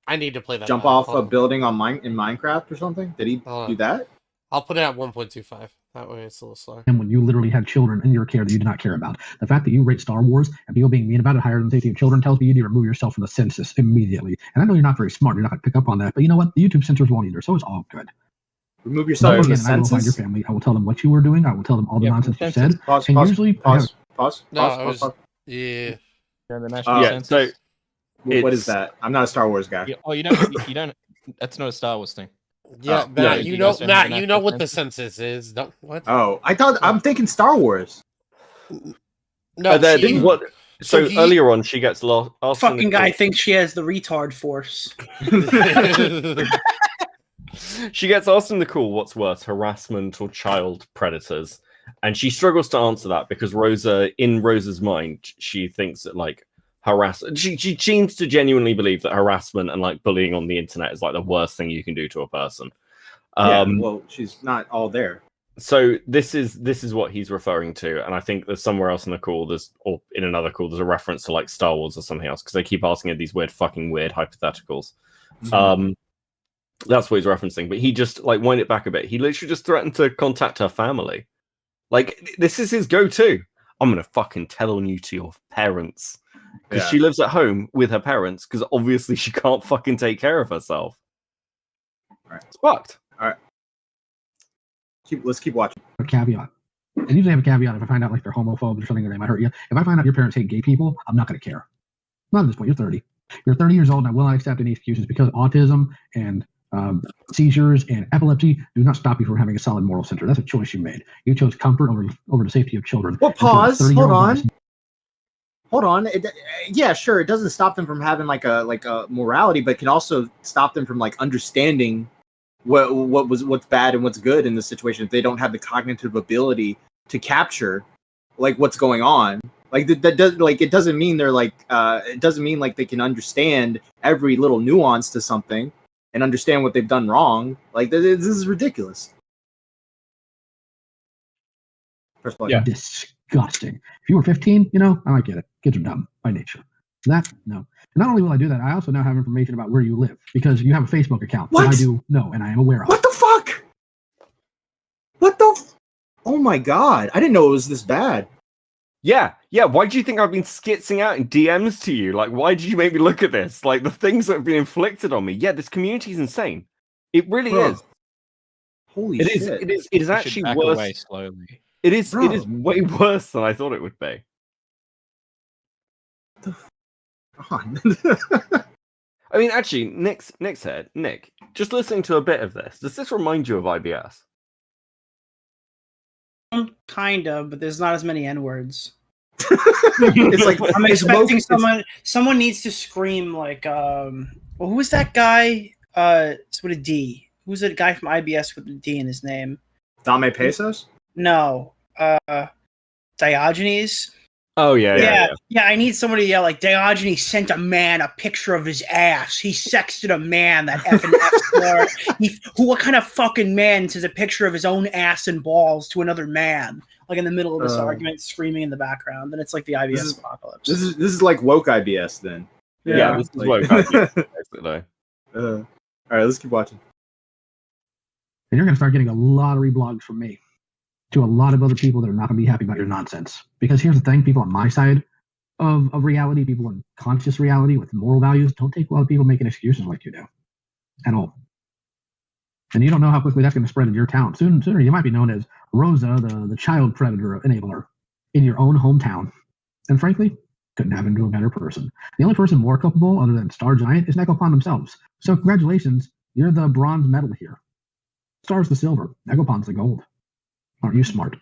I need to play that. Jump off a building in Minecraft or something? Did he do that? I'll put it at 1.25. That way it's a little slower. And when you literally had children in your care that you did not care about. The fact that you rate Star Wars and people being mean about it higher than safety of children tells me you need to remove yourself from the census immediately. And I know you're not very smart. You're not going to pick up on that. But you know what? The YouTube censors won't either. So it's all good. Remove yourself from the census? I will find your family. I will tell them what you were doing. I will tell them all the nonsense you said. Pause. Yeah. The national census. So what is that? I'm not a Star Wars guy. You don't. That's not a Star Wars thing. Yeah, Matt, you know what the census is. What? Oh, I'm thinking Star Wars. No, So earlier on, she gets lost. Fucking guy thinks she has the retard force. She gets asked in the call what's worse, harassment or child predators, and she struggles to answer that because in Rosa's mind, she thinks that like she seems to genuinely believe that harassment and like bullying on the internet is like the worst thing you can do to a person. Well, she's not all there. So this is what he's referring to, and I think there's somewhere else in the call, or in another call, there's a reference to like Star Wars or something else because they keep asking her these weird hypotheticals. Mm-hmm. That's what he's referencing, but he just like wind it back a bit. He literally just threatened to contact her family. Like this is his go-to. I'm gonna fucking tell on you to your parents because she lives at home with her parents because obviously she can't fucking take care of herself. All right. It's fucked. All right. Let's keep watching. A caveat. And usually have a caveat if I find out like they're homophobes or something or they might hurt you. If I find out your parents hate gay people, I'm not going to care. Not at this point. You're 30. You're 30 years old and I will not accept any excuses because autism and seizures and epilepsy do not stop you from having a solid moral center. That's a choice you made. You chose comfort over the safety of children. Well, pause. Hold on. Yeah, sure. It doesn't stop them from having like a morality, but it can also stop them from like understanding what's bad and what's good in the situation if they don't have the cognitive ability to capture like what's going on. Like that does like it doesn't mean they're like it doesn't mean like they can understand every little nuance to something and understand what they've done wrong. Like this is ridiculous. First of all, disgusting. If you were 15, I might get it. Kids are dumb by nature. That no. And not only will I do that, I also now have information about where you live because you have a Facebook account. What? That I do know and I am aware of. What the fuck? What the? Oh my god! I didn't know it was this bad. Yeah. Why do you think I've been skitzing out in DMs to you? Like, why did you make me look at this? Like, the things that have been inflicted on me. Yeah, this community is insane. It really is. Holy shit! It is actually back worse. away slowly. It is way worse than I thought it would be. I mean, actually, Nick's head. Nick, just listening to a bit of this, does this remind you of IBS? Kind of, but there's not as many N-words. It's like I'm expecting someone needs to scream like who was that guy? It's with a D. Who's that guy from IBS with a D in his name? Dame Pesos? No. Diogenes. Oh yeah. I need somebody to yell like Diogenes sent a man a picture of his ass. He sexted a man, that effing F-word. What kind of fucking man sends a picture of his own ass and balls to another man? Like in the middle of this argument, screaming in the background. Then it's like the IBS apocalypse. This is like woke IBS then. Yeah, this is woke IBS. Basically. All right, let's keep watching. And you're going to start getting a lot of reblogs from me to a lot of other people that are not going to be happy about your nonsense. Because here's the thing, people on my side of reality, people in conscious reality with moral values, don't take a lot of people making excuses like you do. At all. And you don't know how quickly that's going to spread in your town. Sooner you might be known as Rosa, the child predator enabler in your own hometown. And frankly, couldn't happen to a better person. The only person more culpable other than Star Giant is Necopon themselves. So congratulations, you're the bronze medal here. Star's the silver, Necopon's the gold. Aren't you smart?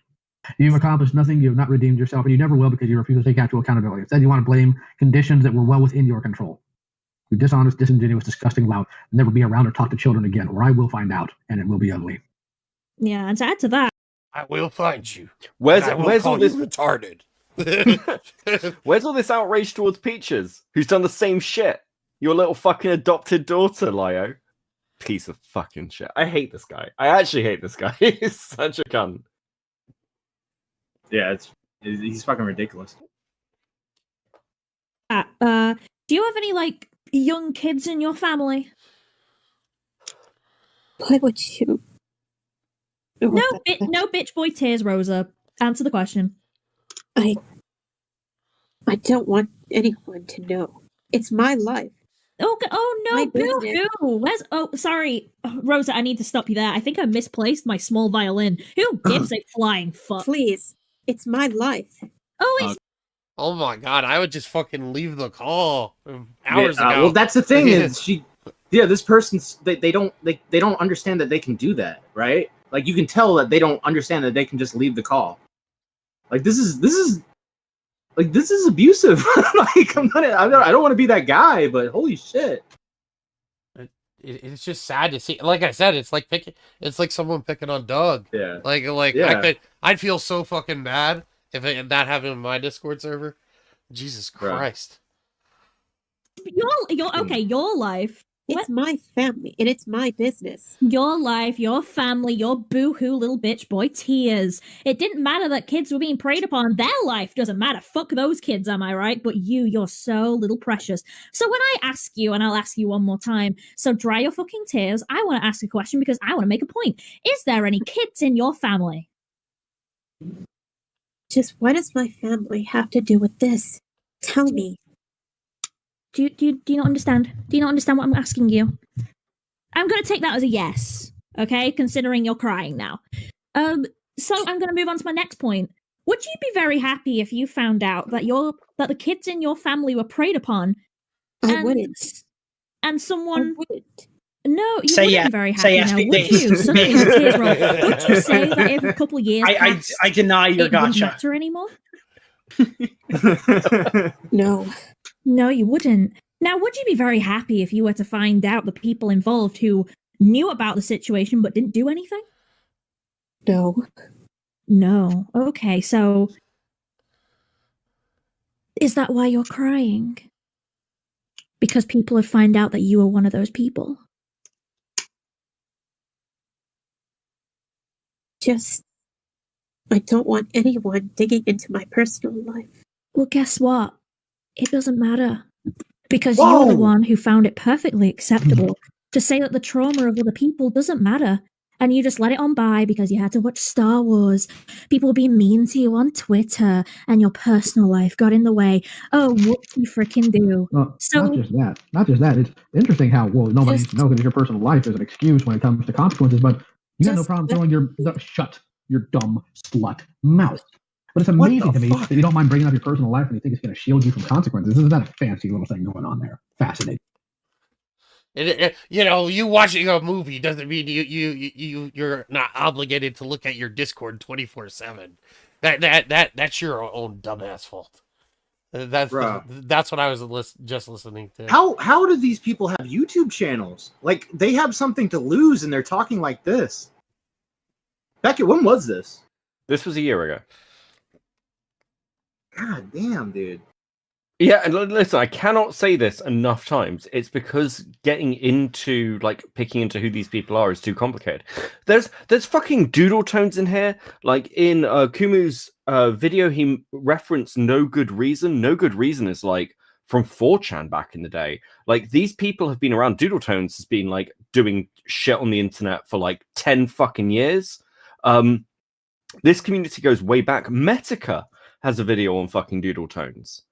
You've accomplished nothing, you have not redeemed yourself, and you never will because you refuse to take actual accountability. Instead, you want to blame conditions that were well within your control. You're dishonest, disingenuous, disgusting, loud. Never be around or talk to children again, or I will find out, and it will be ugly. Yeah, and to add to that, I will find you. Where's call all this you retarded? Where's all this outrage towards Peaches, who's done the same shit? Your little fucking adopted daughter, Lio. Piece of fucking shit. I hate this guy. I actually hate this guy. He's such a cunt. Yeah, he's fucking ridiculous. do you have any like young kids in your family? Why would you? No bitch boy tears, Rosa. Answer the question. I don't want anyone to know. It's my life. Oh no, boo-hoo. Sorry, Rosa, I need to stop you there. I think I misplaced my small violin. Who gives a flying fuck? Please, it's my life. Oh my god, I would just fucking leave the call hours ago. Well, that's the thing is this person's they don't understand that they can do that, right? Like you can tell that they don't understand that they can just leave the call. Like this is Like, this is abusive. Like, I don't want to be that guy, but holy shit. It's just sad to see. Like I said, it's like someone picking on Doug. Yeah. Yeah. I'd feel so fucking bad if that happened in my Discord server. Jesus Christ. Your life. It's my family, and it's my business. Your life, your family, your boo-hoo little bitch boy tears. It didn't matter that kids were being preyed upon. Their life doesn't matter. Fuck those kids, am I right? But you're so little precious. So when I ask you, and I'll ask you one more time, so dry your fucking tears, I want to ask a question because I want to make a point. Is there any kids in your family? Just what does my family have to do with this? Tell me. Do you not understand? Do you not understand what I'm asking you? I'm going to take that as a yes, okay? Considering you're crying now. So I'm going to move on to my next point. Would you be very happy if you found out that the kids in your family were preyed upon? I wouldn't. And someone... I wouldn't. No, you Say wouldn't yes. be very happy Say yes, now, big would days. you? Suddenly the tears roll. Would you say that if a couple of years passed, I deny your it wouldn't gotcha. matter anymore? No. No, you wouldn't. Now, would you be very happy if you were to find out the people involved who knew about the situation but didn't do anything? No. No. Okay, so... Is that why you're crying? Because people have found out that you were one of those people? I don't want anyone digging into my personal life. Well, guess what? It doesn't matter. Because you're the one who found it perfectly acceptable to say that the trauma of other people doesn't matter. And you just let it on by because you had to watch Star Wars. People were being mean to you on Twitter and your personal life got in the way. Oh, what do you freaking do? Well, not just that. It's interesting how, nobody needs to know because your personal life is an excuse when it comes to consequences, but you got no problem throwing shut your dumb slut mouth. But it's amazing to me that you don't mind bringing up your personal life and you think it's going to shield you from consequences. Isn't that a fancy little thing going on there? Fascinating. You watching a movie doesn't mean you're not obligated to look at your Discord 24/7. That's your own dumbass fault. That's what I was just listening to. How do these people have YouTube channels? Like, they have something to lose and they're talking like this. Beckett, when was this? This was a year ago. God damn, dude. Yeah, and listen, I cannot say this enough times. It's because getting into, picking into who these people are is too complicated. There's fucking doodle tones in here. Like, in Kumu's video, he referenced No Good Reason. No Good Reason is, from 4chan back in the day. Like, these people have been around. Doodle tones has been, doing shit on the internet for, 10 fucking years. This community goes way back. Metica has a video on fucking doodle tones.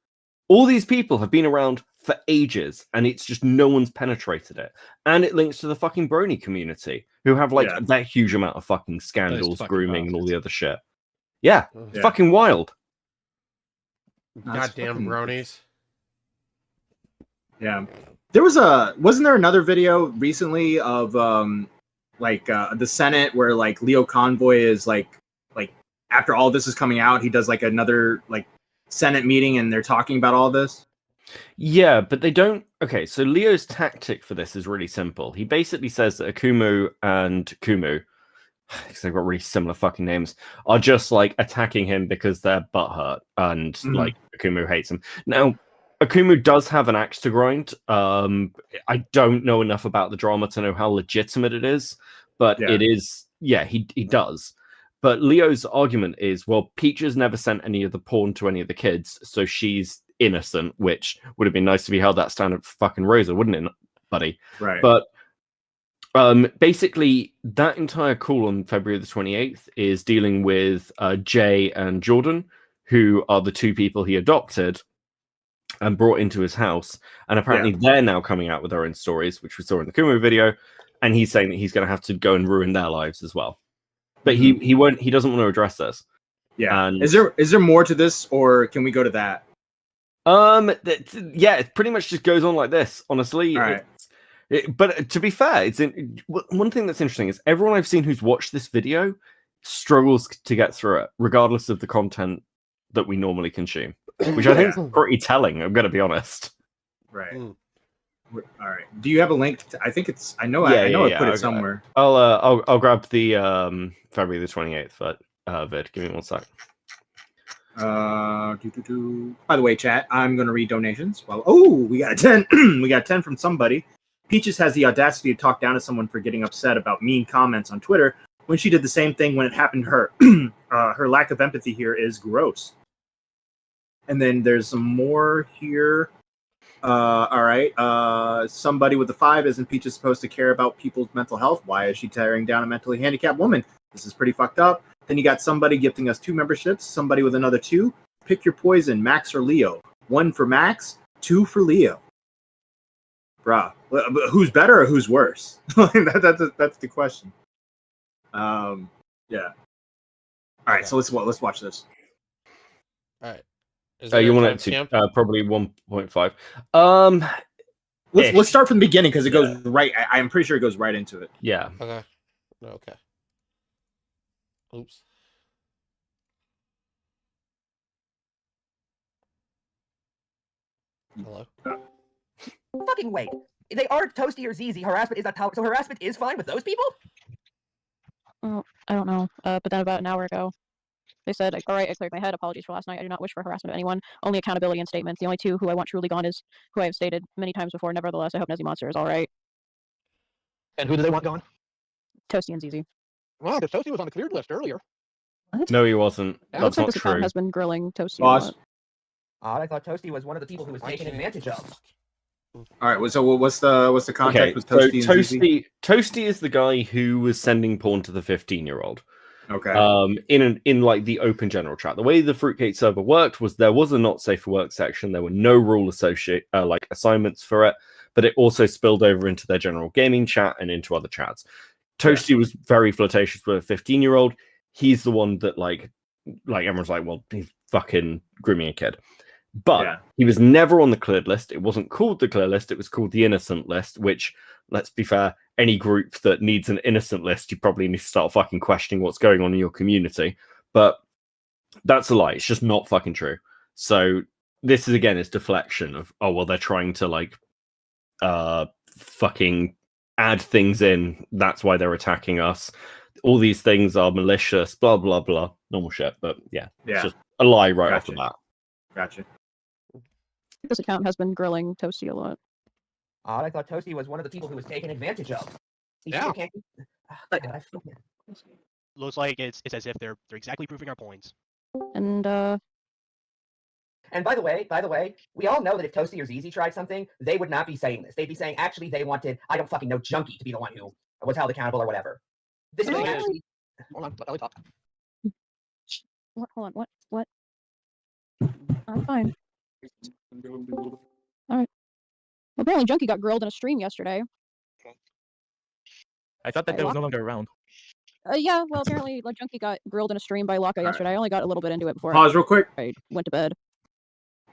All these people have been around for ages, and it's just no one's penetrated it. And it links to the fucking brony community, who have that huge amount of fucking scandals, fucking grooming, and all the other shit. Yeah, fucking wild. Goddamn bronies. Yeah, wasn't there another video recently of the Senate where Leo Convoy is after all this is coming out, he does another Senate meeting and they're talking about all this? Yeah, but they don't... Okay, so Leo's tactic for this is really simple. He basically says that Kumo and Kumu, because they've got really similar fucking names, are just attacking him because they're butthurt and Kumu hates him. Now, Akumu does have an axe to grind. I don't know enough about the drama to know how legitimate it is, but it is... Yeah, he does. But Leo's argument is, well, Peaches never sent any of the porn to any of the kids, so she's innocent, which would have been nice if he held that standard for fucking Rosa, wouldn't it, buddy? Right. But basically, that entire call on February the 28th is dealing with Jay and Jordan, who are the two people he adopted and brought into his house. And apparently they're now coming out with their own stories, which we saw in the Kumo video, and he's saying that he's going to have to go and ruin their lives as well. But he doesn't want to address this. Yeah. And is there more to this, or can we go to that? It pretty much just goes on like this, honestly. All right. But to be fair, one thing that's interesting is everyone I've seen who's watched this video struggles to get through it, regardless of the content that we normally consume. which I think is pretty telling. I'm going to be honest. Right. All right. Do you have a link? I think it's. I know. I put it somewhere. I'll grab the February the 28th vid. Give me 1 sec. By the way, chat, I'm going to read donations. Well, we got a 10. We got 10 from somebody. Peaches has the audacity to talk down to someone for getting upset about mean comments on Twitter when she did the same thing when it happened to her. Her lack of empathy here is gross. And then there's some more here. All right. Somebody with a 5, isn't Peaches supposed to care about people's mental health? Why is she tearing down a mentally handicapped woman? This is pretty fucked up. Then you got somebody gifting us 2 memberships, somebody with another 2. Pick your poison, Max or Leo. 1 for Max, 2 for Leo. Bruh, who's better or who's worse? That's the question. Yeah. All right, so let's watch this. All right. You want it to probably 1.5. Let's start from the beginning because it goes right. I'm pretty sure it goes right into it. Yeah. Okay. Oops. Hello. Fucking wait. They are Toasty or ZZ. Harassment is not so harassment is fine with those people? Well, I don't know. But then about an hour ago, they said, all right, I cleared my head. Apologies for last night. I do not wish for harassment of anyone. Only accountability and statements. The only 2 who I want truly gone is who I have stated many times before. Nevertheless, I hope Nezzy Monster is all right. And who do they want gone? Toasty and ZZ. Well, because Toasty was on the cleared list earlier. No, he wasn't. It That's looks like not this account true. has been grilling Toasty a Boss. lot. I thought Toasty was one of the people who was taken advantage of. All right. So what's the contact with Toasty and ZZ? Toasty is the guy who was sending porn to the 15-year-old. Okay. In like the open general chat. The way the Fruitcake server worked was there was a not safe for work section. There were no rule like assignments for it, but it also spilled over into their general gaming chat and into other chats. Toasty was very flirtatious with a 15-year-old. He's the one that like everyone's like, well, he's fucking grooming a kid. But he was never on the cleared list. It wasn't called the clear list. It was called the innocent list, which, let's be fair, any group that needs an innocent list, you probably need to start fucking questioning what's going on in your community. But that's a lie. It's just not fucking true. So this is, again, it's deflection of, oh, well, they're trying to, like, fucking add things in. That's why they're attacking us. All these things are malicious, blah, blah, blah. Normal shit. But, it's just a lie right off the bat. Gotcha. This account has been grilling Toasty a lot. I thought Toasty was one of the people who was taken advantage of. Looks like it's as if they're exactly proving our points. And by the way, we all know that if Toasty or ZZ tried something, they would not be saying this. They'd be saying, actually, they wanted, I don't fucking know, Junkie to be the one who was held accountable or whatever. This is actually... Hold on, let Ellie talk. What? Hold on, what? I'm fine. Alright. Apparently Junkie got grilled in a stream yesterday. I thought that was no longer around. Yeah, well, apparently like Junkie got grilled in a stream by Laka yesterday. I only got a little bit into it before Pause real quick. I went to bed.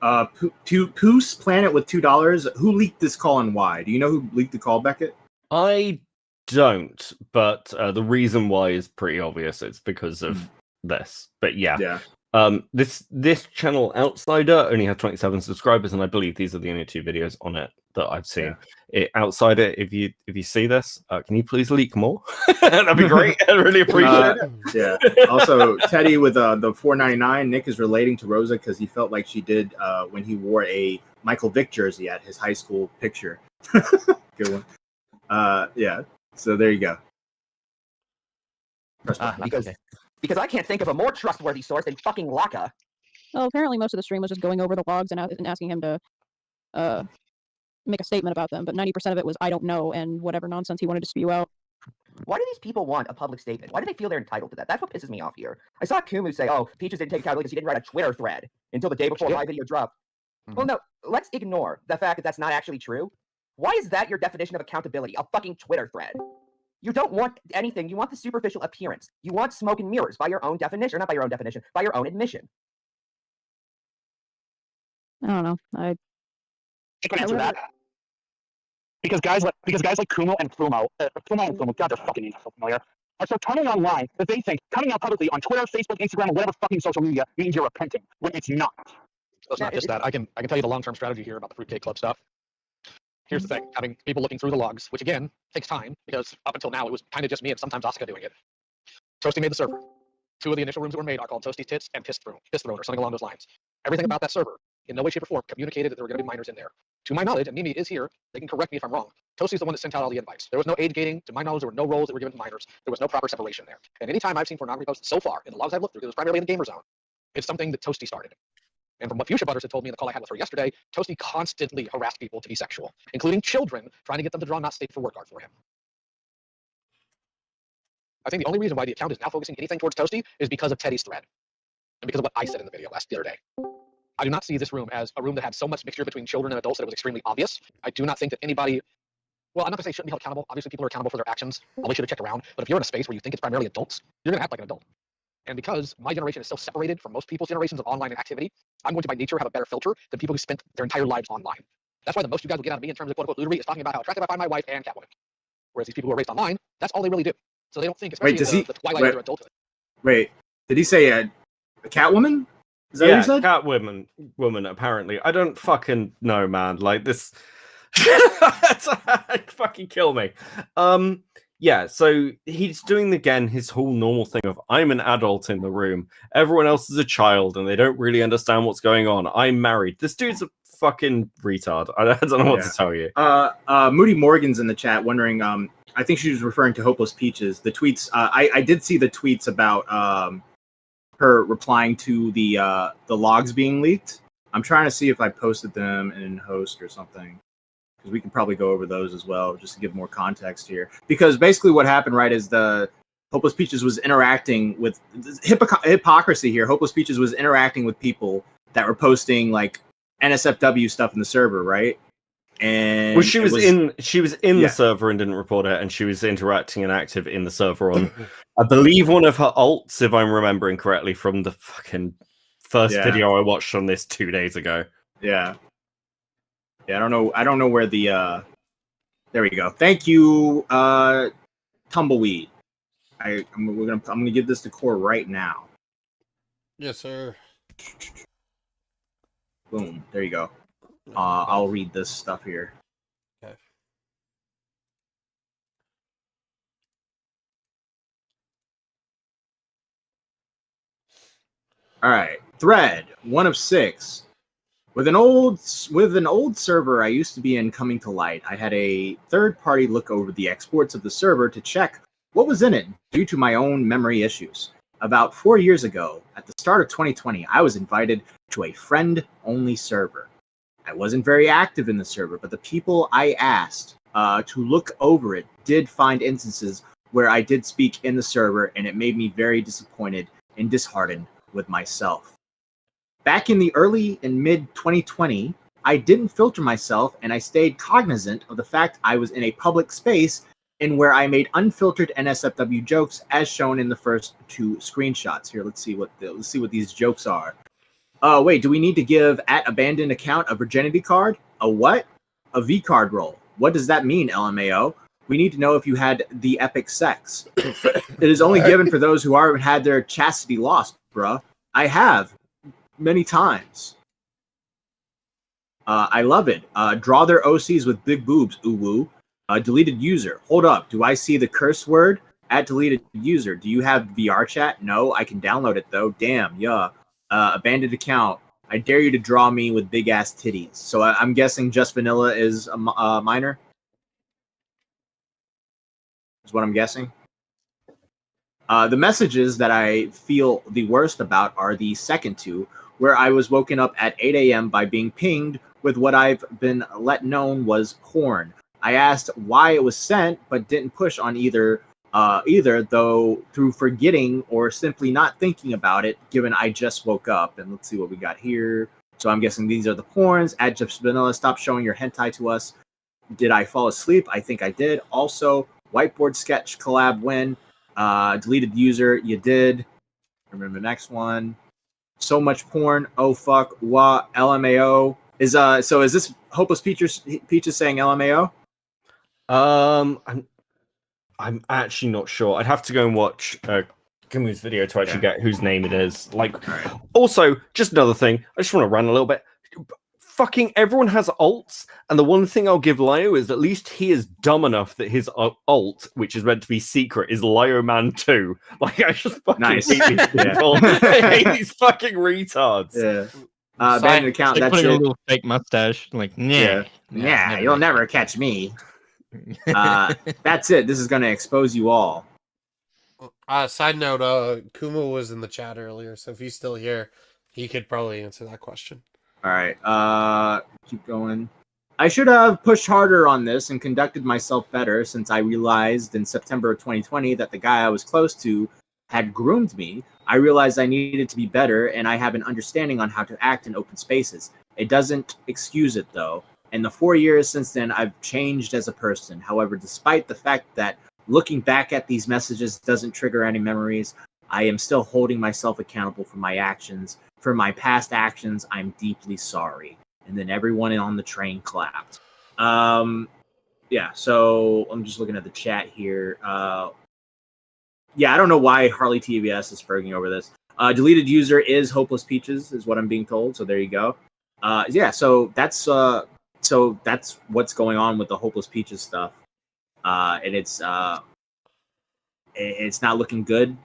Poos Planet with $2. Who leaked this call and why? Do you know who leaked the call, Beckett? I don't, but the reason why is pretty obvious. It's because of this. But yeah. This channel Outsider only has 27 subscribers, and I believe these are the only 2 videos on it that I've seen. Outsider, if you see this, can you please leak more? That'd be great. I really appreciate it. Yeah. Also, Teddy with the $4.99. Nick is relating to Rosa because he felt like she did when he wore a Michael Vick jersey at his high school picture. Good one. Yeah. So there you go. Because I can't think of a more trustworthy source than fucking Laka. Well, apparently most of the stream was just going over the logs and asking him to make a statement about them, but 90% of it was I don't know and whatever nonsense he wanted to spew out. Why do these people want a public statement? Why do they feel they're entitled to that? That's what pisses me off here. I saw Kumo say, oh, Peaches didn't take accountability because he didn't write a Twitter thread until the day before my video dropped. Well, no, let's ignore the fact that that's not actually true. Why is that your definition of accountability? A fucking Twitter thread. You don't want anything. You want the superficial appearance. You want smoke and mirrors by your own definition. Or not by your own definition, by your own admission. I don't know. I can answer that. Because guys like Kumo and Kumo, God, their fucking names are so familiar, are so turning online that they think coming out publicly on Twitter, Facebook, Instagram, or whatever fucking social media means you're repenting, when it's not. it's not just that. I can tell you the long-term strategy here about the Fruitcake Club stuff. Here's the thing: having people looking through the logs, which again takes time because up until now it was kind of just me and sometimes Asuka doing it. Toasty made the server. 2 of the initial rooms that were made are called Toasty's Tits and Piss Throne, or something along those lines. Everything about that server, in no way, shape, or form, communicated that there were going to be minors in there. To my knowledge, and Mimi is here, they can correct me if I'm wrong. Toasty's the one that sent out all the invites. There was no age gating. To my knowledge, there were no roles that were given to minors. There was no proper separation there. And anytime I've seen pornography posts so far, in the logs I've looked through, it was primarily in the gamer zone, it's something that Toasty started. And from what Fuchsia Butters had told me in the call I had with her yesterday, Toasty constantly harassed people to be sexual, including children, trying to get them to draw not safe for work art for him. I think the only reason why the account is now focusing anything towards Toasty is because of Teddy's thread, and because of what I said in the video the other day. I do not see this room as a room that had so much mixture between children and adults that it was extremely obvious. I do not think that anybody, well, I'm not going to say shouldn't be held accountable. Obviously, people are accountable for their actions. Always should have checked around. But if you're in a space where you think it's primarily adults, you're going to act like an adult. And because my generation is so separated from most people's generations of online activity, I'm going to by nature have a better filter than people who spent their entire lives online. That's why the most you guys will get out of me in terms of quote-unquote lootery is talking about how attractive I find my wife and Catwoman. Whereas these people who are raised online, that's all they really do. So they don't think, especially the twilight of their adulthood. Wait, did he say a Catwoman? Is that what he said? Woman, apparently. I don't fucking know, man. Like, this... fucking kill me. Yeah, so he's doing, again, his whole normal thing of, I'm an adult in the room. Everyone else is a child, and they don't really understand what's going on. I'm married. This dude's a fucking retard. I don't know what to tell you. Moody Morgan's in the chat wondering, I think she was referring to Hopeless Peaches. The tweets, I did see the tweets about her replying to the logs being leaked. I'm trying to see if I posted them in Host or something, because we can probably go over those as well, just to give more context here. Because basically what happened, right, is the Hopeless Peaches was interacting with hypocrisy here. Hopeless Peaches was interacting with people that were posting like NSFW stuff in the server, right? And well, she was in the server and didn't report it, and she was interacting and active in the server on, I believe, one of her alts, if I'm remembering correctly, from the fucking first video I watched on this 2 days ago. Yeah, I don't know where the there we go. Thank you, Tumbleweed. I'm gonna give this to Core right now. Yes, sir. Boom. There you go. I'll read this stuff here. Okay. All right. Thread 1 of 6. With an old server I used to be in coming to light, I had a third party look over the exports of the server to check what was in it due to my own memory issues. About 4 years ago, at the start of 2020, I was invited to a friend-only server. I wasn't very active in the server, but the people I asked to look over it did find instances where I did speak in the server, and it made me very disappointed and disheartened with myself. Back in the early and mid-2020, I didn't filter myself, and I stayed cognizant of the fact I was in a public space and where I made unfiltered NSFW jokes, as shown in the first 2 screenshots. Here, let's see what these jokes are. Wait, do we need to give @abandoned account a virginity card? A what? A V card roll. What does that mean, LMAO? We need to know if you had the epic sex. It is only given for those who haven't had their chastity lost, bruh. I have. Many times. I love it. Draw their OCs with big boobs, uwu. Deleted user. Hold up. Do I see the curse word? @deleted user. Do you have VR chat? No, I can download it though. Damn, yeah. Abandoned account. I dare you to draw me with big ass titties. So I'm guessing Just Vanilla is a minor? Is what I'm guessing. The messages that I feel the worst about are the second 2, where I was woken up at 8 a.m. by being pinged with what I've been let known was porn. I asked why it was sent, but didn't push on either, though, through forgetting or simply not thinking about it, given I just woke up. And let's see what we got here. So I'm guessing these are the porns. Just Vanilla, stop showing your hentai to us. Did I fall asleep? I think I did. Also, whiteboard sketch collab win. Deleted user, you did. Remember the next one. So much porn. Oh fuck. Wah. LMAO. Is this Hopeless Peaches saying LMAO? I'm actually not sure. I'd have to go and watch Kumu's video to actually get whose name it is. Like, also, just another thing. I just want to rant a little bit. Fucking everyone has alts, and the one thing I'll give Lio is at least he is dumb enough that his alt, which is meant to be secret, is Lio Man 2. Like, I just fucking hate these people. I hate these fucking retards. Yeah. Abandoned account. Like That's putting it. a little fake mustache. Like, nah, You'll never catch me. That's it. This is going to expose you all. Side note, Kumo was in the chat earlier, so if he's still here, he could probably answer that question. All right. Keep going. I should have pushed harder on this and conducted myself better, since I realized in September of 2020 that the guy I was close to had groomed me. I realized I needed to be better, and I have an understanding on how to act in open spaces. It doesn't excuse it, though. In the 4 years since then, I've changed as a person. However, despite the fact that looking back at these messages doesn't trigger any memories, I am still holding myself accountable for my actions. For my past actions, I'm deeply sorry. And then everyone on the train clapped. Yeah, so I'm just looking at the chat here. Yeah, I don't know why Harley TVS is spurging over this. Deleted user is Hopeless Peaches, is what I'm being told. So there you go. Yeah, so that's what's going on with the Hopeless Peaches stuff, and it's not looking good.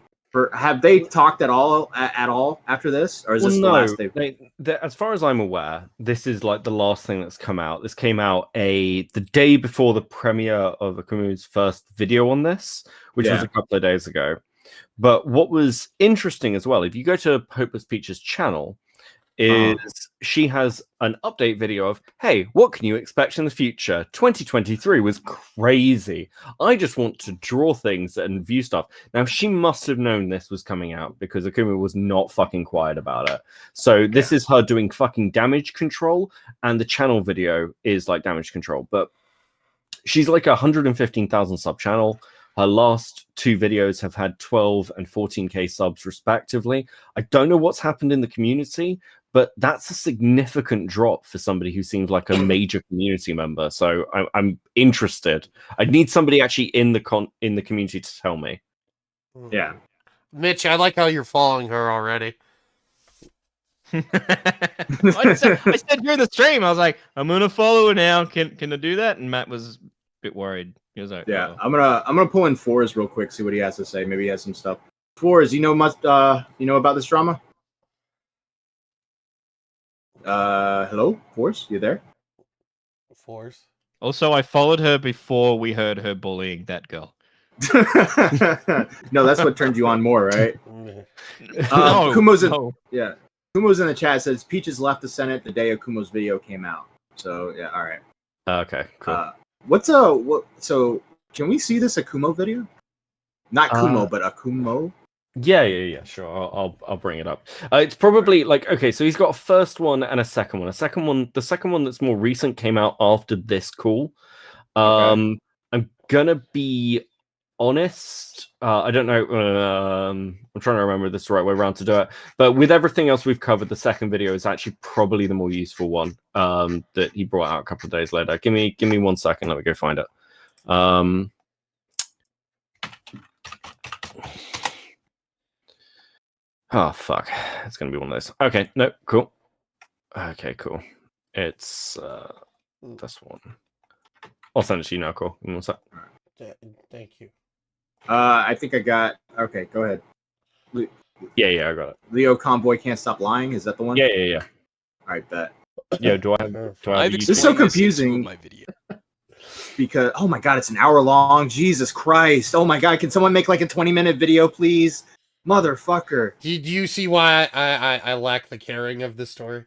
Have they talked at all after this, or is this the last as far as I'm aware, this is like the last thing that's come out. This came out the day before the premiere of Kumu's first video on this, which was a couple of days ago. But what was interesting as well, if you go to Hopeless Peach's channel, is she has an update video of, hey, what can you expect in the future? 2023 was crazy. I just want to draw things and view stuff. Now, she must have known this was coming out because Akuma was not fucking quiet about it. So this is her doing fucking damage control, and the channel video is like damage control. But she's like 115,000 sub channel. Her last two videos have had 12 and 14k subs respectively. I don't know what's happened in the community, but that's a significant drop for somebody who seems like a major community member. So I'm interested. I need somebody actually in the community to tell me. Yeah, Mitch, I like how you're following her already. I said during the stream, I was like, I'm gonna follow her now. Can I do that? And Matt was a bit worried. He was like, yeah, I'm gonna pull in Fours real quick, see what he has to say. Maybe he has some stuff. Fours, you know about this drama? Hello, Fours, you there? Fours. Also, I followed her before we heard her bullying that girl. No, that's what turned you on more, right? Kumo's in the chat, says Peaches left the Senate the day of Kumo's video came out. So yeah, all right. Okay, cool. So can we see this Akumo video? Not Kumo, but Akumo. Yeah, sure. I'll bring it up. It's probably like, okay, so he's got a first one and a second one. The second one that's more recent came out after this call. I'm gonna be honest. I don't know. I'm trying to remember this the right way around to do it. But with everything else we've covered, the second video is actually probably the more useful one that he brought out a couple of days later. Give me 1 second. Let me go find it. Oh, fuck. It's going to be one of those. Okay, no, cool. Okay, cool. It's this one. I'll send it to you now, cool. Give me 1 sec. Thank you. I think I got... Okay, go ahead. Yeah, I got it. Leo Convoy Can't Stop Lying, is that the one? Yeah. All right, bet. Yeah, do I have This is so confusing. Because, oh my god, it's an hour long. Jesus Christ. Oh my god, can someone make like a 20-minute video, please? Motherfucker. Do you see why I lack the caring of this story?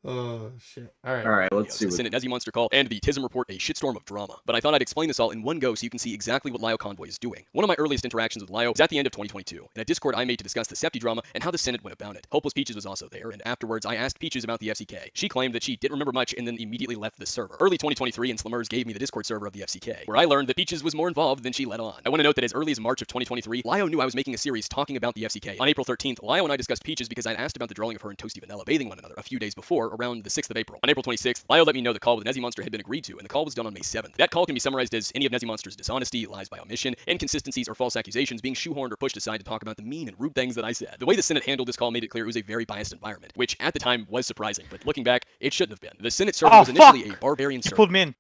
Oh, shit. All right, let's see. The Senate Nezzy Monster Call and the Tism Report, a shitstorm of drama. But I thought I'd explain this all in one go so you can see exactly what Lio Convoy is doing. One of my earliest interactions with Lio was at the end of 2022, in a Discord I made to discuss the Septi drama and how the Senate went about it. Hopeless Peaches was also there, and afterwards I asked Peaches about the FCK. She claimed that she didn't remember much and then immediately left the server. Early 2023, and Slimmers gave me the Discord server of the FCK, where I learned that Peaches was more involved than she let on. I want to note that as early as March of 2023, Lio knew I was making a series talking about the FCK. On April 13th, Lio and I discussed Peaches because I'd asked about the drawing of her and Toasty Vanilla bathing one another a few days before, around the 6th of April. On April 26th, Lyle let me know the call with Nezzy Monster had been agreed to, and the call was done on May 7th. That call can be summarized as any of Nezzy Monster's dishonesty, lies by omission, inconsistencies, or false accusations being shoehorned or pushed aside to talk about the mean and rude things that I said. The way the Senate handled this call made it clear it was a very biased environment, which at the time was surprising, but looking back, it shouldn't have been. The Senate server was initially a barbarian server. Pulled me in.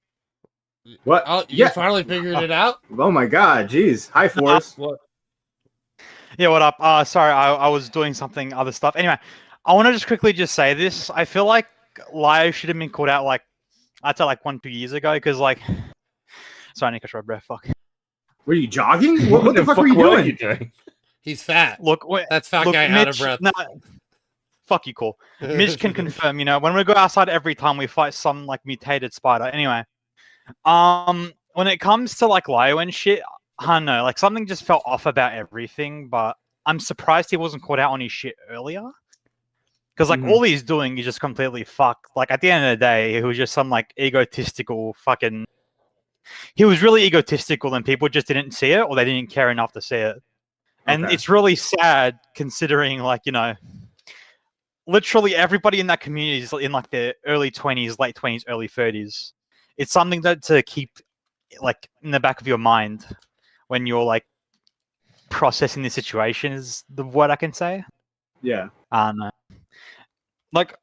What? Oh, you finally figured it out? Oh my god, jeez. Hi, Forrest. Yeah, what up? Sorry, I was doing something, other stuff. Anyway, I want to just quickly say this. I feel like Lio should have been called out I'd say 1-2 years ago, because sorry, Nick, I short breath. Fuck. Were you jogging? What the fuck were you doing? He's fat. Look, that's fat guy Mitch, out of breath. No, fuck you, Cole. Mitch can confirm. When we go outside every time we fight some mutated spider. Anyway, when it comes to Lio and shit, I don't know. Something just felt off about everything. But I'm surprised he wasn't caught out on his shit earlier. Because all he's doing is just completely fucked. At the end of the day, he was just some egotistical fucking. He was really egotistical, and people just didn't see it, or they didn't care enough to see it. And it's really sad considering, literally everybody in that community is in their early 20s, late 20s, early 30s. It's something that to keep in the back of your mind when you're processing the situation is the word I can say. Yeah. But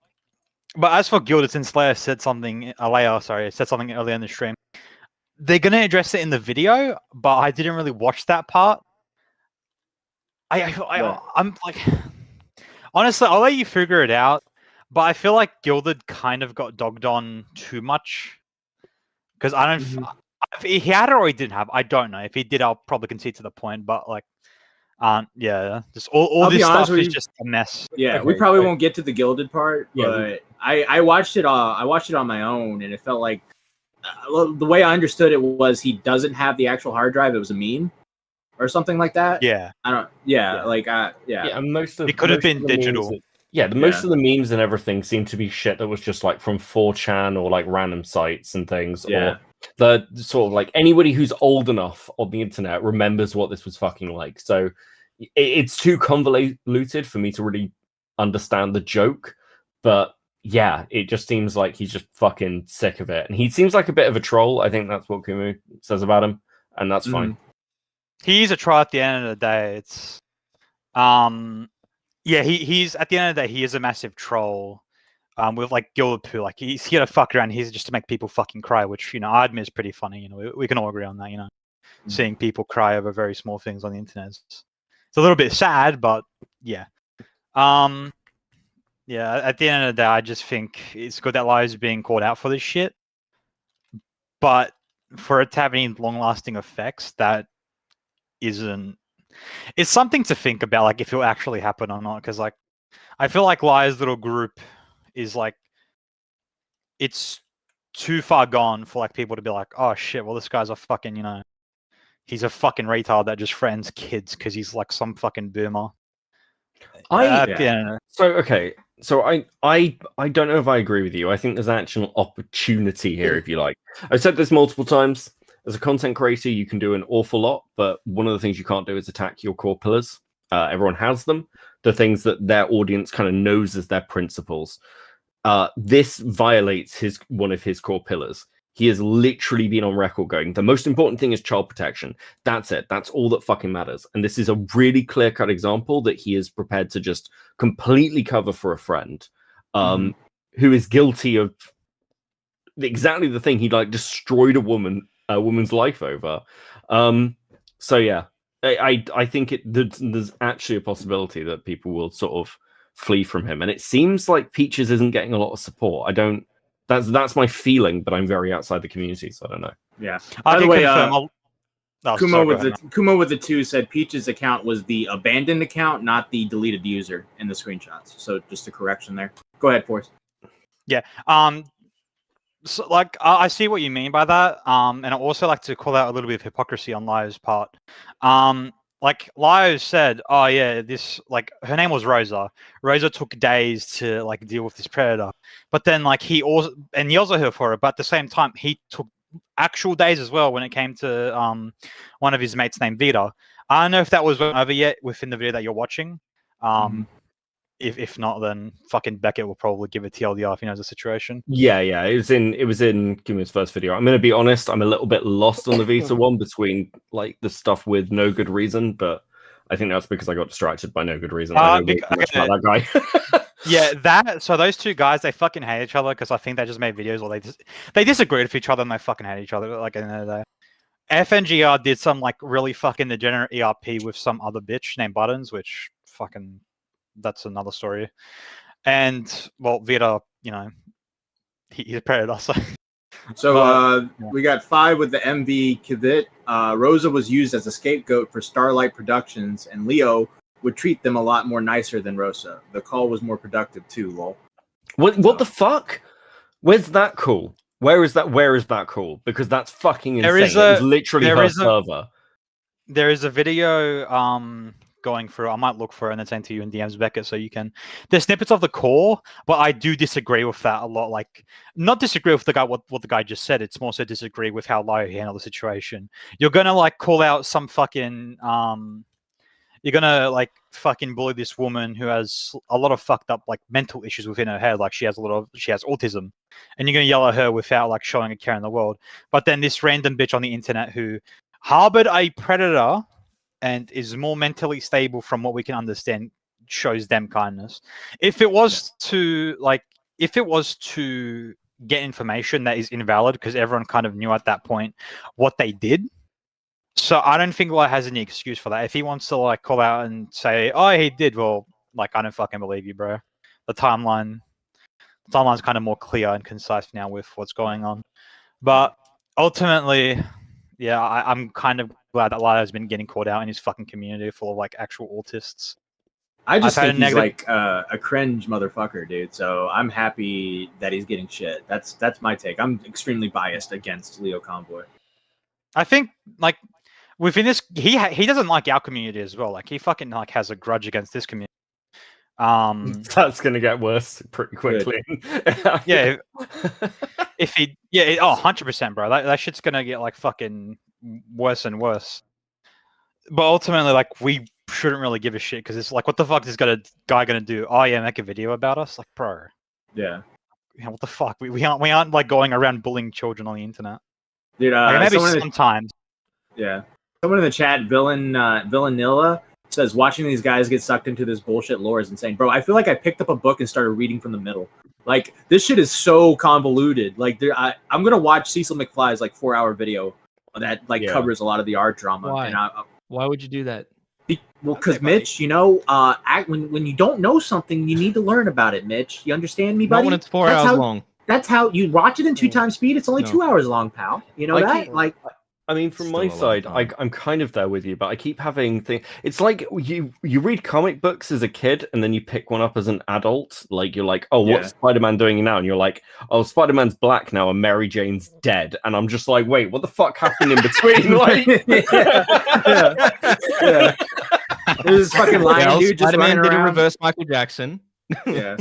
as for Gilded, since Leia said something, said something earlier in the stream, they're gonna address it in the video, but I didn't really watch that part. I'm honestly, I'll let you figure it out, but I feel like Gilded kind of got dogged on too much because I don't. If he had it or he didn't have, I don't know. If he did, I'll probably concede to the point. But yeah, just all this stuff is just a mess. Yeah, we probably won't get to the Gilded part, but I watched it. I watched it on my own, and it felt like the way I understood it was he doesn't have the actual hard drive. It was a meme or something like that. Yeah, I don't. Yeah, and most of it could have been the digital. Most of the memes and everything seem to be shit that was just from 4chan or random sites and things. Or the sort of anybody who's old enough on the internet remembers what this was fucking like. So it's too convoluted for me to really understand the joke. But yeah, it just seems like he's just fucking sick of it. And he seems like a bit of a troll. I think that's what Kumo says about him. And that's fine. He's a troll at the end of the day. It's he's at the end of the day, he is a massive troll. With Gilded Poo, he's here to fuck around. He's just to make people fucking cry, which I admit is pretty funny. We can all agree on that. Seeing people cry over very small things on the internet, it's a little bit sad, but yeah. At the end of the day, I just think it's good that Lio's being called out for this shit. But for it to have any long-lasting effects, that isn't. It's something to think about, if it will actually happen or not. Because I feel like Lio's little group is it's too far gone for people to be oh shit, well this guy's a fucking he's a fucking retard that just friends kids because he's some fucking boomer. So I don't know if I agree with you. I think there's actual opportunity here, if you like. I've said this multiple times. As a content creator, you can do an awful lot, but one of the things you can't do is attack your core pillars. Everyone has them. The things that their audience kind of knows as their principles. This violates one of his core pillars. He has literally been on record going, the most important thing is child protection. That's it. That's all that fucking matters. And this is a really clear-cut example that he is prepared to just completely cover for a friend who is guilty of exactly the thing he destroyed a woman's life over. So yeah, I think there's actually a possibility that people will sort of flee from him, and it seems like Peaches isn't getting a lot of support. That's my feeling, but I'm very outside the community, so I don't know. Yeah. By the way, Kumo with the 2 said Peach's account was the abandoned account, not the deleted user in the screenshots. So just a correction there. Go ahead, Forrest. Yeah. So I see what you mean by that. And I also like to call out a little bit of hypocrisy on Lio's part. Lio said, oh yeah, this her name was Rosa. Rosa took days to deal with this predator. But then he also yells at her for it, but at the same time he took actual days as well when it came to one of his mates named Vita. I don't know if that was went over yet within the video that you're watching. If not, then fucking Beckett will probably give a TLDR if he knows the situation. Yeah, it was in Kumo's first video. I'm gonna be honest, I'm a little bit lost on the Vita one between like the stuff with no good reason, but I think that's because I got distracted by no good reason. I know way too much about that guy. Yeah, so those two guys, they fucking hate each other because I think they just made videos or they disagreed with each other and they fucking hate each other. Like, at the end of the day. FNGR did some like really fucking degenerate ERP with some other bitch named Buttons, which fucking, that's another story. And well, Vita, you know, he's a predator. So we got 5 with the MV Kivit. Rosa was used as a scapegoat for Starlight Productions, and Leo would treat them a lot more nicer than Rosa. The call was more productive too, lol. What the fuck? Where's that call? Where is that call? Because that's fucking insane. It was literally her server. There is a video going through. I might look for it and then send to you in DMs, Beckett, so you can. There's snippets of the call, but I do disagree with that a lot. Like, not disagree with the guy what the guy just said. It's more so disagree with how Lio handled the situation. You're gonna like call out some fucking you're gonna like fucking bully this woman who has a lot of fucked up like mental issues within her head. Like she has autism, and you're gonna yell at her without like showing a care in the world. But then this random bitch on the internet who harbored a predator and is more mentally stable from what we can understand shows them kindness. If it was to get information that is invalid, because everyone kind of knew at that point what they did. So I don't think Lai has any excuse for that. If he wants to like call out and say, "Oh, he did," well, like I don't fucking believe you, bro. The timeline's kind of more clear and concise now with what's going on. But ultimately, yeah, I'm kind of glad that Lai has been getting called out in his fucking community full of like actual autists. I just think he's like a cringe motherfucker, dude. So I'm happy that he's getting shit. That's my take. I'm extremely biased against Leo Convoy. I think like within this, he doesn't like our community as well. Like he fucking like has a grudge against this community. That's gonna get worse pretty quickly. Yeah, if he, 100%, bro. That shit's gonna get like fucking worse and worse. But ultimately, like we shouldn't really give a shit because it's like, what the fuck is this guy gonna do? Oh yeah, make a video about us, like, bro. Yeah. What the fuck? We aren't like going around bullying children on the internet. Dude, like, maybe sometimes. Yeah. Someone in the chat, Villanilla, says watching these guys get sucked into this bullshit lore is insane. Bro, I feel like I picked up a book and started reading from the middle. Like, this shit is so convoluted. Like, I'm gonna watch Cecil McFly's like 4-hour video that covers a lot of the art drama. Why? And Why would you do that? Well, because Mitch, you know, when you don't know something, you need to learn about it, Mitch. You understand me, buddy? Not when it's 4 hours long. That's how you watch it in 2 times speed. It's only 2 hours long, pal. You know that? I mean, from my side, I'm kind of there with you, but I keep having things. It's like you read comic books as a kid, and then you pick one up as an adult. Like you're like, oh, what's Spider-Man doing now? And you're like, oh, Spider-Man's black now, and Mary Jane's dead. And I'm just like, wait, what the fuck happened in between? Like, There's this fucking lion dude just Spider-Man running did a around. reverse Michael Jackson. Yeah.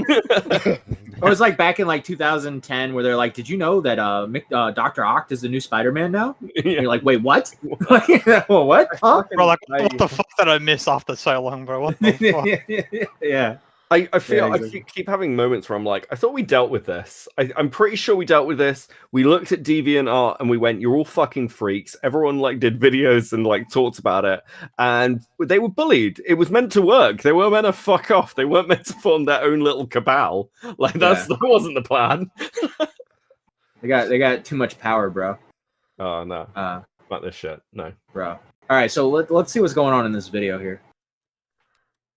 Or it's like back in like 2010 where they're like, did you know that Dr. Oct is the new Spider-Man now? And you're like, wait, what? Well, what? Huh? Bro, like, what the fuck did I miss after so long, bro? What the fuck? Yeah. I feel I keep having moments where I'm like, I thought we dealt with this. I'm pretty sure we dealt with this. We looked at DeviantArt and we went, you're all fucking freaks. Everyone like did videos and like talked about it, and they were bullied. It was meant to work. They weren't meant to fuck off. They weren't meant to form their own little cabal. Like that wasn't the plan. They got too much power, bro. Oh no. About this shit. No. Bro. All right, so let's see what's going on in this video here.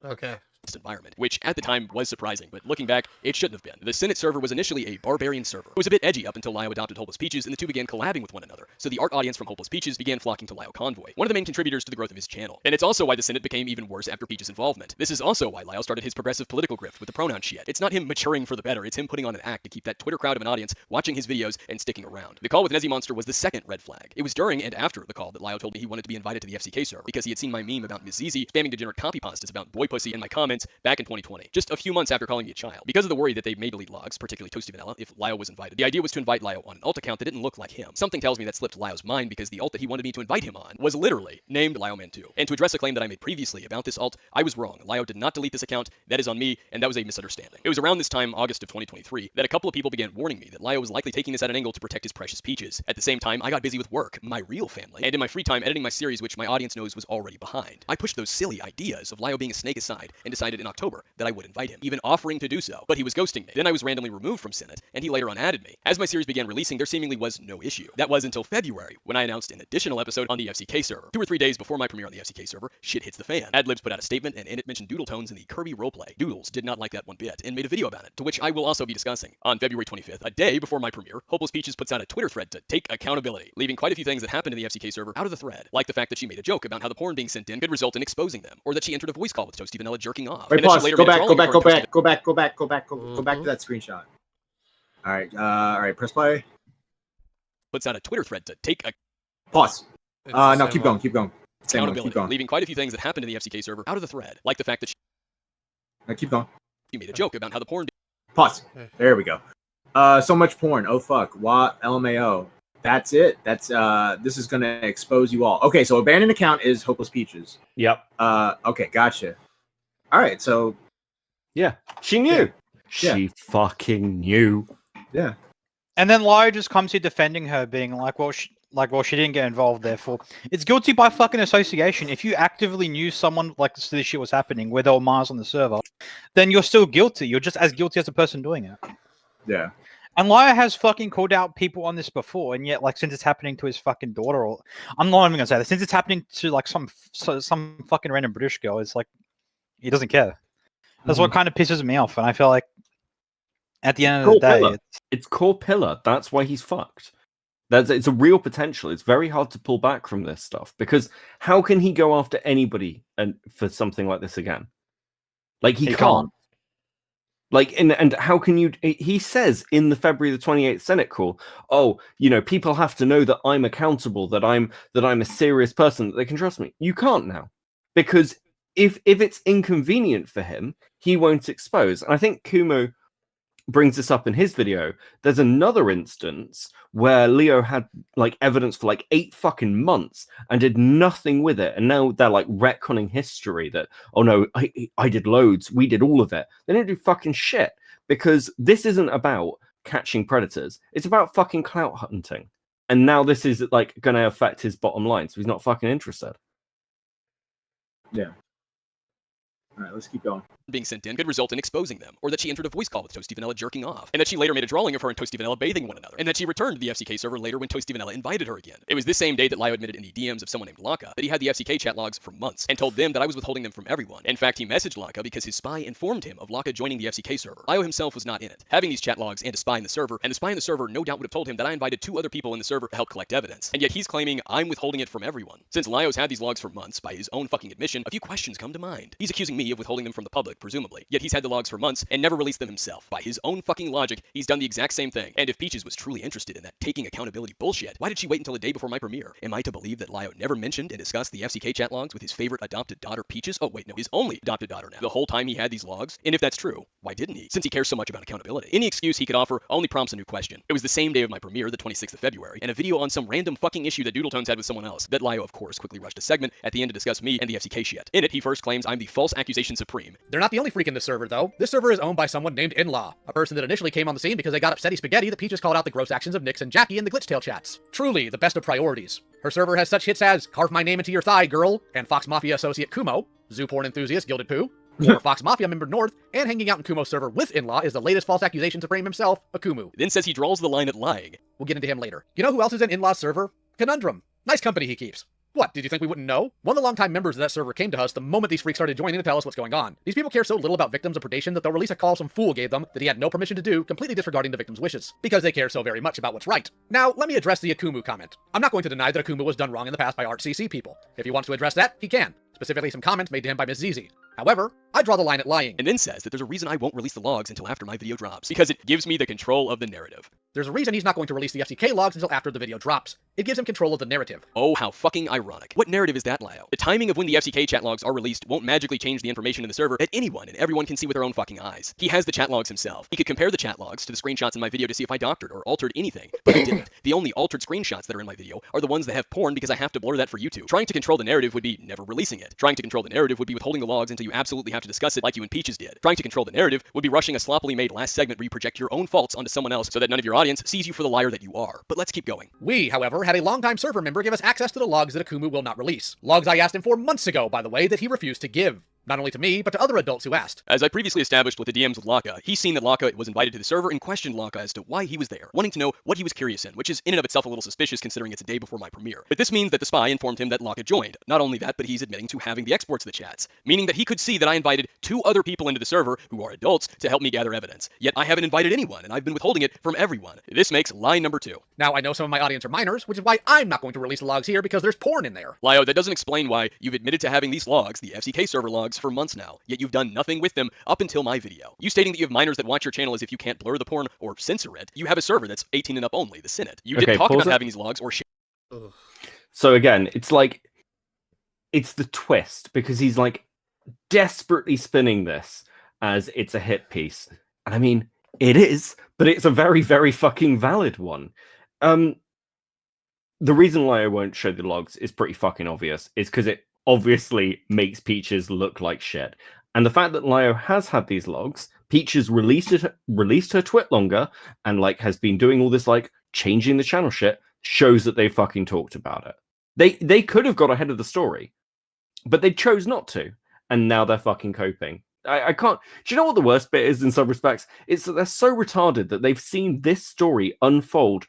Okay. Environment, which at the time was surprising, but looking back, it shouldn't have been. The Senate server was initially a barbarian server. It was a bit edgy up until Lio adopted Hopeless Peaches, and the two began collabing with one another, so the art audience from Hopeless Peaches began flocking to Lio Convoy, one of the main contributors to the growth of his channel. And it's also why the Senate became even worse after Peaches' involvement. This is also why Lio started his progressive political grift with the pronoun shit. It's not him maturing for the better, it's him putting on an act to keep that Twitter crowd of an audience watching his videos and sticking around. The call with Nezzy Monster was the second red flag. It was during and after the call that Lio told me he wanted to be invited to the FCK server because he had seen my meme about Miss Zizi spamming degenerate copy pastas about boy pussy in my comments events back in 2020, just a few months after calling me a child. Because of the worry that they may delete logs, particularly Toasty Vanilla, if Lio was invited, the idea was to invite Lio on an alt account that didn't look like him. Something tells me that slipped Lio's mind because the alt that he wanted me to invite him on was literally named LioMan2. And to address a claim that I made previously about this alt, I was wrong. Lio did not delete this account. That is on me, and that was a misunderstanding. It was around this time, August of 2023, that a couple of people began warning me that Lio was likely taking this at an angle to protect his precious peaches. At the same time, I got busy with work, my real family, and in my free time editing my series, which my audience knows was already behind. I pushed those silly ideas of Lio being a snake aside and decided in October that I would invite him, even offering to do so, but he was ghosting me. Then I was randomly removed from Senate, and he later on added me. As my series began releasing, there seemingly was no issue. That was until February, when I announced an additional episode on the FCK server. 2 or 3 days before my premiere on the FCK server, shit hits the fan. Adlibs put out a statement, and in it mentioned doodle tones in the Kirby roleplay. Doodles did not like that one bit, and made a video about it, to which I will also be discussing. On February 25th, a day before my premiere, Hopeless Peaches puts out a Twitter thread to take accountability, leaving quite a few things that happened in the FCK server out of the thread, like the fact that she made a joke about how the porn being sent in could result in exposing them, or that she entered a voice call with Toasty Vanilla jerking off. Wait, and pause. She later Go made a back, drawing go of her back, and go Toasty- back, go back, go back, go back to that screenshot. All right, press play. Puts out a Twitter thread to take a Pause. No, keep going. Same one, accountability, keep going. leaving quite a few things that happened in the FCK server out of the thread, like the fact that she No, keep going. made a joke about how the porn Pause. There we go. So much porn. Oh fuck. What? LMAO. That's it. That's this is gonna expose you all. Okay, so abandoned account is Hopeless Peaches. Yep. Okay, gotcha. All right, so yeah, she knew. Yeah. She fucking knew. Yeah. And then Lio just comes here defending her, being like, well, she didn't get involved, therefore. It's guilty by fucking association. If you actively knew someone like this shit was happening, where there were Mars on the server, then you're still guilty. You're just as guilty as the person doing it. Yeah. And Lio has fucking called out people on this before, and yet, like, since it's happening to his fucking daughter, or I'm not even gonna say that. Since it's happening to like some fucking random British girl, it's like he doesn't care. That's what kind of pisses me off, and I feel like at the end of the day, it's core pillar. That's why he's fucked. It's a real potential. It's very hard to pull back from this stuff because how can he go after anybody and for something like this again? Like he can't. Like and how can you? He says in the February the 28th Senate call, oh, you know, people have to know that I'm accountable, that I'm a serious person, that they can trust me. You can't now because if it's inconvenient for him, he won't expose. And I think Kumo brings this up in his video. There's another instance where Lio had like evidence for like 8 fucking months and did nothing with it, and now they're like retconning history that, oh no, I did loads, we did all of it. They didn't do fucking shit because this isn't about catching predators, it's about fucking clout hunting, and now this is like going to affect his bottom line, so he's not fucking interested. Yeah. All right, let's keep going. being sent in could result in exposing them, or that she entered a voice call with Toasty Vanilla jerking off, and that she later made a drawing of her and Toasty Vanilla bathing one another, and that she returned to the FCK server later when Toasty Vanilla invited her again. It was this same day that Lio admitted in the DMs of someone named Laka that he had the FCK chat logs for months, and told them that I was withholding them from everyone. In fact, he messaged Laka because his spy informed him of Laka joining the FCK server. Lio himself was not in it, having these chat logs and a spy in the server, and the spy in the server no doubt would have told him that I invited 2 other people in the server to help collect evidence, and yet he's claiming I'm withholding it from everyone. Since Lio's had these logs for months, by his own fucking admission, a few questions come to mind. He's accusing me of withholding them from the public, presumably, yet he's had the logs for months and never released them himself. By his own fucking logic, he's done the exact same thing. And if Peaches was truly interested in that taking accountability bullshit, why did she wait until the day before my premiere? Am I to believe that Lio never mentioned and discussed the FCK chat logs with his favorite adopted daughter, Peaches? Oh wait, no, his only adopted daughter now. The whole time he had these logs? And if that's true, why didn't he? Since he cares so much about accountability. Any excuse he could offer only prompts a new question. It was the same day of my premiere, the 26th of February, and a video on some random fucking issue that Doodletones had with someone else, that Lio of course quickly rushed a segment at the end to discuss me and the FCK shit. In it, he first claims I'm the false accusation supreme. They're not the only freak in this server, though. This server is owned by someone named In-Law, a person that initially came on the scene because they got upsetty spaghetti that Peaches called out the gross actions of Nyx and Jackie in the Glitchtail chats. Truly, the best of priorities. Her server has such hits as Carve My Name Into Your Thigh, Girl, and Fox Mafia associate Kumo, zoo porn enthusiast Gilded Poo, former Fox Mafia member North, and hanging out in Kumo's server with In-Law is the latest false accusation supreme himself, Akumu. Then says he draws the line at lying. We'll get into him later. You know who else is in In-Law's server? Conundrum. Nice company he keeps. What, did you think we wouldn't know? One of the longtime members of that server came to us the moment these freaks started joining to tell us what's going on. These people care so little about victims of predation that they'll release a call some fool gave them that he had no permission to do, completely disregarding the victim's wishes, because they care so very much about what's right. Now, let me address the Akumu comment. I'm not going to deny that Akumu was done wrong in the past by ArtCC people. If he wants to address that, he can. specifically some comments made to him by Miss Zizi. However, I draw the line at lying. And then says that there's a reason I won't release the logs until after my video drops, because it gives me the control of the narrative. There's a reason he's not going to release the FCK logs until after the video drops. It gives him control of the narrative. Oh, how fucking ironic. What narrative is that, Lio? The timing of when the FCK chat logs are released won't magically change the information in the server that anyone and everyone can see with their own fucking eyes. He has the chat logs himself. He could compare the chat logs to the screenshots in my video to see if I doctored or altered anything, but I didn't. The only altered screenshots that are in my video are the ones that have porn because I have to blur that for YouTube. Trying to control the narrative would be never releasing it. Trying to control the narrative would be withholding the logs until you absolutely have to discuss it like you and Peaches did. Trying to control the narrative would be rushing a sloppily made last segment where you project your own faults onto someone else so that none of your audience sees you for the liar that you are. But let's keep going. We, however, had a longtime server member give us access to the logs that Kumo will not release. Logs I asked him for months ago, by the way, that he refused to give. Not only to me, but to other adults who asked. As I previously established with the DMs with Laka, he's seen that Laka was invited to the server and questioned Laka as to why he was there, wanting to know what he was curious in, which is in and of itself a little suspicious considering it's a day before my premiere. But this means that the spy informed him that Laka joined. Not only that, but he's admitting to having the exports of the chats, meaning that he could see that I invited 2 other people into the server who are adults to help me gather evidence. Yet I haven't invited anyone, and I've been withholding it from everyone. This makes lie number 2. Now, I know some of my audience are minors, which is why I'm not going to release the logs here because there's porn in there. Lio, that doesn't explain why you've admitted to having these logs, the FCK server logs, for months now, yet you've done nothing with them up until my video. You stating that you have minors that watch your channel as if you can't blur the porn or censor it. You have a server that's 18 and up only, the Senate. You didn't talk about having these logs or shit. So again, it's like, it's the twist, because he's like desperately spinning this as it's a hit piece. And I mean, it is, but it's a very, very fucking valid one. The reason why I won't show the logs is pretty fucking obvious. It's because it obviously makes Peaches look like shit. And the fact that Lio has had these logs, Peaches released her twit longer, and like has been doing all this like changing the channel shit, shows that they fucking talked about it. They could have got ahead of the story, but they chose not to, and now they're fucking coping. I can't. Do you know what the worst bit is in some respects? It's that they're so retarded that they've seen this story unfold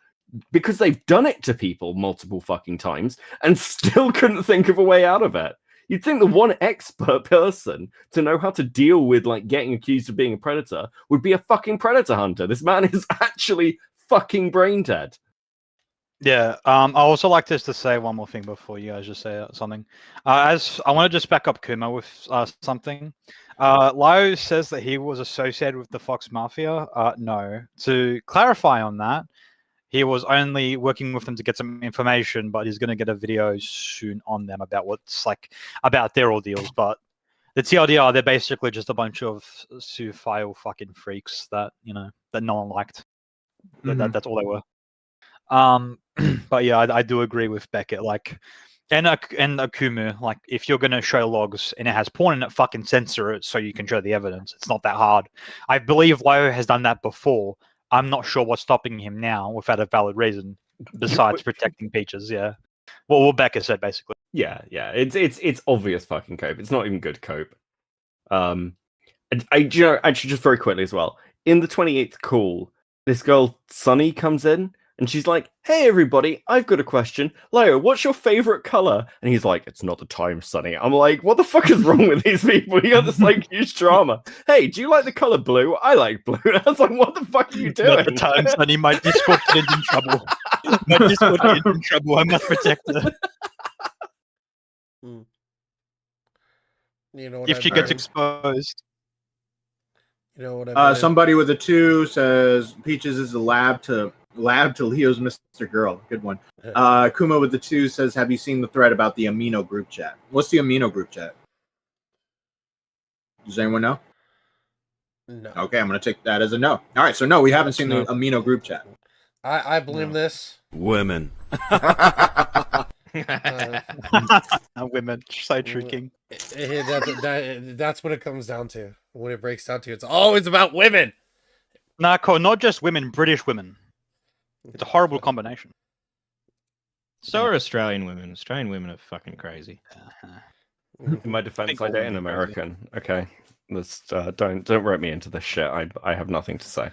because they've done it to people multiple fucking times and still couldn't think of a way out of it. You'd think the one expert person to know how to deal with like getting accused of being a predator would be a fucking predator hunter. This man is actually fucking brain dead. Yeah, I also like just to say one more thing before you guys just say something. As I want to just back up Kumo with something. Lio says that he was associated with the Fox Mafia. No. To clarify on that, he was only working with them to get some information, but he's going to get a video soon on them about what's like about their ordeals. But the TLDR, they're basically just a bunch of suicidal fucking freaks that that no one liked. Mhm. That's all they were. But yeah, I do agree with Beckett. Like, and Akumu, like, if you're gonna show logs and it has porn in it, fucking censor it so you can show the evidence. It's not that hard. I believe Lio has done that before. I'm not sure what's stopping him now without a valid reason besides protecting Peaches. Yeah, well, what Beckett said basically. Yeah, it's obvious fucking cope. It's not even good cope. And actually, just very quickly as well. In the 28th call, this girl Sunny comes in and she's like, "Hey everybody, I've got a question. Lio, what's your favorite color?" And he's like, "It's not the time, Sunny." I'm like, what the fuck is wrong with these people? You got this like huge drama. Hey, do you like the color blue? I like blue. I was like, what the fuck are you doing? Not the time, Sunny. My Discord is in trouble. My Discord is in trouble. I must protect her. You know what If she gets exposed. You know what Somebody with a 2 says Peaches is a lab to Leo's Mr. Girl. Good one. Kumo with the 2 says, have you seen the thread about the amino group chat? What's the amino group chat? Does anyone know? No. Okay, I'm going to take that as a no. All right, so no, we haven't seen the amino group chat. I blame this. Women. Women side tricking. That's what it comes down to. When it breaks down to, it's always about women. Nah, not just women, British women. It's a horrible combination. So are Australian women. Australian women are fucking crazy. In my defense, I date an American. Okay, let's don't rope me into this shit. I have nothing to say.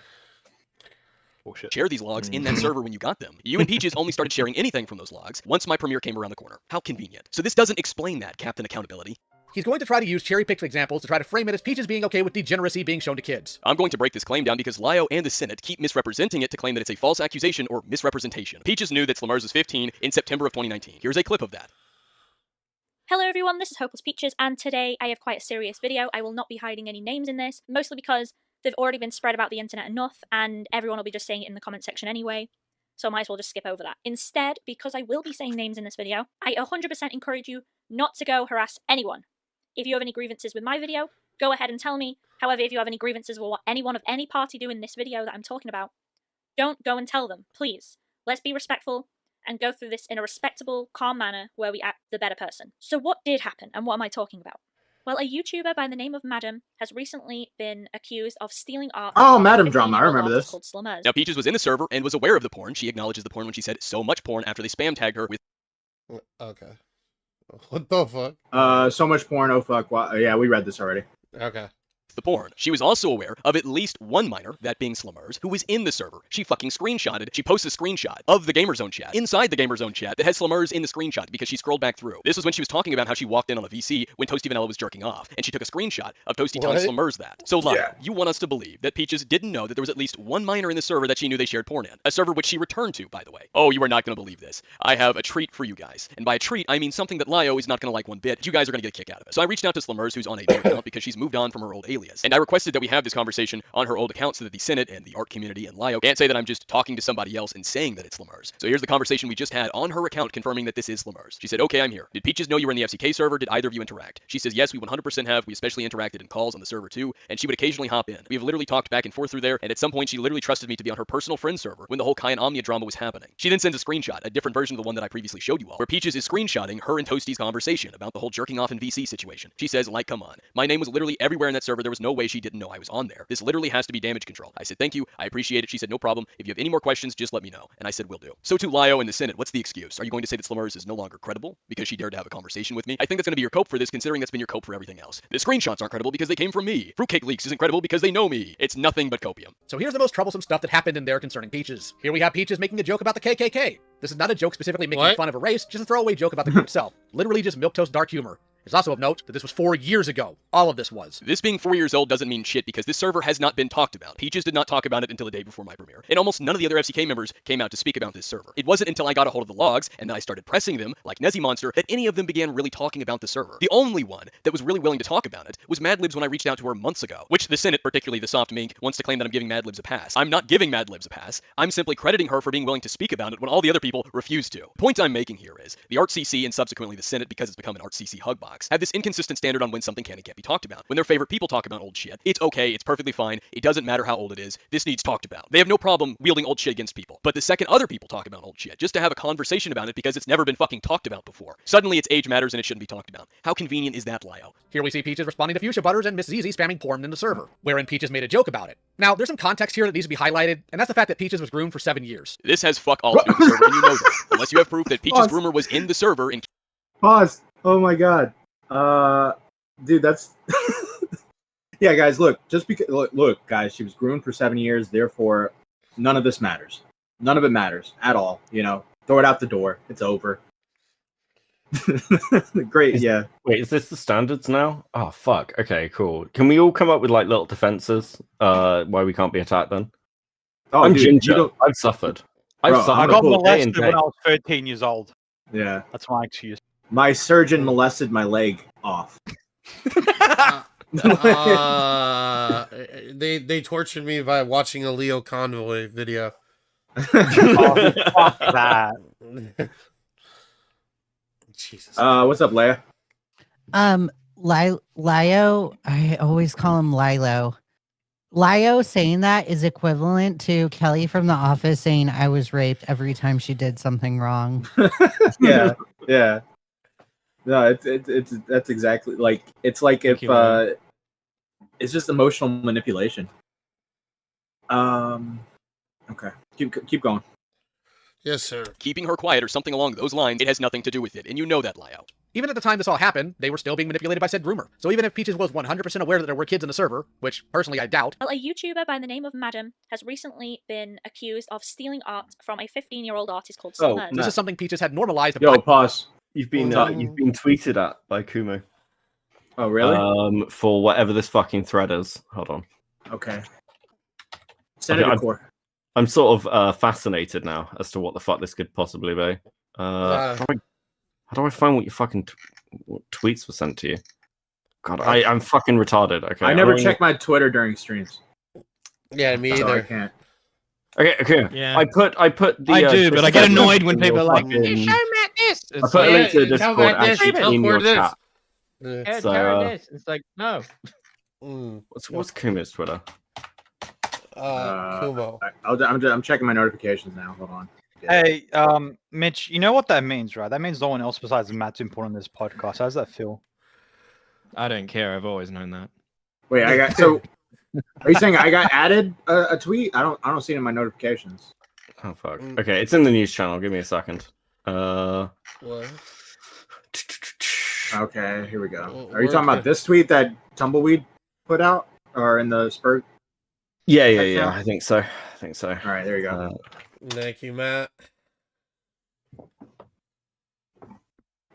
Share these logs in that server when you got them. You and Peaches only started sharing anything from those logs once my premiere came around the corner. How convenient. So this doesn't explain that, Captain Accountability. He's going to try to use cherry-picked examples to try to frame it as Peaches being okay with degeneracy being shown to kids. I'm going to break this claim down because Lio and the Senate keep misrepresenting it to claim that it's a false accusation or misrepresentation. Peaches knew that Slammers was 15 in September of 2019. Here's a clip of that. Hello everyone, this is Hopeless Peaches, and today I have quite a serious video. I will not be hiding any names in this, mostly because they've already been spread about the internet enough, and everyone will be just saying it in the comment section anyway, so I might as well just skip over that. Instead, because I will be saying names in this video, I 100% encourage you not to go harass anyone. If you have any grievances with my video, go ahead and tell me. However, if you have any grievances with what anyone of any party do in this video that I'm talking about, don't go and tell them, please. Let's be respectful and go through this in a respectable, calm manner where we act the better person. So what did happen, and what am I talking about? Well, a YouTuber by the name of Madam has recently been accused of stealing art. Oh, Madam drama, I remember this. Called Slummers. Now, Peaches was in the server and was aware of the porn. She acknowledges the porn when she said so much porn after they spam tagged her with. Okay. What the fuck? So much porn. Oh fuck. Well, yeah, we read this already. Okay. The porn. She was also aware of at least one minor, that being Slummers, who was in the server. She fucking screenshotted. She posted a screenshot of the Gamerzone chat inside the Gamerzone chat that has Slummers in the screenshot because she scrolled back through. This was when she was talking about how she walked in on a VC when Toasty Vanilla was jerking off, and she took a screenshot of Toasty telling Slummers that. So, Lyle, you want us to believe that Peaches didn't know that there was at least one minor in the server that she knew they shared porn in. A server which she returned to, by the way. Oh, you are not going to believe this. I have a treat for you guys. And by a treat, I mean something that Lyo is not going to like one bit. You guys are going to get a kick out of it. So I reached out to Slummers, who's on a new account because she's moved on from her old alias. And I requested that we have this conversation on her old account so that the Senate and the art community and Lyo can't say that I'm just talking to somebody else and saying that it's Slummers. So here's the conversation we just had on her account confirming that this is Slummers. She said, okay, I'm here. Did Peaches know you were in the FCK server? Did either of you interact? She says, yes, we 100% have. We especially interacted in calls on the server too, and she would occasionally hop in. We've literally talked back and forth through there, and at some point she literally trusted me to be on her personal friend server when the whole Kai and Omnia drama was happening. She then sends a screenshot, a different version of the one that I previously showed you all, where Peaches is screenshotting her and Toasty's conversation about the whole jerking off in VC situation. She says, like, come on. My name was literally everywhere in that server. There was no way she didn't know I was on there. This literally has to be damage control. I said, thank you. I appreciate it. She said, no problem. If you have any more questions, just let me know. And I said, will do. So to Lyo in the Senate, what's the excuse? Are you going to say that Slummers is no longer credible because she dared to have a conversation with me? I think that's going to be your cope for this, considering that's been your cope for everything else. The screenshots aren't credible because they came from me. Fruitcake Leaks isn't credible because they know me. It's nothing but copium. So here's the most troublesome stuff that happened in there concerning Peaches. Here we have Peaches making a joke about the KKK. This is not a joke specifically making fun of a race, just a throwaway joke about the group itself. Literally just milquetoast dark humor. It's also of note that this was 4 years ago. All of this was. This being 4 years old doesn't mean shit because this server has not been talked about. Peaches did not talk about it until the day before my premiere. And almost none of the other FCK members came out to speak about this server. It wasn't until I got a hold of the logs and then I started pressing them, like Nezzy Monster, that any of them began really talking about the server. The only one that was really willing to talk about it was Madlibs when I reached out to her months ago, which the Senate, particularly the soft mink, wants to claim that I'm giving Madlibs a pass. I'm not giving Madlibs a pass. I'm simply crediting her for being willing to speak about it when all the other people refuse to. The point I'm making here is the Art CC and subsequently the Senate, because it's become an Art CC hug box, have this inconsistent standard on when something can and can't be talked about. When their favorite people talk about old shit, it's okay, it's perfectly fine, it doesn't matter how old it is, this needs talked about. They have no problem wielding old shit against people. But the second other people talk about old shit, just to have a conversation about it because it's never been fucking talked about before, suddenly its age matters and it shouldn't be talked about. How convenient is that, Lyo? Here we see Peaches responding to Fuchsia Butters and Miss ZZ spamming porn in the server, wherein Peaches made a joke about it. Now, there's some context here that needs to be highlighted, and that's the fact that Peaches was groomed for 7 years. This has fuck all to do with the server, and you know that. Unless you have proof that Peaches' groomer was in the server and... Pause. Oh my god. Dude, that's... Yeah, guys, look. Just because... Look, guys, she was groomed for 7 years, therefore, none of this matters. None of it matters at all, you know? Throw it out the door. It's over. Great, yeah. Wait, is this the standards now? Oh, fuck. Okay, cool. Can we all come up with, like, little defenses why we can't be attacked then? Oh, I'm dude, ginger. I've suffered. I got molested day. when I was 13 years old. Yeah. That's my excuse. My surgeon molested my leg off. They tortured me by watching a Leo Convoy video. Oh, fuck that. Jesus. What's up, Leia? Lyo, I always call him Lilo. Lyo saying that is equivalent to Kelly from The Office saying I was raped every time she did something wrong. Yeah, yeah. No, it's that's exactly like it's like if it's just emotional manipulation. Okay, keep going. Yes, sir. Keeping her quiet or something along those lines, it has nothing to do with it, and you know that, Lyo. Even at the time this all happened, they were still being manipulated by said groomer. So even if Peaches was 100% aware that there were kids in the server, which personally I doubt. Well, a YouTuber by the name of Madam has recently been accused of stealing art from a 15-year-old artist called Slummers. This is something Peaches had normalized. Yo, pause. You've been tweeted at by Kumo. Oh, really? For whatever this fucking thread is. Hold on. Okay. Send it to I'm sort of fascinated now as to what the fuck this could possibly be. How do I find what your fucking what tweets were sent to you? God, I'm fucking retarded. Okay, I never check my Twitter during streams. Yeah, me So I either. can't. Okay. Yeah. I put the. I do, but I get annoyed when people are like, fucking- "You show Matt this." I It's put a like, link to the tell Discord Matt this, actually tell in your Cord this. chat. Yeah, So, Karen this. It's like, no. What's Kumo's Twitter? Kumo. I'm checking my notifications now. Hold on. Hey, Mitch, you know what that means, right? That means no one else besides Matt's important in this podcast. How does that feel? I don't care. I've always known that. Wait, I got so. Are you saying I got added a tweet? I don't see it in my notifications. Oh fuck. Okay, it's in the news channel. Give me a second. What? Okay, here we go. Are Where you talking about this tweet that Tumbleweed put out, or in the Spur? Yeah. I think so. All right, there you go. Thank you, Matt.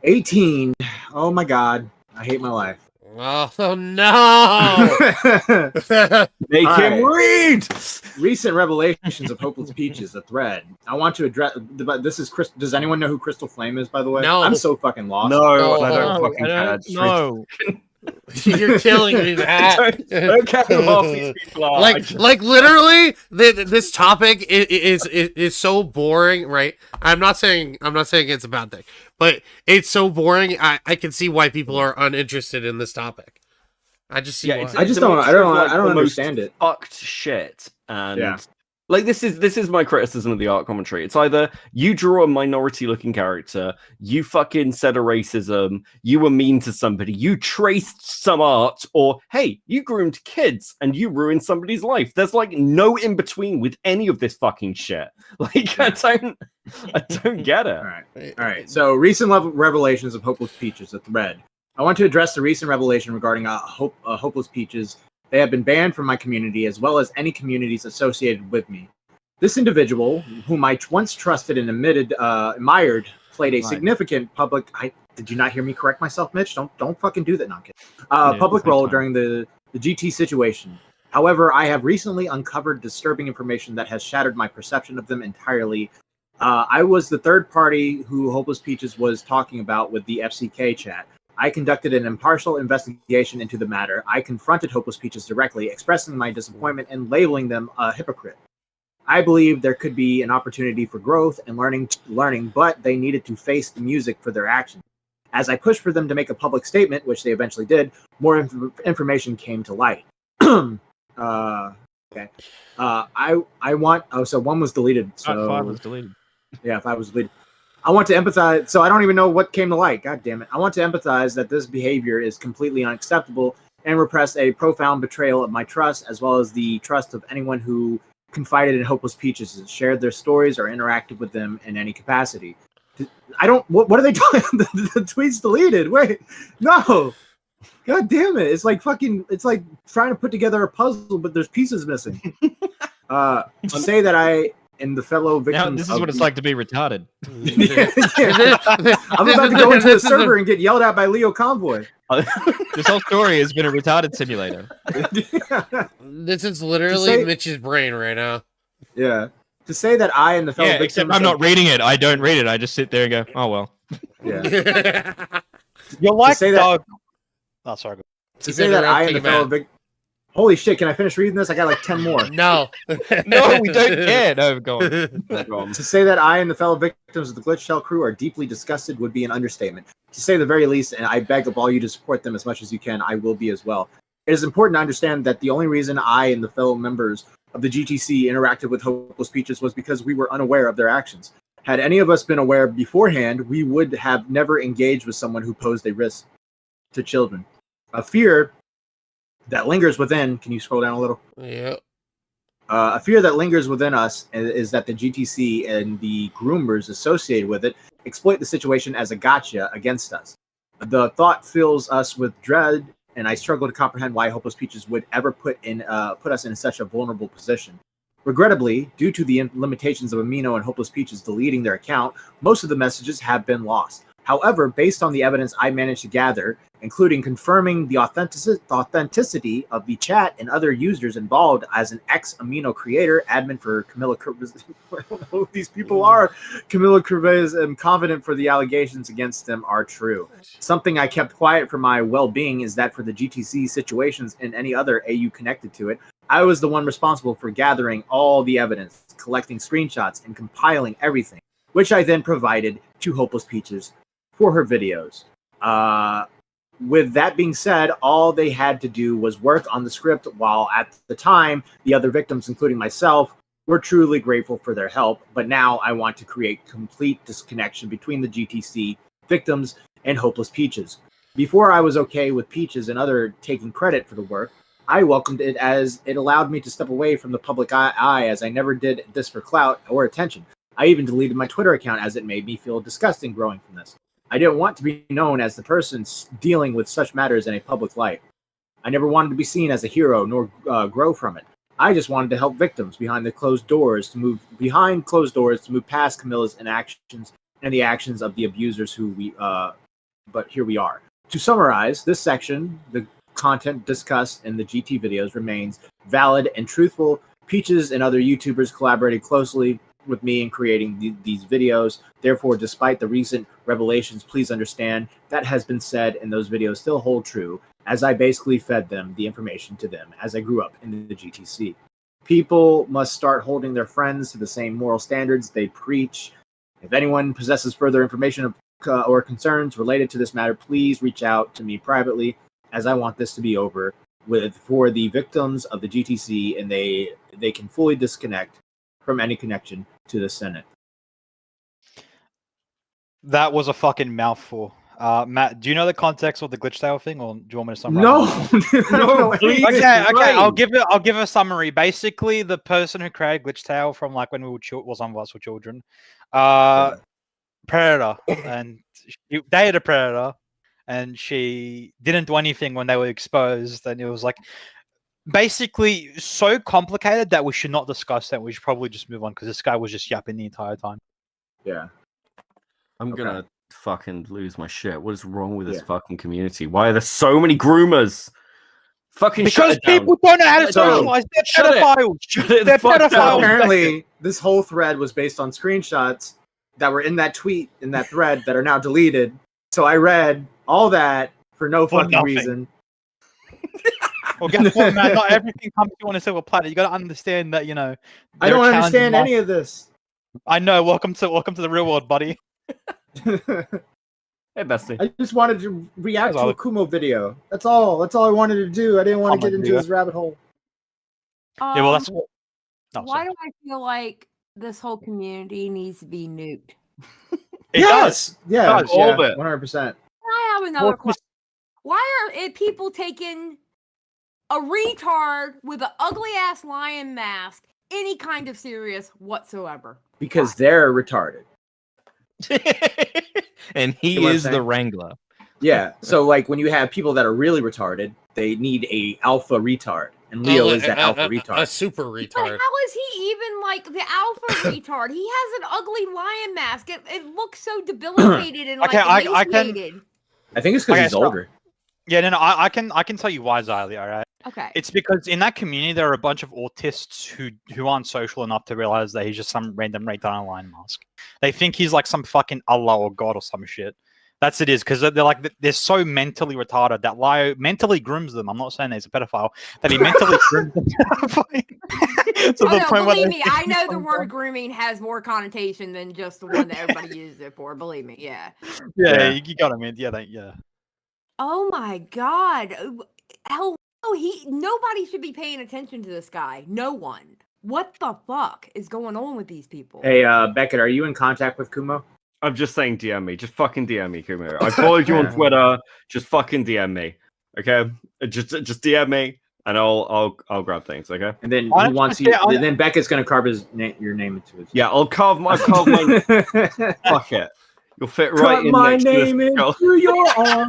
18. Oh my god, I hate my life. Oh no! Make him read. Recent revelations of Hopeless Peaches, a thread. I want to address. This is Chris. Does anyone know who Crystal Flame is? By the way, No. I'm so fucking lost. No, I don't fucking care. No. You're killing me, Matt. don't care who half these people are. Like literally, this topic is so boring, right? I'm not saying it's a bad thing, but it's so boring. I can see why people are uninterested in this topic. I just see. why. I just don't. I don't understand it. Fucked shit. And Yeah. like this is my criticism of the art commentary. It's either you draw a minority looking character, you fucking said a racism, you were mean to somebody, you traced some art, or hey, you groomed kids and you ruined somebody's life. There's like no in between with any of this fucking shit. Like I don't get it. All right. So recent revelations of Hopeless Peaches, a thread. I want to address the recent revelation regarding Hopeless Peaches. They have been banned from my community as well as any communities associated with me. This individual, whom I once trusted and admired, played a significant public. Did you not hear me correct myself, Mitch? Don't fucking do that, not kidding. Public role during the GT situation. However, I have recently uncovered disturbing information that has shattered my perception of them entirely. I was the third party who Hopeless Peaches was talking about with the FCK chat. I conducted an impartial investigation into the matter. I confronted Hopeless Peaches directly, expressing my disappointment and labeling them a hypocrite. I believe there could be an opportunity for growth and learning, but they needed to face the music for their actions. As I pushed for them to make a public statement, which they eventually did, more information came to light. Okay. I want. Oh, so one was deleted. So 5 was deleted. Yeah, 5 was deleted. I want to empathize. So I don't even know what came to light. God damn it. I want to empathize that this behavior is completely unacceptable and repress a profound betrayal of my trust, as well as the trust of anyone who confided in Hopeless Peaches, shared their stories, or interacted with them in any capacity. I don't. What are they doing? The tweet's deleted. Wait, no. God damn it! It's like fucking. It's like trying to put together a puzzle, but there's pieces missing. To say that I and the fellow victims. Now, this is what it's like to be retarded. I'm about to go into the server and get yelled at by Leo Convoy. This whole story has been a retarded simulator. This is literally Mitch's brain right now. Yeah. To say that I and the fellow victims. Except I'm not reading it. I don't read it. I just sit there and go, oh well. Yeah. You're like Doug. Oh, sorry. To say that I and the fellow victims. Holy shit, can I finish reading this? I got like 10 more. No. No, we don't care. No, go on. To say that I and the fellow victims of the Glitch Shell crew are deeply disgusted would be an understatement. To say the very least, and I beg of all you to support them as much as you can, I will be as well. It is important to understand that the only reason I and the fellow members of the GTC interacted with Hopeless Peaches was because we were unaware of their actions. Had any of us been aware beforehand, we would have never engaged with someone who posed a risk to children. A fear that lingers within. Can you scroll down a little? Yeah. A fear that lingers within us is that the GTC and the groomers associated with it exploit the situation as a gotcha against us. The thought fills us with dread, and I struggle to comprehend why Hopeless Peaches would ever put us in such a vulnerable position. Regrettably, due to the limitations of Amino and Hopeless Peaches deleting their account, most of the messages have been lost. However, based on the evidence I managed to gather, including confirming the authenticity of the chat and other users involved as an ex-Amino creator, admin for Camilla Curvez, I don't know who these people are, Camilla Curvez, and confident for the allegations against them are true. Something I kept quiet for my well-being is that for the GTC situations and any other AU connected to it, I was the one responsible for gathering all the evidence, collecting screenshots, and compiling everything, which I then provided to Hopeless Peaches for her videos. With that being said, all they had to do was work on the script, while at the time, the other victims, including myself, were truly grateful for their help. But now I want to create complete disconnection between the GTC victims and Hopeless Peaches. Before I was okay with Peaches and other taking credit for the work, I welcomed it as it allowed me to step away from the public eye, as I never did this for clout or attention. I even deleted my Twitter account as it made me feel disgusting growing from this. I didn't want to be known as the person dealing with such matters in a public light. I never wanted to be seen as a hero nor grow from it. I just wanted to help victims behind closed doors to move past Camilla's inactions and the actions of the abusers but here we are. To summarize, this section, the content discussed in the GT videos remains valid and truthful. Peaches and other YouTubers collaborated closely with me in creating these videos. Therefore, despite the recent revelations, please understand that has been said and those videos still hold true, as I basically fed them the information to them as I grew up in the GTC. People must start holding their friends to the same moral standards they preach. If anyone possesses further information or concerns related to this matter, please reach out to me privately, as I want this to be over with for the victims of the GTC, and they can fully disconnect from any connection to the Senate. That was a fucking mouthful. Matt, do you know the context of the glitch tail thing, or do you want me to summarize? No, Okay. I'll give a summary. Basically, the person who created glitch tail from like when we were some of us were children, predator, and they had a predator, and she didn't do anything when they were exposed, and it was like basically so complicated that we should not discuss that. We should probably just move on because this guy was just yapping the entire time. Yeah. I'm gonna fucking lose my shit. What is wrong with this fucking community? Why are there so many groomers? Fucking because people don't know how to socialize. They're pedophiles. They're pedophiles. Apparently, this whole thread was based on screenshots that were in that tweet, in that thread, that are now deleted. So I read all that for no fucking reason. Well, guess what, man? Not everything comes to you on a silver platter. You got to understand that, you know. I don't understand any of this. I know. Welcome to the real world, buddy. Hey, bestie. I just wanted to react to a Kumo video. That's all. That's all I wanted to do. I didn't want to get into this rabbit hole. Yeah, well, that's what. Why do I feel like this whole community needs to be nuked? Yes. Yeah. All of it. 100%. I have another question. Why are people taking a retard with an ugly ass lion mask any kind of serious whatsoever? Because they're retarded. And he is the wrangler. Yeah. So like when you have people that are really retarded, they need a alpha retard. And Leo is that alpha retard. A super retard. But how is he even like the alpha retard? He has an ugly lion mask. It looks so debilitated and like emaciated. I think it's because he's older. Yeah, no, I can tell you why, Xylee, all right? Okay. It's because in that community there are a bunch of autists who aren't social enough to realize that he's just some random retard lion mask. They think he's like some fucking Allah or God or some shit. That's it is, because they're like they're so mentally retarded that Lio mentally grooms them. I'm not saying he's a pedophile, that he mentally grooms them. Believe me, I know the word grooming has more connotation than just the one that everybody uses it for. Believe me, yeah. Yeah, you got him, yeah. Oh my God! Hell, nobody should be paying attention to this guy. No one. What the fuck is going on with these people? Hey, Beckett, are you in contact with Kumo? I'm just saying DM me. Just fucking DM me, Kumo. I followed you on Twitter. Just fucking DM me. Okay? Just DM me and I'll grab things, okay? And then he wants you then Beckett's gonna carve your name into it. Yeah, I'll carve my fuck it. You'll fit right in my next name to this into your arm.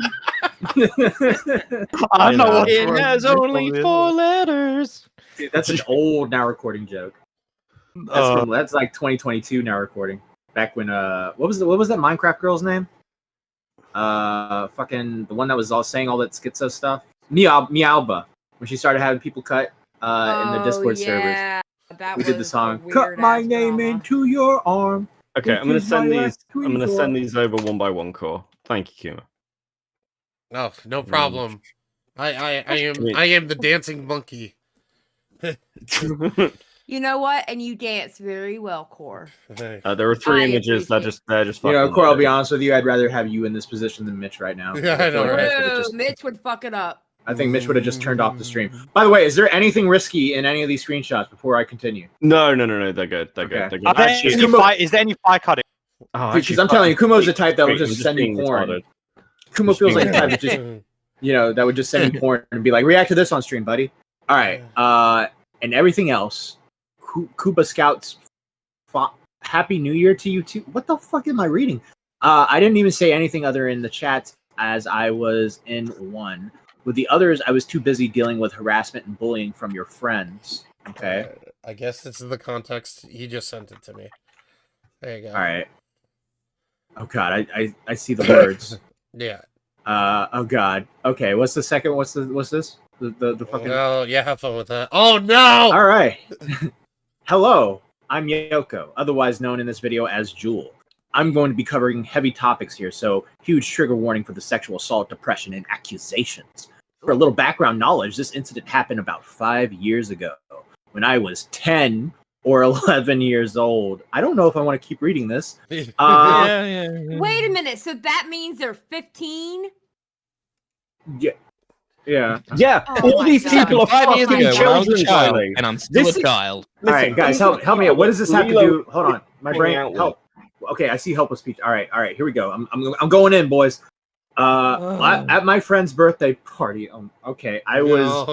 I know what it has only 4 letters. Dude, that's an old now recording joke. That's like 2022 now recording. Back when what was that Minecraft girl's name? fucking the one that was all saying all that schizo stuff. Meowba, when she started having people cut in the Discord servers. We did the song "Cut My Name Into Your Arm." Okay, I'm gonna send these. I'm gonna send these over one by one, Core. Thank you, Kumo. Oh, no problem. I am the dancing monkey. You know what? And you dance very well, Core. There are three images that they're just. You know, fucking Cor, I'll be loaded. honest with you. I'd rather have you in this position than Mitch right now. Yeah, I know, right? Mitch would fuck it up. I think Mitch would have just turned off the stream. By the way, is there anything risky in any of these screenshots before I continue? No. They're good. They're good. They're good. Are there is there any fire cutting? Because I'm telling you, Kumo's the type that will just send you porn. Kumo feels like the type that just, that would just send you porn and be like, react to this on stream, buddy. All right. And everything else, Kuba Scouts, Happy New Year to you too. What the fuck am I reading? I didn't even say anything other in the chat as I was in one. With the others, I was too busy dealing with harassment and bullying from your friends. Okay. I guess this is the context. He just sent it to me. There you go. All right. Oh God, I see the words. Yeah. Oh God. Okay. What's the second? What's this? The fucking. Oh yeah, have fun with that. Oh no! All right. Hello, I'm Yoko, otherwise known in this video as Jewel. I'm going to be covering heavy topics here, so huge trigger warning for the sexual assault, depression, and accusations. For a little background knowledge, this incident happened about 5 years ago, when I was 10 or 11 years old. I don't know if I want to keep reading this. Wait a minute. So that means they're 15? Yeah. All these people are 5 years fucking ago when I was a children, child, Riley. and I'm still a child. All right, guys, help me out. What does this have to do? Hold on, my brain. Help. Okay, I see helpless speech. All right. Here we go. I'm going in, boys. At my friend's birthday party. Okay, I was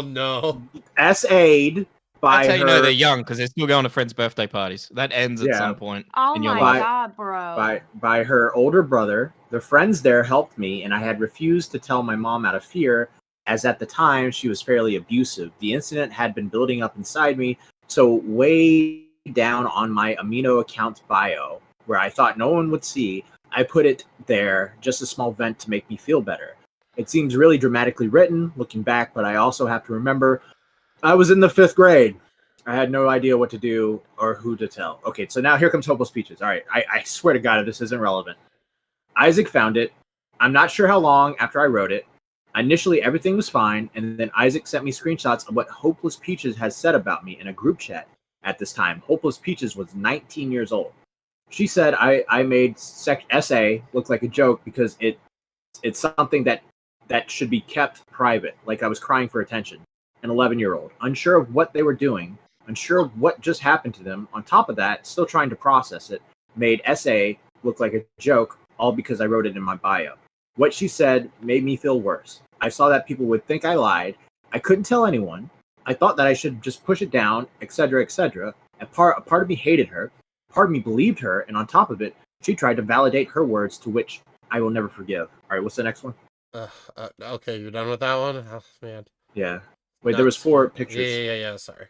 SA'd by That's how you her. know they're young, because they're still going to friends' birthday parties. That ends at some point Oh in your my life. god, bro. By her older brother. The friends there helped me, and I had refused to tell my mom out of fear, as at the time she was fairly abusive. The incident had been building up inside me, so way down on my amino account bio, where I thought no one would see, I put it there, just a small vent to make me feel better. It seems really dramatically written, looking back, but I also have to remember I was in the 5th grade. I had no idea what to do or who to tell. Okay, so now here comes hopeless speeches. All right, I swear to God, if this isn't relevant. Isaac found it. I'm not sure how long after I wrote it. Initially, everything was fine, and then Isaac sent me screenshots of what Hopeless Peaches has said about me in a group chat at this time. Hopeless Peaches was 19 years old. She said I made essay look like a joke because it's something that should be kept private, like I was crying for attention. An 11-year-old, unsure of what they were doing, unsure of what just happened to them. On top of that, still trying to process it, made essay look like a joke, all because I wrote it in my bio. What she said made me feel worse. I saw that people would think I lied. I couldn't tell anyone. I thought that I should just push it down, etc., etc. A part of me hated her. Part of me believed her, and on top of it, she tried to validate her words, to which I will never forgive. All right, what's the next one? Okay, you're done with that one? Oh, man. Yeah. Wait, there was 4 pictures. Yeah, sorry.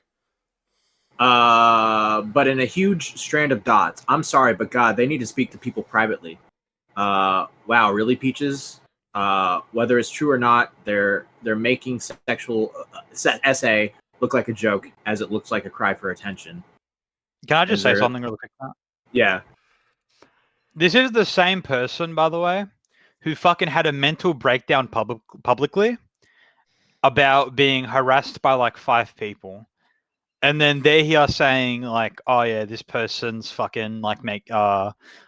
But in a huge strand of dots. I'm sorry, but God, they need to speak to people privately. Wow, really, Peaches? Whether it's true or not, they're making sexual essay look like a joke, as it looks like a cry for attention. Can I just say something really quick? Yeah. This is the same person, by the way, who fucking had a mental breakdown publicly about being harassed by like 5 people. And then they're here saying like, oh yeah, this person's fucking like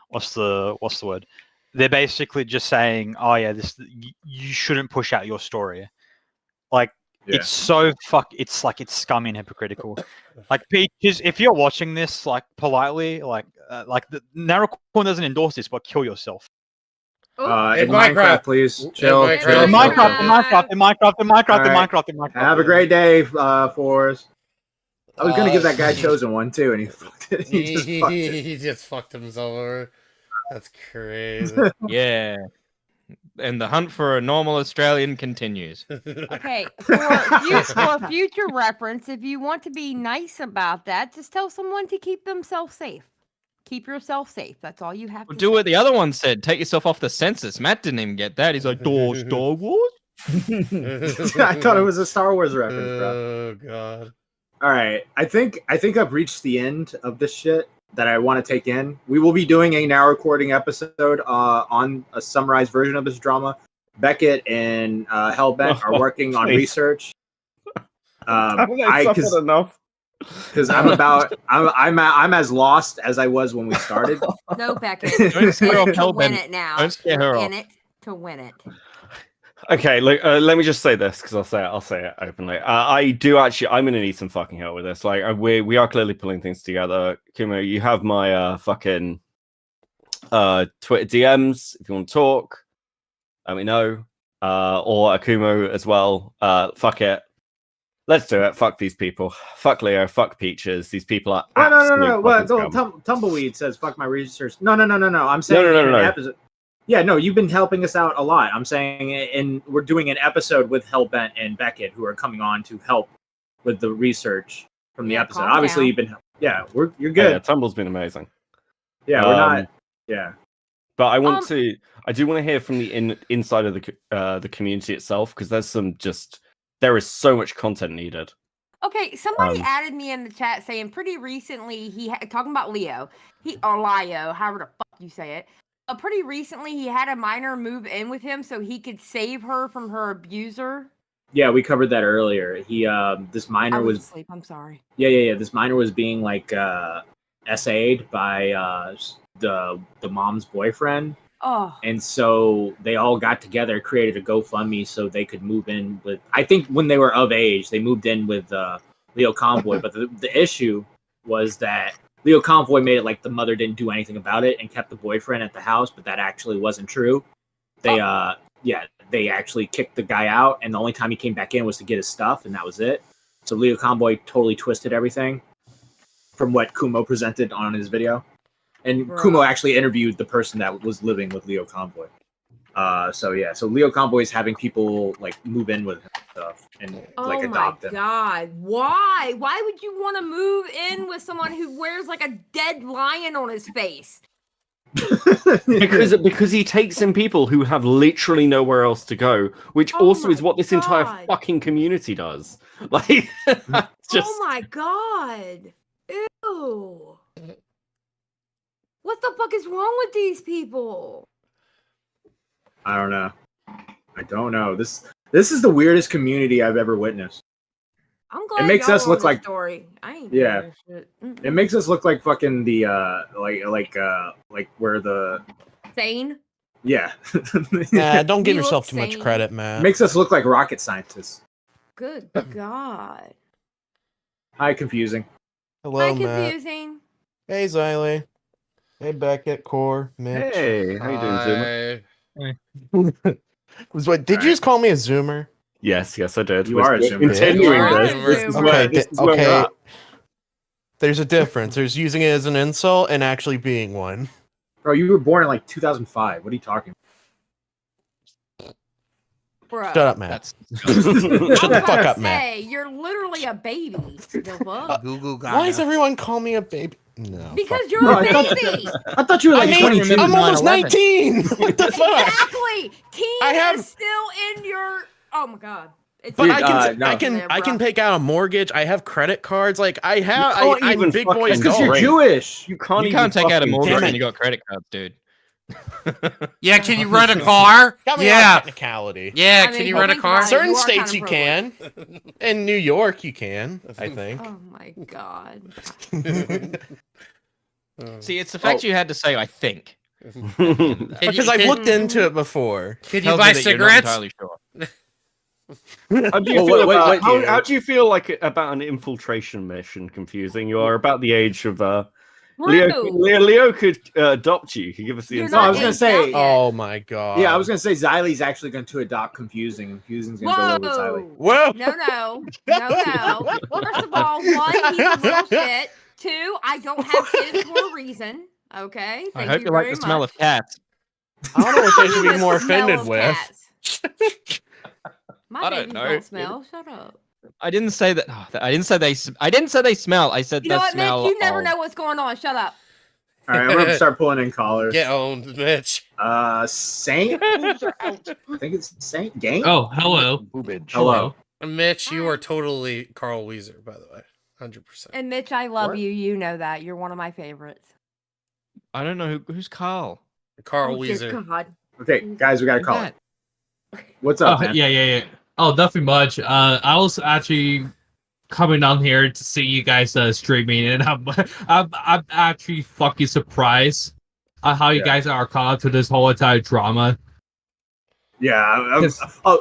what's the word? They're basically just saying, oh yeah, you shouldn't push out your story. Like it's so it's scummy and hypocritical. Like Peaches, if you're watching this like politely, like the Narracorn doesn't endorse this, but kill yourself. In Minecraft, please. Chill. In Minecraft. Have a great day, Forrest. I was gonna give that guy Chosen one too, and he fucked it. He just fucked himself over. That's crazy. Yeah. And the hunt for a normal Australian continues. Okay, for future reference, if you want to be nice about that, just tell someone to keep themselves safe. Keep yourself safe. That's all you have to Do say. what the other one said. Take yourself off the census. Matt didn't even get that. He's like, Star Wars? I thought it was a Star Wars reference, bro. Oh god. All right, I think I've reached the end of this shit that I want to take in. We will be doing a now recording episode on a summarized version of this drama. Beckett and Hellbent are working on research. Enough. Because I'm as lost as I was when we started. No, Beckett. Don't scare off to win Hellbent. it now. Don't scare her We're off. in it to win it. Okay, look, let me just say this because I'll say it openly. I'm gonna need some fucking help with this. Like, we are clearly pulling things together. Kumo, you have my fucking Twitter DMs if you want to talk. Let me know. Or Akumo as well. Fuck it. Let's do it. Fuck these people. Fuck Leo. Fuck Peaches. These people are No. absolute fucking scum. Tumbleweed says fuck my research. No. I'm saying No. episode. Yeah, no, you've been helping us out a lot. I'm saying, and we're doing an episode with Hellbent and Beckett, who are coming on to help with the research from the episode. Obviously, you've been, you're good. Yeah, Tumble's been amazing. Yeah, we're not. Yeah, but I do want to hear from the inside of the community itself because there is so much content needed. Okay, somebody added me in the chat saying pretty recently talking about Leo, or Lio, however the fuck you say it. Pretty recently, he had a minor move in with him so he could save her from her abuser. Yeah, we covered that earlier. This minor I was was asleep. I'm sorry. Yeah. This minor was being like essayed by the mom's boyfriend. Oh. And so they all got together, created a GoFundMe so they could move in with. I think when they were of age, they moved in with Leo Convoy. But the issue was that Leo Convoy made it like the mother didn't do anything about it and kept the boyfriend at the house, but that actually wasn't true. They they actually kicked the guy out, and the only time he came back in was to get his stuff, and that was it. So Leo Convoy totally twisted everything from what Kumo presented on his video. And Kumo actually interviewed the person that was living with Leo Convoy. So Leo Convoy is having people like move in with him and stuff and like adopt him. Oh my god, why? Why would you want to move in with someone who wears like a dead lion on his face? because he takes in people who have literally nowhere else to go, which also is what this entire fucking community does. Like, Oh my god, ew! What the fuck is wrong with these people? I don't know. This is the weirdest community I've ever witnessed. I'm glad it makes y'all us on look this like story. I ain't yeah. doing this shit. It makes us look like fucking the like where the Sane. yeah. Don't give You yourself look too much sane. credit, man. Makes us look like rocket scientists. Good god. Hi, confusing. Hello, Hi, Matt. confusing. Hey, Xylee. Hey, Beckett, Core, Mitch. Hey, how you doing, Zoomer? Did you just call me a Zoomer? Yes, I did. You are a Zoomer. Continuing Okay, this. okay. There's a difference. There's using it as an insult and actually being one. Bro, you were born in like 2005. What are you talking? Bro. Shut up, Matt. Shut I was the fuck about up, to Matt. say, you're literally a baby. The fuck? Why does everyone call me a baby? No. Because fuck. you're a baby. I thought you were like 22. I'm almost 19. What the fuck? Exactly. Teen is still in your. Oh my god. It's But in I there, can bro. take out a mortgage. I have credit cards. Like I have. I'm big boy and because you're dog. Jewish. You can't take out a mortgage Damn when it. you got credit cards, dude. Yeah, can you rent a car? Yeah. Technicality. Yeah, can you rent a car? Certain states you can. In New York, you can. I think. Oh my god. See, it's the fact you had to say, I think. Because I've looked into it before. Could you buy cigarettes? How do you feel how do you feel like about an infiltration mission? Confusing. You are about the age of Leo could adopt you. He give us the No, I was gonna say. Oh my god. Yeah, I was gonna say Xylie's actually going to adopt Confusing, and Confusing's gonna go live with Xylie. Whoa. No. First of all, one, he's a little shit. Two, I don't have kids for a reason. Okay. I hope you like the smell of cats. I don't know what they should be The more smell offended of with. cats. My I don't babies know. don't smell. Shut up. I didn't say that. I didn't say they. I didn't say they smell. I said You know the what, smell. Mitch? You never of- know what's going on. Shut up. All right, I'm gonna start pulling in callers. Get owned, Mitch. Saint. I think it's Saint Gang. Oh, hello. Hello. Mitch, you are totally Carl Weezer, by the way. 100%. And Mitch, I love What? you. You know that. You're one of my favorites. I don't know who's Carl. Carl Oh, dear Weezer. God. Okay, guys, we got a Who's call. that? What's up, man? Yeah. Oh, nothing much. I was actually coming on here to see you guys streaming, and I'm actually fucking surprised at how you guys are caught up to this whole entire drama. Yeah,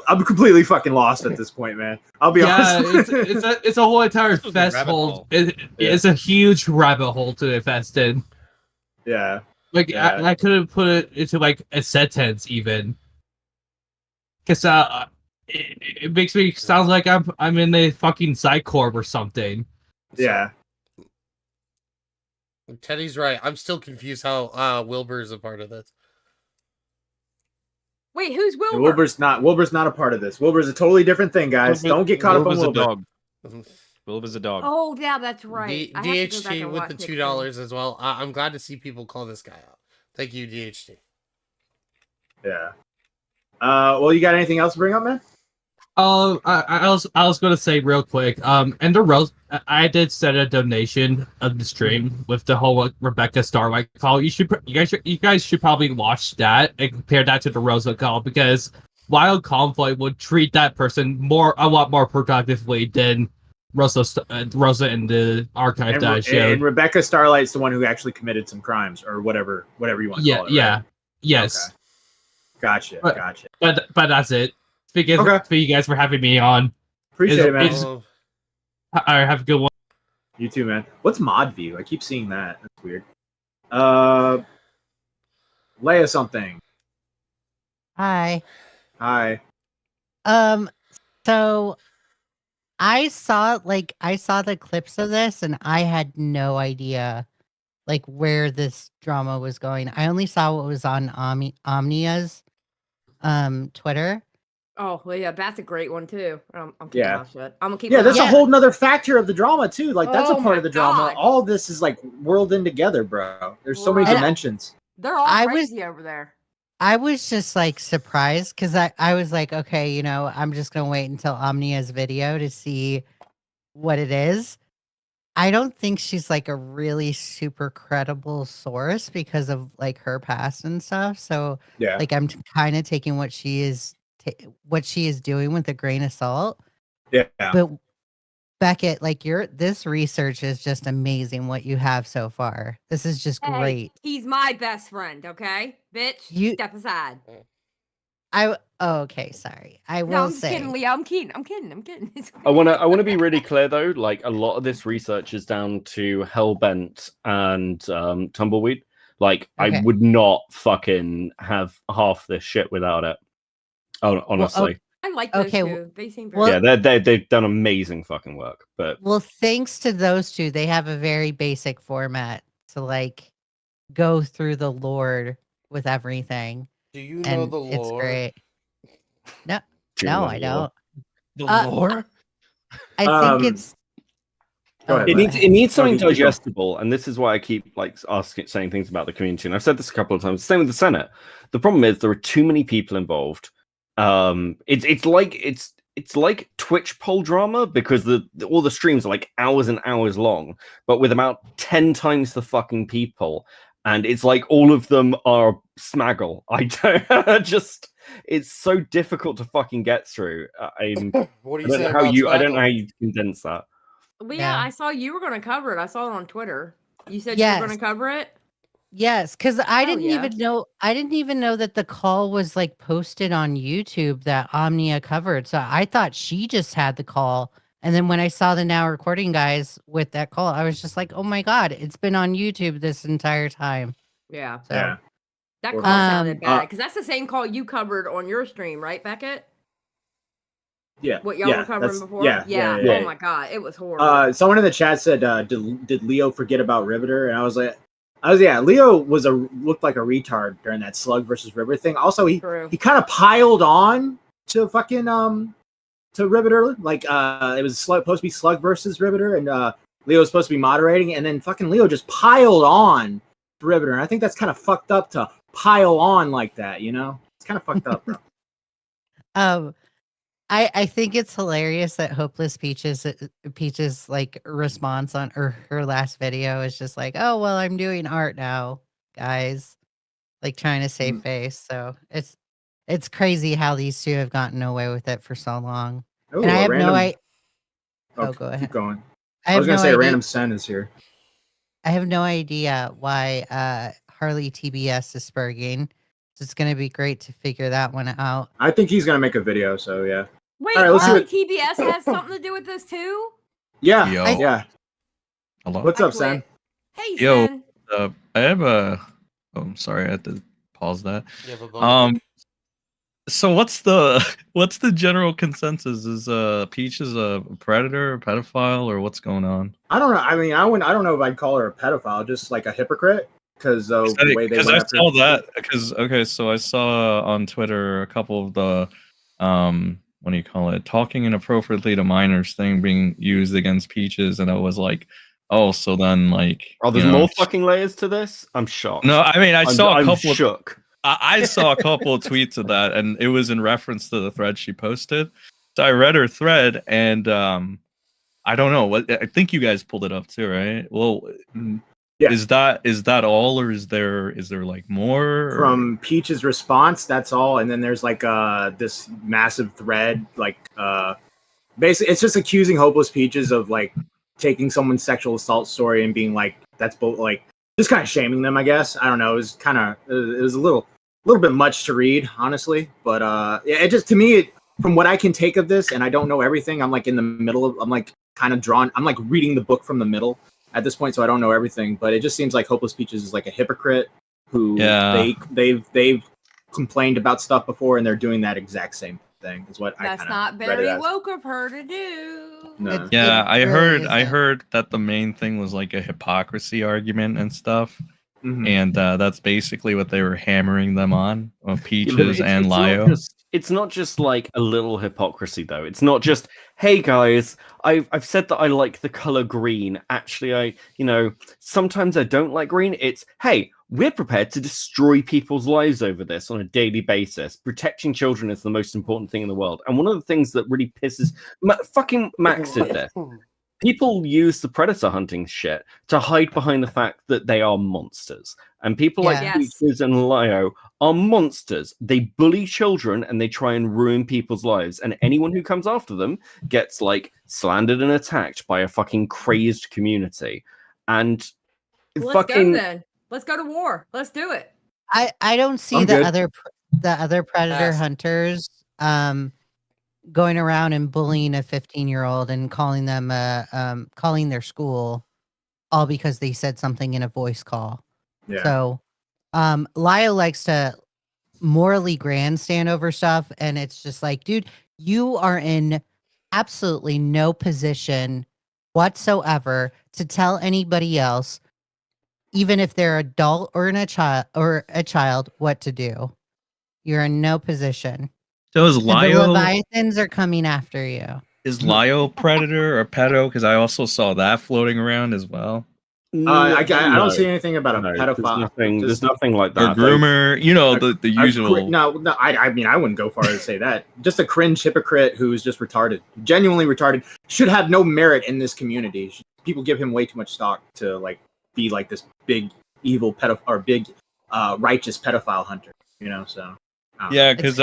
I'm completely fucking lost at this point, man. I'll be honest. It's a whole entire festival. It's a huge rabbit hole to invest in. Yeah. Like I couldn't put it into like a sentence even, because it makes me sound like I'm in a fucking Psych Corp or something. Yeah. Teddy's right. I'm still confused how Wilbur is a part of this. Wait, who's Wilbur? Wilbur's not a part of this. Wilbur's a totally different thing, guys. Don't get caught up on Wilbur. a dog. Wilbur's a dog. Oh, yeah, that's right. I have to go back DHT and with watch the it $2 as well. I'm glad to see people call this guy out. Thank you, DHT. Yeah. Well, you got anything else to bring up, man? I was gonna say real quick. And the Rose, I did send a donation of the stream with the whole Rebecca Starlight call. You guys should probably watch that and compare that to the Rosa call, because Wild Convoy would treat that person a lot more productively than Rosa in the archive that I showed. And Rebecca Starlight's the one who actually committed some crimes or whatever you want to call it. Yeah. Right? Yes. Okay. Gotcha. But that's it. Thank you guys for having me on. Appreciate it, man. All right, have a good one. You too, man. What's mod view? I keep seeing that. That's weird. Leia something. Hi. So I saw the clips of this and I had no idea like where this drama was going. I only saw what was on Omnia's Twitter. Oh, well, yeah, that's a great one too. I'm keeping my shit. I'm gonna keep. Yeah, that's a whole nother factor of the drama too. Like that's a Oh part my of the drama. God. All this is like whirled in together, bro. There's so many And dimensions. They're all crazy over there. I was just like surprised because I was like, okay, I'm just gonna wait until Omnia's video to see what it is. I don't think she's like a really super credible source because of like her past and stuff. So yeah, like I'm kind of taking what she is doing with a grain of salt. Yeah. But Beckett, like this research is just amazing what you have so far. This is just Hey, great. he's my best friend, okay? Bitch, step aside. Okay, sorry. I will No, I'm just say kidding, Leo. I'm kidding. It's I wanna be really clear though. Like a lot of this research is down to Hellbent and Tumbleweed. Like Okay. I would not fucking have half this shit without it. Oh, honestly. I like those Okay, two. They seem very well- Yeah, they've done amazing fucking work. But well, thanks to those two, they have a very basic format to like go through the lore with everything. Do you know and the it's lore? great. No, Do you no, know I the lore? don't. The lore? I think it's. Go ahead, It Leia. needs something No, keep going. digestible, and this is why I keep like saying things about the community. And I've said this a couple of times. Same with the Senate. The problem is there are too many people involved. It's like Twitch poll drama because all the streams are like hours and hours long, but with about 10 times the fucking people, and it's like all of them are smaggle. I don't it's so difficult to fucking get through. What do I you don't say know how about you I don't know Smaggle? how you condense that. Leah, I saw you were going to cover it. I saw it on Twitter. You said you Yes. were going to cover it? Yes, because I didn't yeah. even know. I didn't even know that the call was like posted on YouTube that Omnia covered. So I thought she just had the call, and then when I saw the Now Recording guys with that call, I was just like, "Oh my god, it's been on YouTube this entire time." Yeah. So, Yeah. That call Um, sounded bad because that's the same call you covered on your stream, right, Beckett? Yeah. What y'all yeah, were covering that's- before? Yeah. Oh my god, it was horrible. Someone in the chat said, "Did Leo forget about Riveter?" And I was like, Leo looked like a retard during that Slug versus River thing. Also, he kind of piled on to fucking to Riveter. Like it was supposed to be Slug versus Riveter, and Leo was supposed to be moderating, and then fucking Leo just piled on perimeter. And I think that's kind of fucked up to pile on like that, you know? It's kind of fucked up, bro. I think it's hilarious that Hopeless Peach's like response on her last video is just like, oh well, I'm doing art now, guys. Like trying to save face. So it's crazy how these two have gotten away with it for so long. Ooh, and I a have no random- idea. Oh, go ahead. Keep going. I I was have gonna no say a idea- random Sen is here. I have no idea why Harley TBS is spurging. So it's gonna be great to figure that one out. I think he's gonna make a video, so yeah. Wait, All right, let's see Harley what- TBS has something to do with this too? Yeah, Yo. yeah. Hello. What's up, Sen? Hey, Yo, Sen. I have a. Oh, I'm sorry, I had to pause that. Yeah, but go. So what's the general consensus? Is Peach is a predator, a pedophile, or what's going on? I don't know. I mean, I don't know if I'd call her a pedophile, just like a hypocrite, because the way they went I after. saw that. Because okay, so I saw on Twitter a couple of the what do you call it? Talking inappropriately to minors thing being used against Peaches, and I was like, oh, so then like, Oh, there's you know, more fucking layers to this? I'm shocked. No, I mean, I saw a I'm couple. shook. I saw a couple of tweets of that, and it was in reference to the thread she posted. So I read her thread, and I don't know what I think you guys pulled it up too, right? Well, yeah. Is that all, or is there like more? Or? From Peach's response, that's all, and then there's like this massive thread, like basically it's just accusing Hopeless Peaches of like taking someone's sexual assault story and being like that's both like just kind of shaming them, I guess. I don't know. It was kind of it was a little bit much to read, honestly, but it just to me from what I can take of this, and I don't know everything. I'm like in the middle of I'm like kind of drawn. I'm like reading the book from the middle at this point, so I don't know everything, but it just seems like Hopeless Peaches is like a hypocrite who they've complained about stuff before, and they're doing that exact same thing. Is what That's I not very woke of her to do. No. Yeah, I really heard that the main thing was like a hypocrisy argument and stuff, Mhm. and that's basically what they were hammering them on Peaches It's- and it's not Lio. it's not just like a little hypocrisy though. It's not just, hey guys, I've said that I like the color green. Actually, sometimes I don't like green. It's, hey, we're prepared to destroy people's lives over this on a daily basis. Protecting children is the most important thing in the world. And one of the things that really pisses fucking Max did this. People use the predator hunting shit to hide behind the fact that they are monsters. And people like Yeah. Peaches and Lio are monsters. They bully children and they try and ruin people's lives. And anyone who comes after them gets like slandered and attacked by a fucking crazed community. And Let's fucking go then. Let's go to war. Let's do it. I don't see I'm the good. other predator Yes. hunters going around and bullying a 15-year-old and calling them calling their school all because they said something in a voice call. Yeah. So Lyle likes to morally grandstand over stuff, and it's just like, dude, you are in absolutely no position whatsoever to tell anybody else, even if they're adult or a child, what to do. You're in no position. So is And the Lio Leviathans are coming after you. is Lio predator or pedo? Because I also saw that floating around as well. I don't see anything about a No, pedophile. There's nothing like Or that. groomer, the usual. No, I mean, I wouldn't go far as to say that. Just a cringe hypocrite who's just retarded, genuinely retarded, should have no merit in this community. People give him way too much stock to like be like this big evil big righteous pedophile hunter. So Yeah, because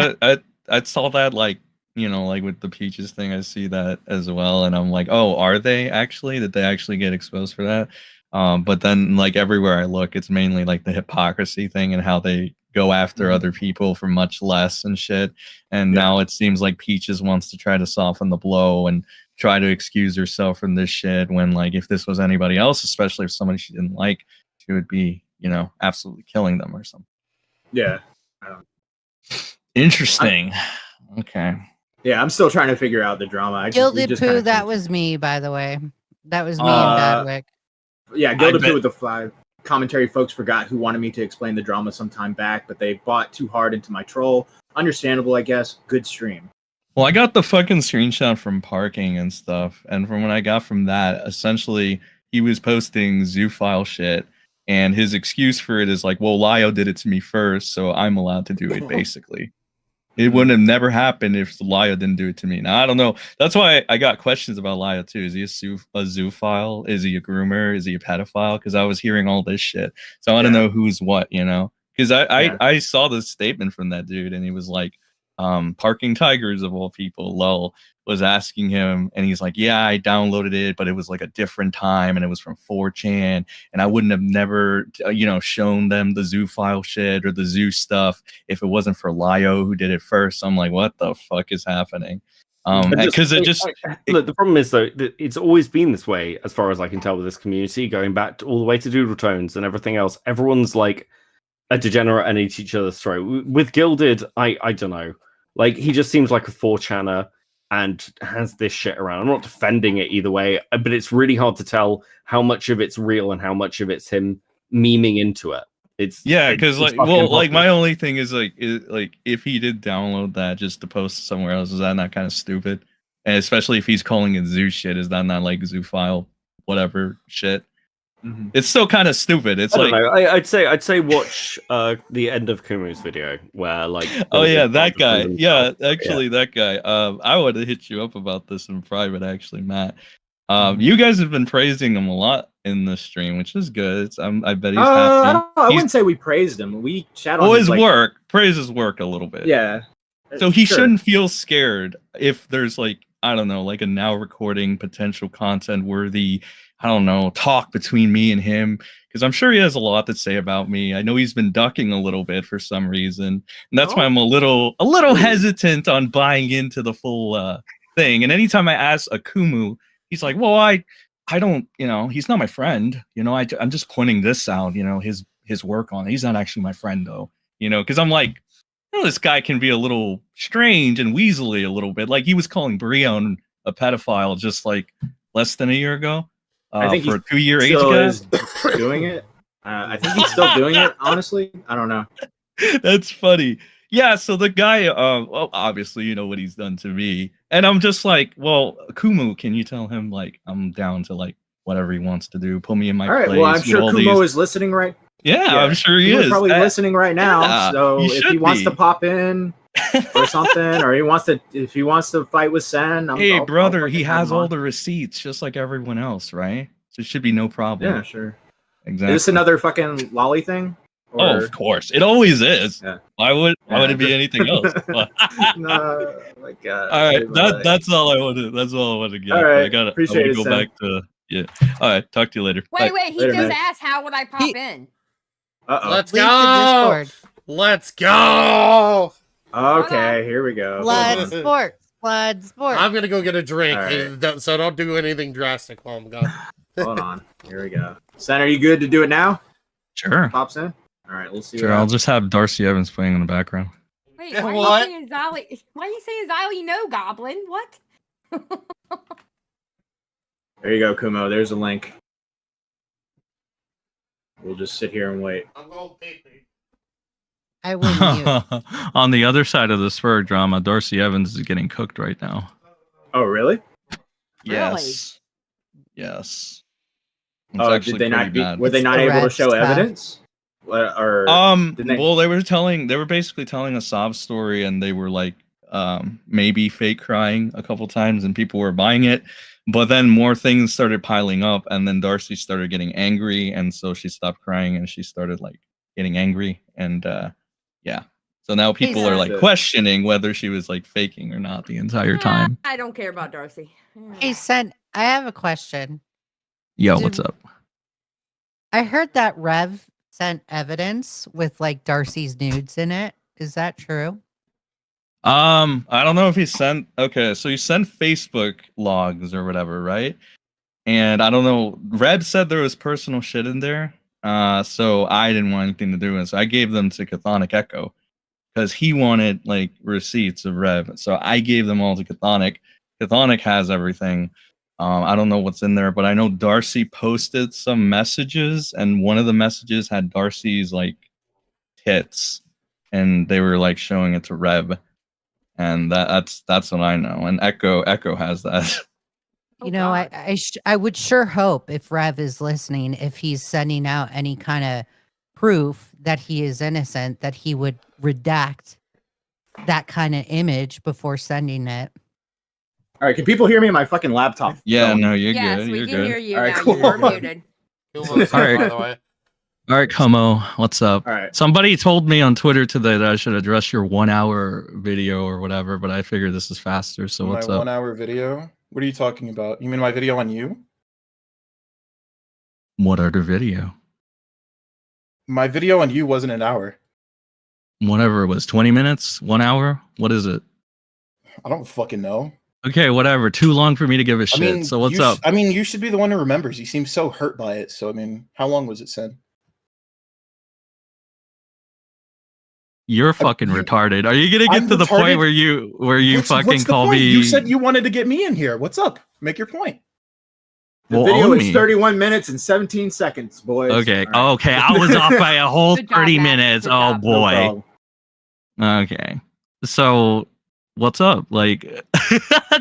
I saw that like with the Peaches thing, I see that as well, and I'm like, oh, are they actually? Did they actually get exposed for that? But then like everywhere I look, it's mainly like the hypocrisy thing and how they go after other people for much less and shit. And now it seems like Peaches wants to try to soften the blow and try to excuse herself from this shit when like if this was anybody else, especially if somebody she didn't like, she would be, absolutely killing them or something. Yeah. Interesting. Okay. Yeah, I'm still trying to figure out the drama. Gilded Poo, that was me, by the way. That was me and Badwick. Yeah, Gilded Poo with the 5 commentary folks forgot who wanted me to explain the drama some time back, but they bought too hard into my troll. Understandable, I guess. Good stream. Well, I got the fucking screenshot from parking and stuff, and from what I got from that, essentially he was posting Zoophile shit, And his excuse for it is like, well, Lio did it to me first, so I'm allowed to do it, basically. It wouldn't have never happened if Lio didn't do it to me. Now, I don't know. That's why I got questions about Lio, too. Is he a zoophile? Is he a groomer? Is he a pedophile? Because I was hearing all this shit. So I want to know who's what, you know? Because I saw this statement from that dude, and he was like, Parking Tigers, of all people, lol, was asking him, and he's like, yeah, I downloaded it, but it was like a different time, and it was from 4chan, and I wouldn't have never, shown them the zoophile shit or the zoo stuff if it wasn't for Lio who did it first. I'm like, what the fuck is happening? Because Look, the problem is though that it's always been this way, as far as I can tell, with this community, going back all the way to Doodle Tones and everything else. Everyone's like a degenerate and eat each other's throat. With Gilded, I don't know. Like, he just seems like a 4chaner and has this shit around. I'm not defending it either way, but it's really hard to tell how much of it's real and how much of it's him memeing into it. Because my only thing is like if he did download that just to post somewhere else, is that not kind of stupid? And especially if he's calling it zoo shit, is that not like zoophile whatever shit? It's still kind of stupid. It's I don't know. I'd say watch the end of Kumo's video where like that guy. Yeah, actually that guy. I would have hit you up about this in private, actually, Matt. You guys have been praising him a lot in the stream, which is good. I bet he's happy. I wouldn't say we praised him. We chat on his work. Praise his work a little bit. Yeah. So he shouldn't feel scared if there's like, I don't know, like a now recording potential content worthy, I don't know, talk between me and him, because I'm sure he has a lot to say about me. I know he's been ducking a little bit for some reason, and that's why I'm a little hesitant on buying into the full thing. And anytime I ask a Kumu, he's like, well, I don't, he's not my friend. I'm just pointing this out, his work on it. He's not actually my friend though, because I'm like, this guy can be a little strange and weaselly a little bit. Like he was calling Brion a pedophile just like less than a year ago. I think for a 2-year age still gap. is doing it. I think he's still doing it. Honestly, I don't know. That's funny. Yeah. So the guy, well, obviously, you know what he's done to me, and I'm just like, well, Kumu, can you tell him like I'm down to like whatever he wants to do? Put me in my place. All right. Well, I'm sure Kumo is listening right. Yeah, I'm sure he is. Probably listening right now. Yeah, so if he wants to pop in or something, or if he wants to fight with Sen, hey, brother, he has all the receipts just like everyone else, right? So it should be no problem. Yeah, sure. Exactly. Is this another fucking lolly thing? Or... Oh, of course, it always is. Yeah. Why would it be anything else? No, my God. All right, that's all I wanted. That's all I wanted to get. All right, I gotta appreciate go it, back to All right, talk to you later. Wait, Bye. he just asked how would I pop in? Let's Leave the go. Discord. Let's go. Okay, here we go. Blood sports. Blood sports. I'm gonna go get a drink, All right. so don't do anything drastic while I'm gone. Hold on. Here we go. Sen, are you good to do it now? Sure. Pops in. All right, let's see. Sure, I'll just have Darcy Evans playing in the background. Wait, why What? are you saying Zali? Why are you saying Zali? No, Goblin. What? There you go, Kumo. There's a link. We'll just sit here and wait. I'm going pee-pee. I will mute. On the other side of the Spur drama, Darcy Evans is getting cooked right now. Oh, really? Yes. Yes. It's Oh, actually did they not? pretty bad. Were they not able to show evidence? Or didn't they... well, they were basically telling a sob story, and they were like maybe fake crying a couple times, and people were buying it. But then more things started piling up, and then Darcy started getting angry, and so she stopped crying and she started like getting angry, and yeah. So now people are like questioning whether she was like faking or not the entire time. I don't care about Darcy. Hey, Sen, I have a question. Yo, what's up? I heard that Rev sent evidence with like Darcy's nudes in it. Is that true? I don't know if he sent. Okay, so he sent Facebook logs or whatever, right? And I don't know. Red said there was personal shit in there. So I didn't want anything to do with it. So I gave them to Chthonic Echo because he wanted like receipts of Rev. So I gave them all to Chthonic. Chthonic has everything. I don't know what's in there, but I know Darcy posted some messages, and one of the messages had Darcy's like tits, and they were like showing it to Rev, and that's what I know. And Echo has that. You know, I would sure hope if Rev is listening, if he's sending out any kind of proof that he is innocent, that he would redact that kind of image before sending it. All right, can people hear me on my fucking laptop? Yeah, no, you're Yes, good. we You're can good. hear you All right, now. cool. You were muted. All right. All right, Kumo, what's up? All right. Somebody told me on Twitter today that I should address your 1 hour video or whatever, but I figured this is faster. So My what's up? 1 hour video? What are you talking about? You mean my video on you? What other video? My video on you wasn't an hour. Whatever it was, 20 minutes, 1 hour. What is it? I don't fucking know. Okay, whatever. Too long for me to give a shit. I mean, So what's up? I mean, you should be the one who remembers. You seem so hurt by it. So I mean, how long was it, Sen? You're fucking retarded. Are you gonna get I'm to the point retarded? where you What's fucking the call point? me? You said you wanted to get me in here. What's up? Make your point. The Well, video own is me. 31 minutes and 17 seconds, boys. Okay, All right. okay. I was off by a whole Good job, 30 Matt. minutes. Good Oh job. No boy. problem. Okay. So what's up? Like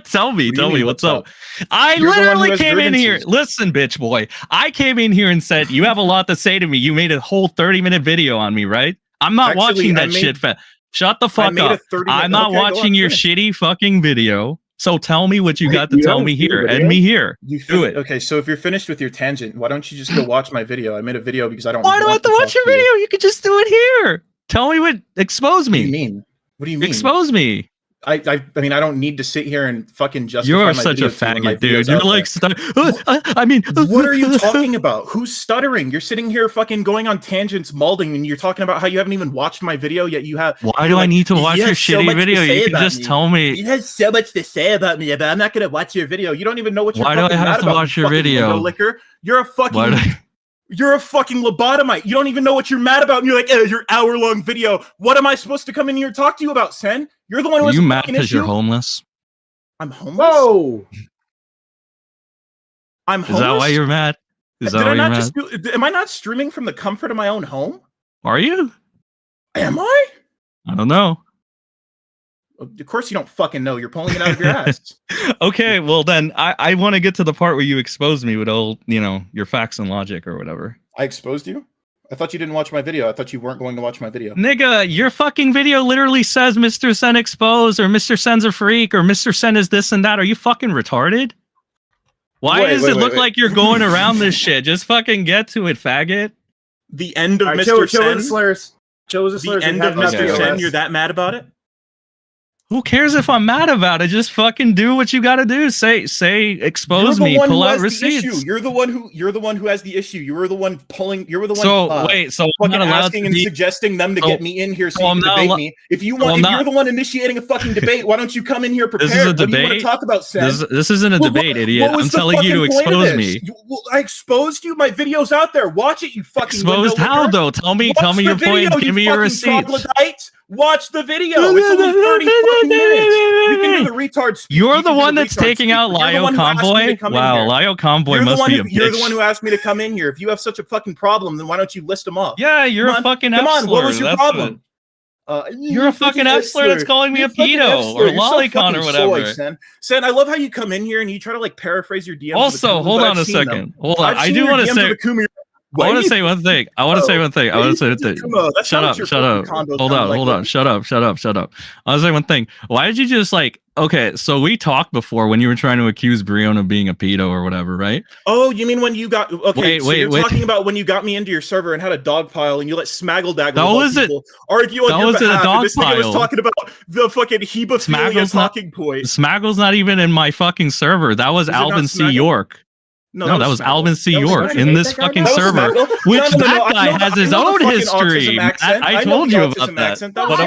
tell me do you mean, what's what's up? I You're the one who literally has came in here. grievances. Listen, bitch boy. I came in here and said, you have a lot to say to me. You made a whole 30-minute video on me, right? I'm not Actually, watching I that made- shit. Shut the fuck made a up. 30-minute I'm not okay, go watching on, your finish. shitty fucking video. So tell me what you got to You tell haven't me seen the here. video? End me here. You Do it. Okay, so if you're finished with your tangent, why don't you just go watch my video? I made a video because I don't. Why do I have want to watch talk your to you. video? You could just do it here. Tell me what. Expose What do you me. mean? What do you mean? Expose me. I mean, I don't need to sit here and fucking justify You're my such a video to you when my faggot, video's dude. You're out like, there. I mean, What are you talking about? Who's stuttering? You're sitting here fucking going on tangents, malding, and you're talking about how you haven't even watched my video yet. You have. Why you're do I like, need to watch "You your have so shitty much to video? say You can about just me. tell me. You have so much to say about me, but I'm not gonna watch your video. You don't even know what you're. Why do I fucking have mad to about, watch you your fucking video? window licker. You're a Why fucking. do- You're a fucking lobotomite. You don't even know what you're mad about. And you're like, your hour-long video. What am I supposed to come in here and talk to you about, Sen? You're the one who Are has you a mad fucking because you're issue. homeless? I'm homeless. Whoa! I'm Is homeless. that why you're mad? Is that Did why I you're not mad? just do, am I not streaming from the comfort of my own home? Are you? Am I? I don't know. Of course you don't fucking know. You're pulling it out of your ass. Okay, well then I want to get to the part where you expose me with all, your facts and logic or whatever. I exposed you? I thought you didn't watch my video. I thought you weren't going to watch my video. Nigga, your fucking video literally says Mr. Sen exposed or Mr. Sen's a freak or Mr. Sen is this and that. Are you fucking retarded? Why Wait, does wait, it wait, look wait. like you're going around this shit? Just fucking get to it, faggot. The end of All right, Mr. chill with the Sen? slurs. Chill with the The slurs. end We of have enough Mr. TOS. Sen, you're that mad about it? Who cares if I'm mad about it? Just fucking do what you gotta do. Say, expose me, pull out receipts. You're the one who has the issue. You were the one pulling. You were the one. So, wait, so I'm fucking not allowed asking to and be- suggesting them to so- get me in here so so you I'm can not debate allo- me. If you so want, I'm if not- you're the one initiating a fucking debate, why don't you come in here prepared? This is a What do you want debate. to talk about, Sen? This isn't a Well, debate, what- idiot. what was I'm the telling you to fucking point of expose this? me. Well, I exposed you. My video's out there. Watch it, you fucking. Exposed window how licker. though? Tell me Watch your the point. video, Give you me your fucking receipts. troglodyte. Watch the video. It's only 30 fucking minutes. You can do the retard speak. You're You the can do one the that's retard taking speak, out but you're the Lio one who asked me to Convoy. come in Wow, here. Lio Convoy You're the must one be who, a You're the bitch. one who asked me to come in here. If you have such a fucking problem, then why don't you list them off? Yeah, you're Come a on. fucking Come on, what F-slur. was your That's problem? You're a fucking F-slur that's calling me a pedo or lolicon or whatever. Sen, I love how you come in here and you try to like paraphrase your DMs. Also, hold on a second. Hold on. I do want to say. I want to say one thing. I want to say one thing. I want to say one thing. Shut up. Shut up. Hold on. Hold on. Shut up. Shut up. Shut up. I want to say one thing. Why did you just like? Okay, so we talked before when you were trying to accuse Brion of being a pedo or whatever, right? Oh, you mean when you got okay? Wait, You're wait. talking about when you got me into your server and had a dog pile and you let Smaggle That wasn't- people argue on that your wasn't a behalf. dog And this nigga was pile. talking about the fucking hebophilia Smaggle's not. talking point. Smaggle's not even in my fucking server. That was Is it not Alvin C. Smaggle? York. No, No, that was Smaggle. Alvin C. That was York Smaggle. in this That guy fucking was server, Smaggle? which No, that guy has his I know own the fucking history. autism Matt. accent. I know told the you autism about that. accent. Well, But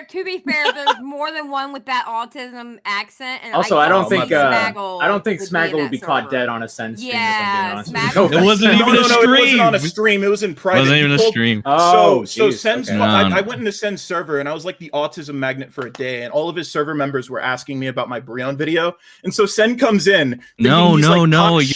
to be fair, there's more than one with that autism accent. And Also, I don't think Smaggle I don't think would be in Smaggle would that be caught server. dead on a Sen stream. Yeah, if I'm being honest with you. It wasn't even a It wasn't stream. on a stream. It was in private. Wasn't He even a pulled- stream. Oh, so geez, Sen's. okay. I went into Sen's server and I was like the autism magnet for a day, and all of his server members were asking me about my Brion video. And so Sen comes in. thinking No, he's, no, like, no. talk You're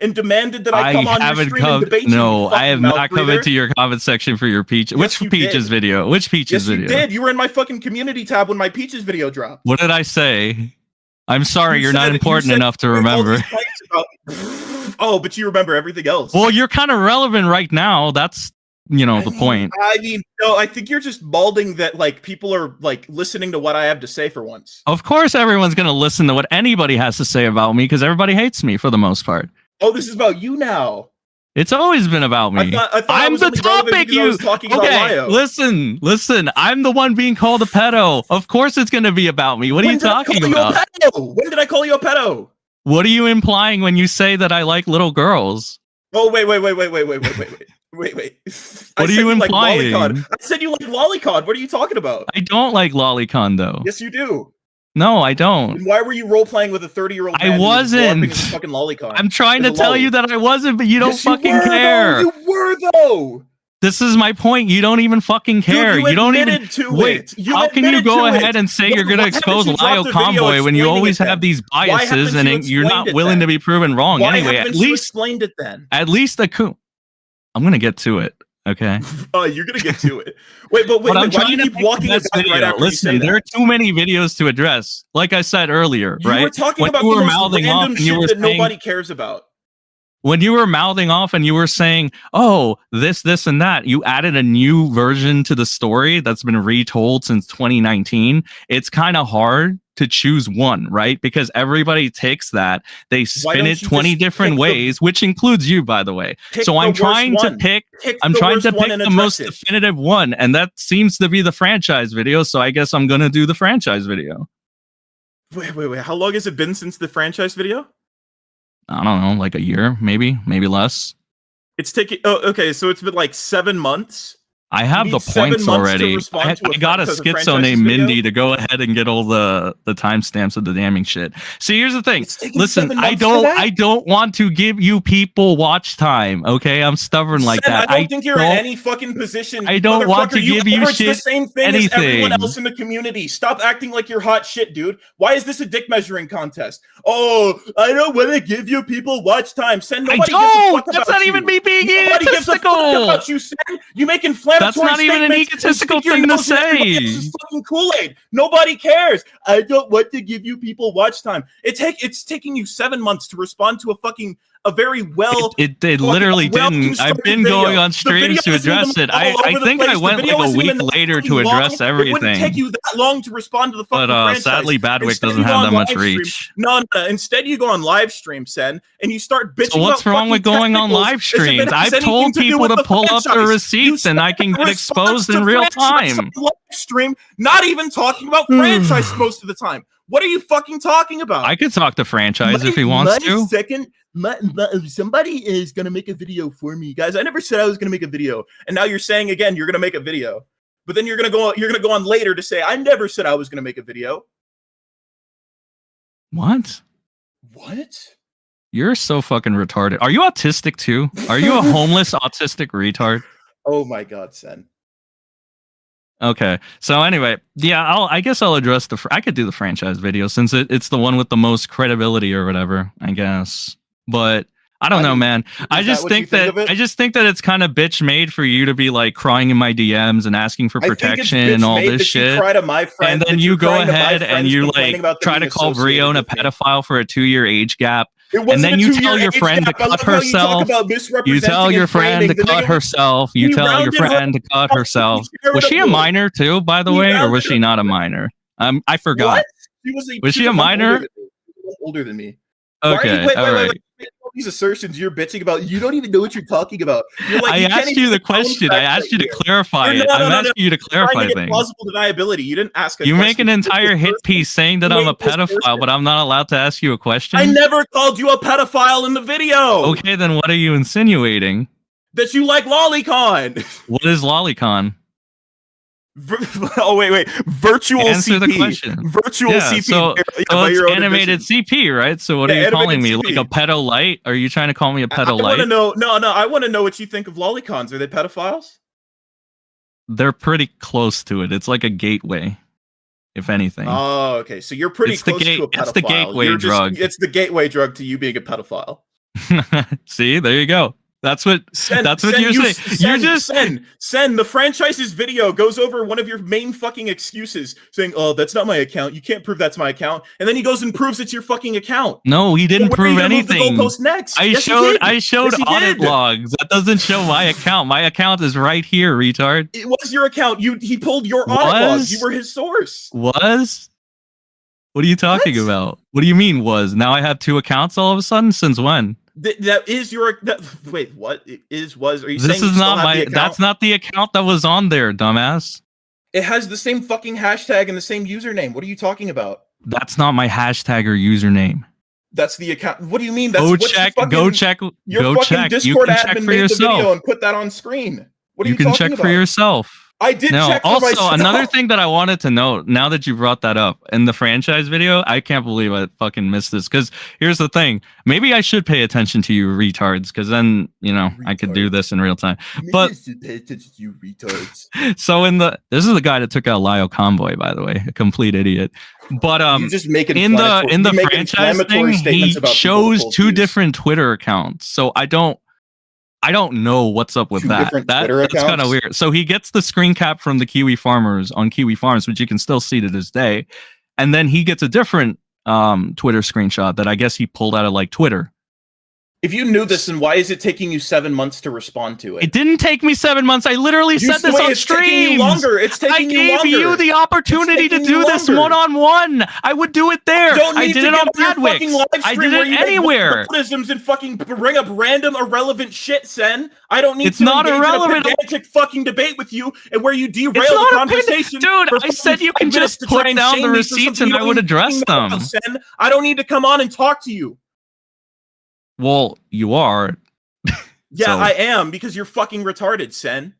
and demanded that I come on your stream and debate you. No, You I have fucking mouth not come breather. into your comment section for your Peach. Yes, Which you Peaches did. video? Which Peaches Yes, video? you did. You were in my fucking community tab when my Peaches video dropped. What did I say? I'm sorry, You you're not said- you important said enough to all remember. these fights about- Oh, but you remember everything else. Well, you're kind of relevant right now. That's the point. I mean, no, I think you're just balding that like people are like listening to what I have to say for once. Of course, everyone's gonna listen to what anybody has to say about me because everybody hates me for the most part. Oh, this is about you now. It's always been about me. I thought I'm was the only relevant topic. because I was talking about Okay? Lio. Listen. I'm the one being called a pedo. Of course, it's gonna be about me. What are you talking about? When did I call you a pedo? What are you implying when you say that I like little girls? Oh, wait. What are you implying? I said you like lolicon. What are you talking about? I don't like lolicon though. Yes, you do. No, I don't. And why were you role playing with a 30-year-old? I wasn't. Fucking lolicon. I'm trying to tell you that I wasn't, but you don't fucking care. You were though. This is my point. You don't even fucking care. Dude, you don't even wait. How can you go ahead and say you're going to expose Lio Convoy when you always have these biases and you're not willing to be proven wrong? Anyway, at least explained it then. At least I'm going to get to it. Okay. Oh, you're gonna get to it. Wait, but I'm trying to keep walking this video. Right after listen, there are too many videos to address. Like I said earlier, you right? Were talking when about you were the most mouthing off random and you shit were that saying, nobody cares about. When you were mouthing off and you were saying, "Oh, this, and that," you added a new version to the story that's been retold since 2019. It's kind of hard to choose one, right? Because everybody takes that, they spin it 20 different ways, which includes you, by the way. So I'm trying to pick the most definitive one, and that seems to be the franchise video. So I guess I'm gonna do the franchise video. Wait. How long has it been since the franchise video? I don't know, like a year, maybe less. It's taking. Oh, okay. So it's been like 7 months. I have the points already. I got a schizo named Mindy to go ahead and get all the timestamps of the damning shit. See, here's the thing. Listen, I don't want to give you people watch time. Okay, I'm stubborn like that. I don't think you're in any fucking position. I don't want to give you shit. The same thing as everyone else in the community. Stop acting like you're hot shit, dude. Why is this a dick measuring contest? Oh, I don't want to give you people watch time. Nobody gives a fuck about That's not even me being Nobody gives a fuck about you. You make inflammatory. That's not even an egotistical thing to say. This is fucking Kool-Aid. Nobody cares. I don't want to give you people watch time. It's taking you 7 months to respond to a very well. It literally didn't. I've been going on streams to address it. I think I went like a week later to address everything. It wouldn't take you that long to respond to the fucking franchise. Sadly, Badwick doesn't have that much reach. No. Instead, you go on live stream, Sen, and you start bitching. So what's wrong with going on live streams? I've told people to pull up their receipts, and I can get exposed in real time. Live stream, not even talking about franchise most of the time. What are you fucking talking about? I could talk to franchise if he wants to. Somebody is gonna make a video for me, guys. I never said I was gonna make a video, and now you're saying again you're gonna make a video, but then you're gonna go on later to say I never said I was gonna make a video. What? You're so fucking retarded. Are you autistic too? Are you a homeless autistic retard? Oh my god, Sen. Okay, so anyway, yeah, I guess I'll address I could do the franchise video since it's the one with the most credibility or whatever, I guess. But I don't know, man. I just think that it's kind of bitch made for you to be like crying in my DMs and asking for protection and all this shit. And then you go ahead and you like try to call Brion a pedophile for a 2-year age gap. And then you tell your friend to cut herself. You tell your friend to cut herself. You tell your friend to cut herself. Was she a minor too, by the way, or was she not a minor? I forgot. Was she a minor? Older than me. Okay, all right. These assertions you're bitching about, you don't even know what you're talking about. I asked you the question. I asked you to clarify it. I'm asking you to clarify things. Plausible deniability. You didn't ask. You make an entire hit piece saying that I'm a pedophile, but I'm not allowed to ask you a question. I never called you a pedophile in the video. Okay, then what are you insinuating? That you like lolicon. What is lolicon? Oh wait! Virtual Answer CP. The question. Virtual CP. So it's animated CP, right? So what are you calling me? CP. Like a pedo light? Are you trying to call me a pedo light? I want to know. No. I want to know what you think of lolicons. Are they pedophiles? They're pretty close to it. It's like a gateway, if anything. Oh, okay. So you're pretty close to a pedophile. It's the gateway drug. It's the gateway drug to you being a pedophile. See, there you go. That's what you're saying. You're just Sen. The franchise's video goes over one of your main fucking excuses, saying, "Oh, that's not my account. You can't prove that's my account." And then he goes and proves it's your fucking account. No, he didn't prove anything. Move the goalpost next. I showed audit logs. That doesn't show my account. My account is right here, retard. It was your account. He pulled your audit logs. You were his source. Was? What are you talking about? What do you mean was? Now I have 2 accounts all of a sudden? Since when? That is your wait, what was? Are you this saying is not my that's not the account that was on there, dumbass. It has the same fucking hashtag and the same username. What are you talking about? That's not my hashtag or username. That's the account. What do you mean? That's go check. Your fucking Discord admin made the video and put that on screen. What are you talking about? You can check for yourself. I did check for also, myself. Another thing that I wanted to note, now that you brought that up, in the franchise video, I can't believe I fucking missed this. Because here's the thing. Maybe I should pay attention to you retards, because then, I could do this in real time. But pay attention to you retards. So this is the guy that took out Lio Convoy, by the way, a complete idiot. But you just make in the franchise thing, he shows 2 different Twitter accounts. So I don't know what's up with that. That's kind of weird. So he gets the screen cap from the Kiwi farmers on Kiwi Farms, which you can still see to this day. And then he gets a different Twitter screenshot that I guess he pulled out of like Twitter. If you knew this, then why is it taking you 7 months to respond to it? It didn't take me 7 months. I literally said this on stream. Taking you longer. It's taking you longer. I gave you the opportunity to do this one-on-one. I would do it there. I did it on Badwix. I did it anywhere. And fucking bring up random irrelevant shit, Sen. I don't need it's not irrelevant. In a pedantic fucking debate with you and where you derail the conversation. Dude, I said you can just put down the receipts and I would address them. Sen, I don't need to come on and talk to you. Well, you are. Yeah, so. I am, because you're fucking retarded, Sen.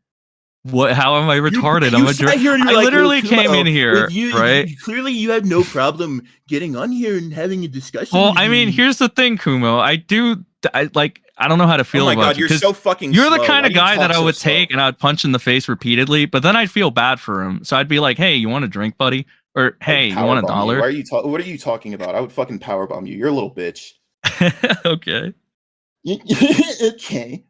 What? How am I retarded? I literally came in here, right? Clearly, you had no problem getting on here and having a discussion. Well, I mean, here's the thing, Kumo. I don't know how to feel about you. Oh my god, you're so fucking You're slow. the kind of guy that I would take and I would punch in the face repeatedly, but then I'd feel bad for him. So I'd be like, hey, you want a drink, buddy? Or, hey, you want $1? Why are you what are you talking about? I would fucking powerbomb you. You're a little bitch. Okay. Okay.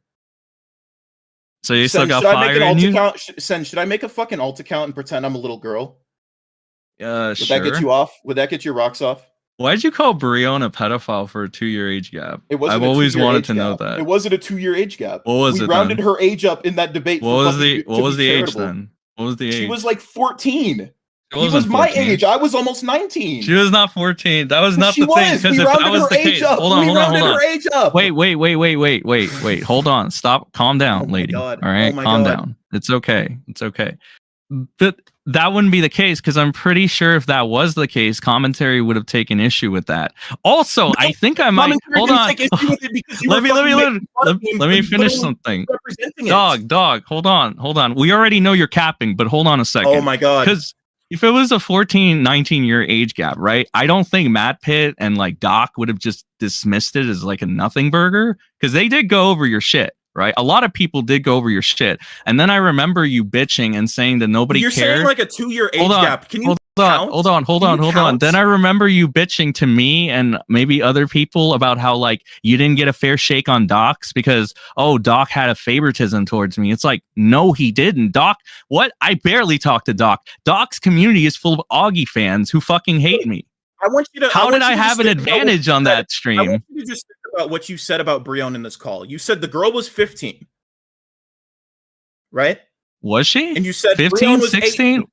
So you still got fire in you? Sen, should I make a fucking alt account and pretend I'm a little girl? Would that get you off? Would that get your rocks off? Why'd you call Brion a pedophile for a 2-year age gap? I've always wanted to know that. It wasn't a 2-year age gap. What was it? We rounded her age up in that debate. What was the age then? What was the age? She was like 14. He was my age. I was almost 19. She was not 14. That was not the thing. Because if that was the case, hold on. Wait. Hold on. Stop. Calm down, lady. All right, calm down. It's okay. But that wouldn't be the case, because I'm pretty sure if that was the case, commentary would have taken issue with that. Also, I think I might. Hold on. Let me finish something. Dog. Hold on. We already know you're capping, but hold on a second. Oh my god. Because if it was a 14, 19-year age gap, right? I don't think Matt Pitt and like Doc would have just dismissed it as like a nothing burger, because they did go over your shit, right? A lot of people did go over your shit. And then I remember you bitching and saying that nobody cared. You're saying like a 2-year age gap. Can you Hold on. Then I remember you bitching to me and maybe other people about how like you didn't get a fair shake on Doc's because Doc had a favoritism towards me. It's like, no, he didn't. Doc, what? I barely talk to Doc. Doc's community is full of Augie fans who fucking hate me. I want you to. How did I have an advantage on that stream? I want you to just think about what you said about Brion in this call. You said the girl was 15, right? Was she? And you said 15, 16?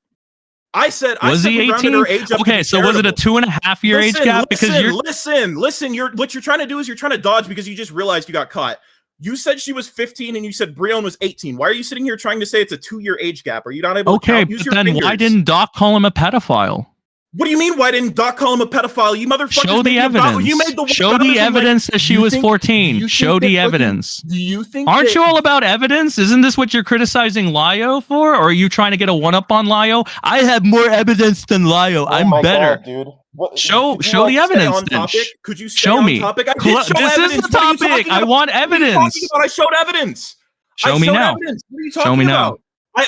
I said, was he 18? Okay, so was it a 2.5-year age gap? Listen. What you're trying to do is you're trying to dodge because you just realized you got caught. You said she was 15 and you said Brion was 18. Why are you sitting here trying to say it's a 2-year age gap? Are you not able to count? Use your fingers. Why didn't Doc call him a pedophile? What do you mean? Why didn't Doc call him a pedophile? You motherfuckers! Show the evidence. Show the evidence that she was 14. Show the evidence. Do you think? Aren't you all about evidence? Isn't this what you're criticizing Lio for? Or are you trying to get a one-up on Lio? I have more evidence than Lio. I'm better. God, dude. Show the evidence. Then. Could you show me? Topic? This is the topic. I want evidence. I showed evidence. Show me now. What are you talking about?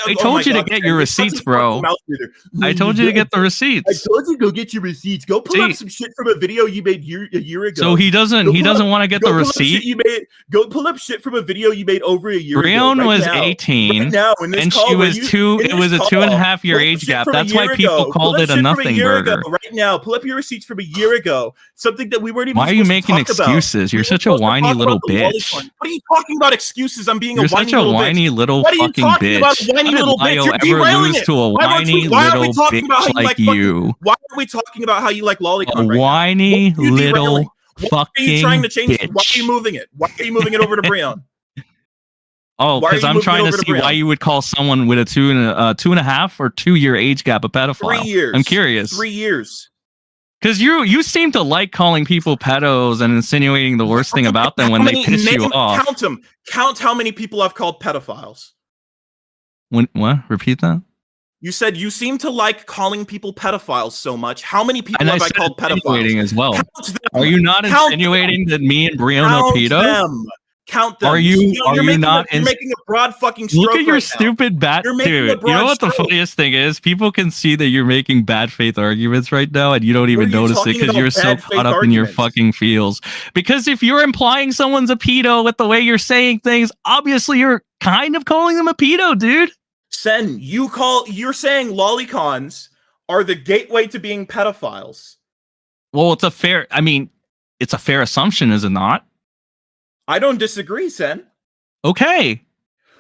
I told you to get your receipts, bro. I told you to get the receipts. I told you to go get your receipts. Go pull up some shit from a video you made a year ago. So he doesn't want to get the receipt. Go pull up shit from a video you made over a year Brion ago. was 18, and she was It was a 2.5 year age gap. That's why people called it a nothing burger. Right now, pull up your receipts from a year ago. Something that we weren't even. Why are you making excuses? You're such a whiny little bitch. What are you talking about excuses? I'm being You're a whiny such a little whiny bitch. little What are you fucking talking about, bitch. whiny How did little bitch? Lio You're ever derailing lose it. to a whiny little bitch like you? Why are we talking about how you like lolicon A right now? whiny little What are you trying to change? bitch. Why are you moving it? Why are you moving it over to Brion? Oh, Why are because you I'm moving it trying to over to see why Brion? you would call someone with a 2.5 or 2 year age gap a pedophile. 3 years. I'm curious. 3 years. Because you seem to like calling people pedos and insinuating the worst thing about them when they piss you off. Count them. Count how many people I've called pedophiles. What? Repeat that? You said you seem to like calling people pedophiles so much. How many people And have I said called insinuating pedophiles? as well. Count them. Are you not Count insinuating that me and Brion are Count pedos? them. Count them. Are you not? You're making a broad fucking stroke. Look at your right stupid bat, You're making a dude. You broad know what the stroke. funniest thing is? People can see that you're making bad faith arguments right now, and you don't even What are you notice it talking because about you're so bad caught faith up in your arguments? fucking feels. Because if you're implying someone's a pedo with the way you're saying things, obviously you're kind of calling them a pedo, dude. Sen, you're saying lolicons are the gateway to being pedophiles. Well, it's a fair assumption, is it not? I don't disagree, Sen. Okay.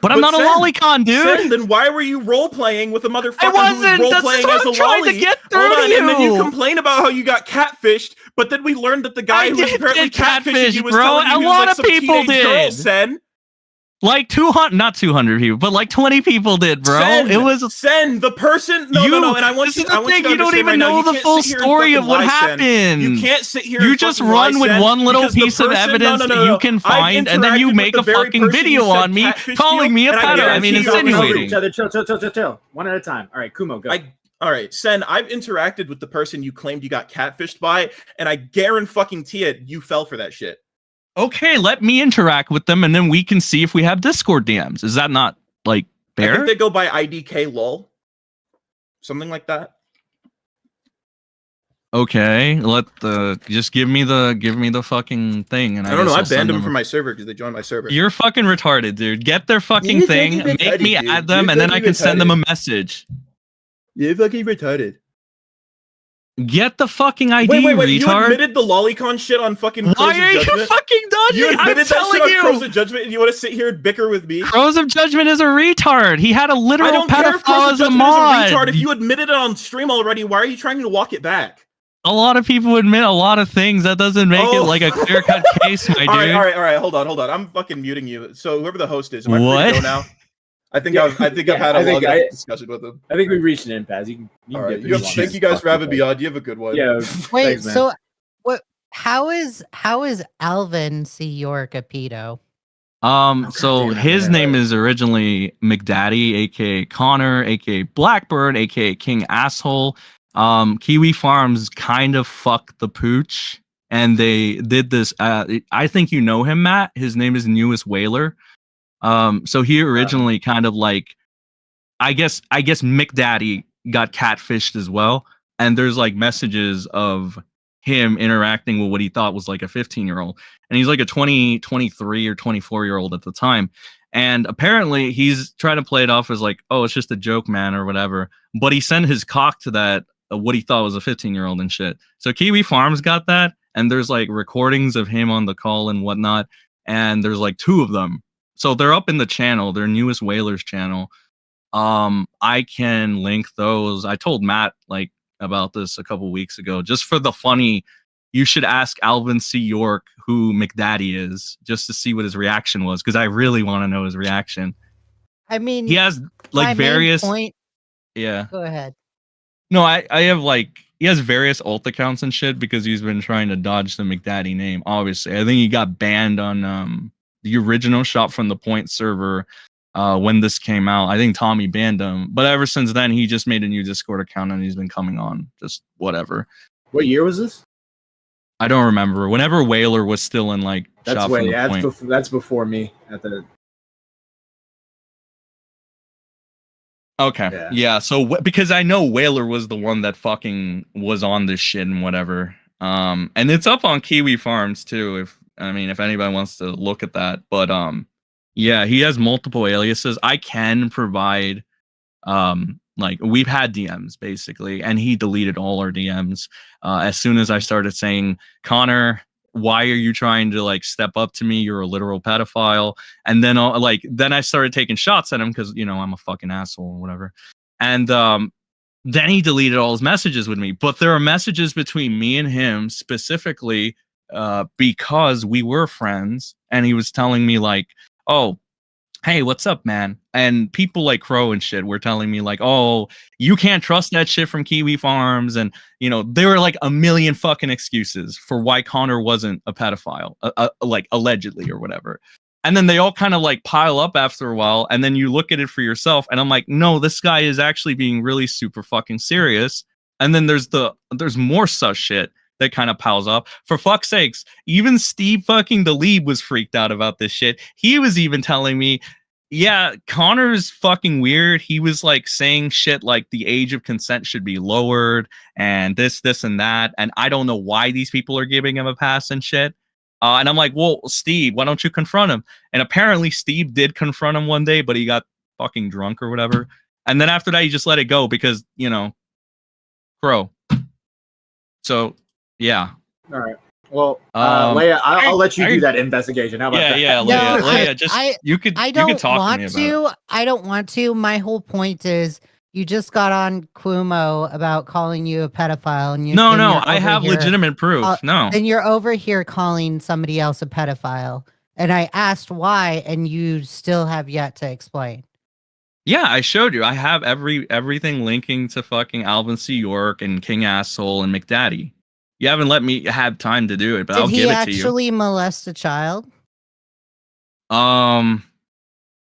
But I'm not Sen, a lolicon, dude. Sen, then why were you role playing with a motherfucker who wasn't. was role That's playing what as a I'm trying to lolly? get through Hold on, to and then you you. complain about how you got catfished, but then we learned that the guy who was apparently catfishing you was bro. telling you A he was lot like of some people teenage girl, did. Sen. Like 200, not 200 people, but like 20 people did, bro. Sen, It was Sen, the person. No. And I want this you. is I the want thing. you to You don't understand even right now, know you the can't full sit here and story fucking of what lie, Sen. happened. You can't sit here. You and just fucking run lie, with Sen, one little because the piece of person- evidence that you can I've find, and then you interacted make with a the very fucking person video who said on me catfished calling you, me a and I pedo. I guarantee mean, you over insinuating. Each other, chill. One at a time. All right, Kumo, go. All right, Sen, I've interacted with the person you claimed you got catfished by, and I guarantee it, you fell for that shit. Okay, let me interact with them, and then we can see if we have Discord DMs. Is that not like I fair? think they go by IDK lol. Something like that. Okay, just give me the fucking thing, and I don't know. I guess I'll banned send them from my server because they joined my server. You're fucking retarded, dude. Get their fucking You're thing, fucking make me retarded, dude. add them, You're and then I fucking can send them a retarded. message. You're fucking retarded. Get the fucking ID, Wait, retard. you admitted the lolicon shit on fucking Crows Why of are you Judgment? fucking done? You I'm admitted that shit telling on you. Crows of Judgment, and you want to sit here and bicker with me? Crows of Judgment is a retard. He had a I literal don't care if Crows pedophile of as a Judgment mod. is a retard. If you admitted it on stream already, why are you trying to walk it back? A lot of people admit a lot of things. That doesn't make it like a clear-cut case, my dude. All right. Hold on. I'm fucking muting you. So whoever the host is, am I free to go now? I think I've had a long enough discussion with him. I think we reached an impasse. You can All get right. pretty long. Thank you guys for having me on. You have a good one. Yeah. Wait, thanks, man. so what? How is Alvin C. York a pedo? So his name is originally McDaddy, aka Connor, aka Blackbird, aka King Asshole. Kiwi Farms kind of fucked the pooch, and they did this. I think you know him, Matt. His name is Newest Whaler. So he originally kind of like, I guess McDaddy got catfished as well, and there's like messages of him interacting with what he thought was like a 15-year-old, and he's like a 23 or 24-year-old at the time. And apparently he's trying to play it off as like, oh, it's just a joke, man, or whatever. But he sent his cock to that, what he thought was a 15-year-old and shit. So Kiwi Farms got that, and there's like recordings of him on the call and whatnot. And there's like 2 of them. So they're up in the channel, their Newest Whalers channel. I can link those. I told Matt like about this a couple weeks ago, just for the funny. You should ask Alvin C. York who McDaddy is, just to see what his reaction was, because I really want to know his reaction. I mean, He has my like main various. point. Yeah. Go ahead. No, I have like, he has various alt accounts and shit because he's been trying to dodge the McDaddy name. Obviously, I think he got banned on the original Shop from the Point server when this came out. I think Tommy banned him, but ever since then he just made a new Discord account and he's been coming on, just whatever. What year was this? I don't remember. Whenever Whaler was still in like Shop from the Point. That's before me at the Okay. Yeah. So because I know Whaler was the one that fucking was on this shit and whatever. And it's up on Kiwi Farms too. If anybody wants to look at that, but yeah, he has multiple aliases. I can provide like we've had DMs basically, and he deleted all our DMs as soon as I started saying, Connor, why are you trying to like step up to me? You're a literal pedophile. And then then I started taking shots at him because I'm a fucking asshole or whatever. And then he deleted all his messages with me. But there are messages between me and him specifically because we were friends, and he was telling me like, oh, hey, what's up, man? And people like Crow and shit were telling me like, oh, you can't trust that shit from Kiwi Farms. And, there were like a million fucking excuses for why Connor wasn't a pedophile, like allegedly or whatever. And then they all kind of like pile up after a while. And then you look at it for yourself. And I'm like, no, this guy is actually being really super fucking serious. And then there's more such shit that kind of piles up. For fuck's sakes, even Steve fucking Delebe was freaked out about this shit. He was even telling me, yeah, Connor's fucking weird. He was like saying shit like the age of consent should be lowered and this and that. And I don't know why these people are giving him a pass and shit. And I'm like, well, Steve, why don't you confront him? And apparently Steve did confront him one day, but he got fucking drunk or whatever. And then after that, he just let it go because, Crow. So, yeah. All right. Well, Leia, I'll let you do that investigation. How about that? Yeah, Leia. You could talk want to me about it. I don't want to. My whole point is you just got on Kumo about calling you a pedophile, and No, I have legitimate proof. No. And you're over here calling somebody else a pedophile. And I asked why, and you still have yet to explain. Yeah, I showed you. I have everything linking to fucking Alvin C. York and King Asshole and McDaddy. You haven't let me have time to do it, but I'll give it to you. Did he actually molest a child? Did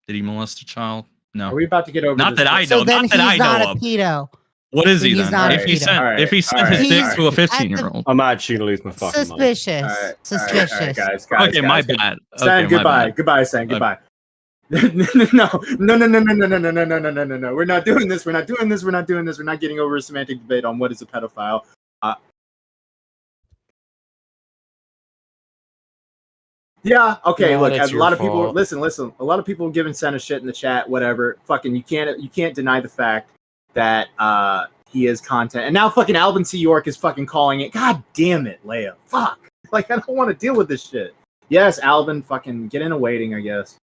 he molest a child? No. Are we about to get over? Not that I know. Not that I know of. Pedo. What is he then? If he sent his dick to a 15-year-old, I'm actually gonna lose my fucking suspicious. mind. Suspicious. Guys. Okay, my bad. Sam, goodbye. Goodbye, Sam. Goodbye. No. We're not doing this. We're not getting over a semantic debate on what is a pedophile. Yeah. Okay. Look, a lot of people listen. A lot of people giving Senna shit in the chat. Whatever. Fucking, you can't deny the fact that he is content. And now fucking Alvin C. York is fucking calling it. God damn it, Leia. Fuck. Like, I don't want to deal with this shit. Yes, Alvin, fucking get in a waiting, I guess.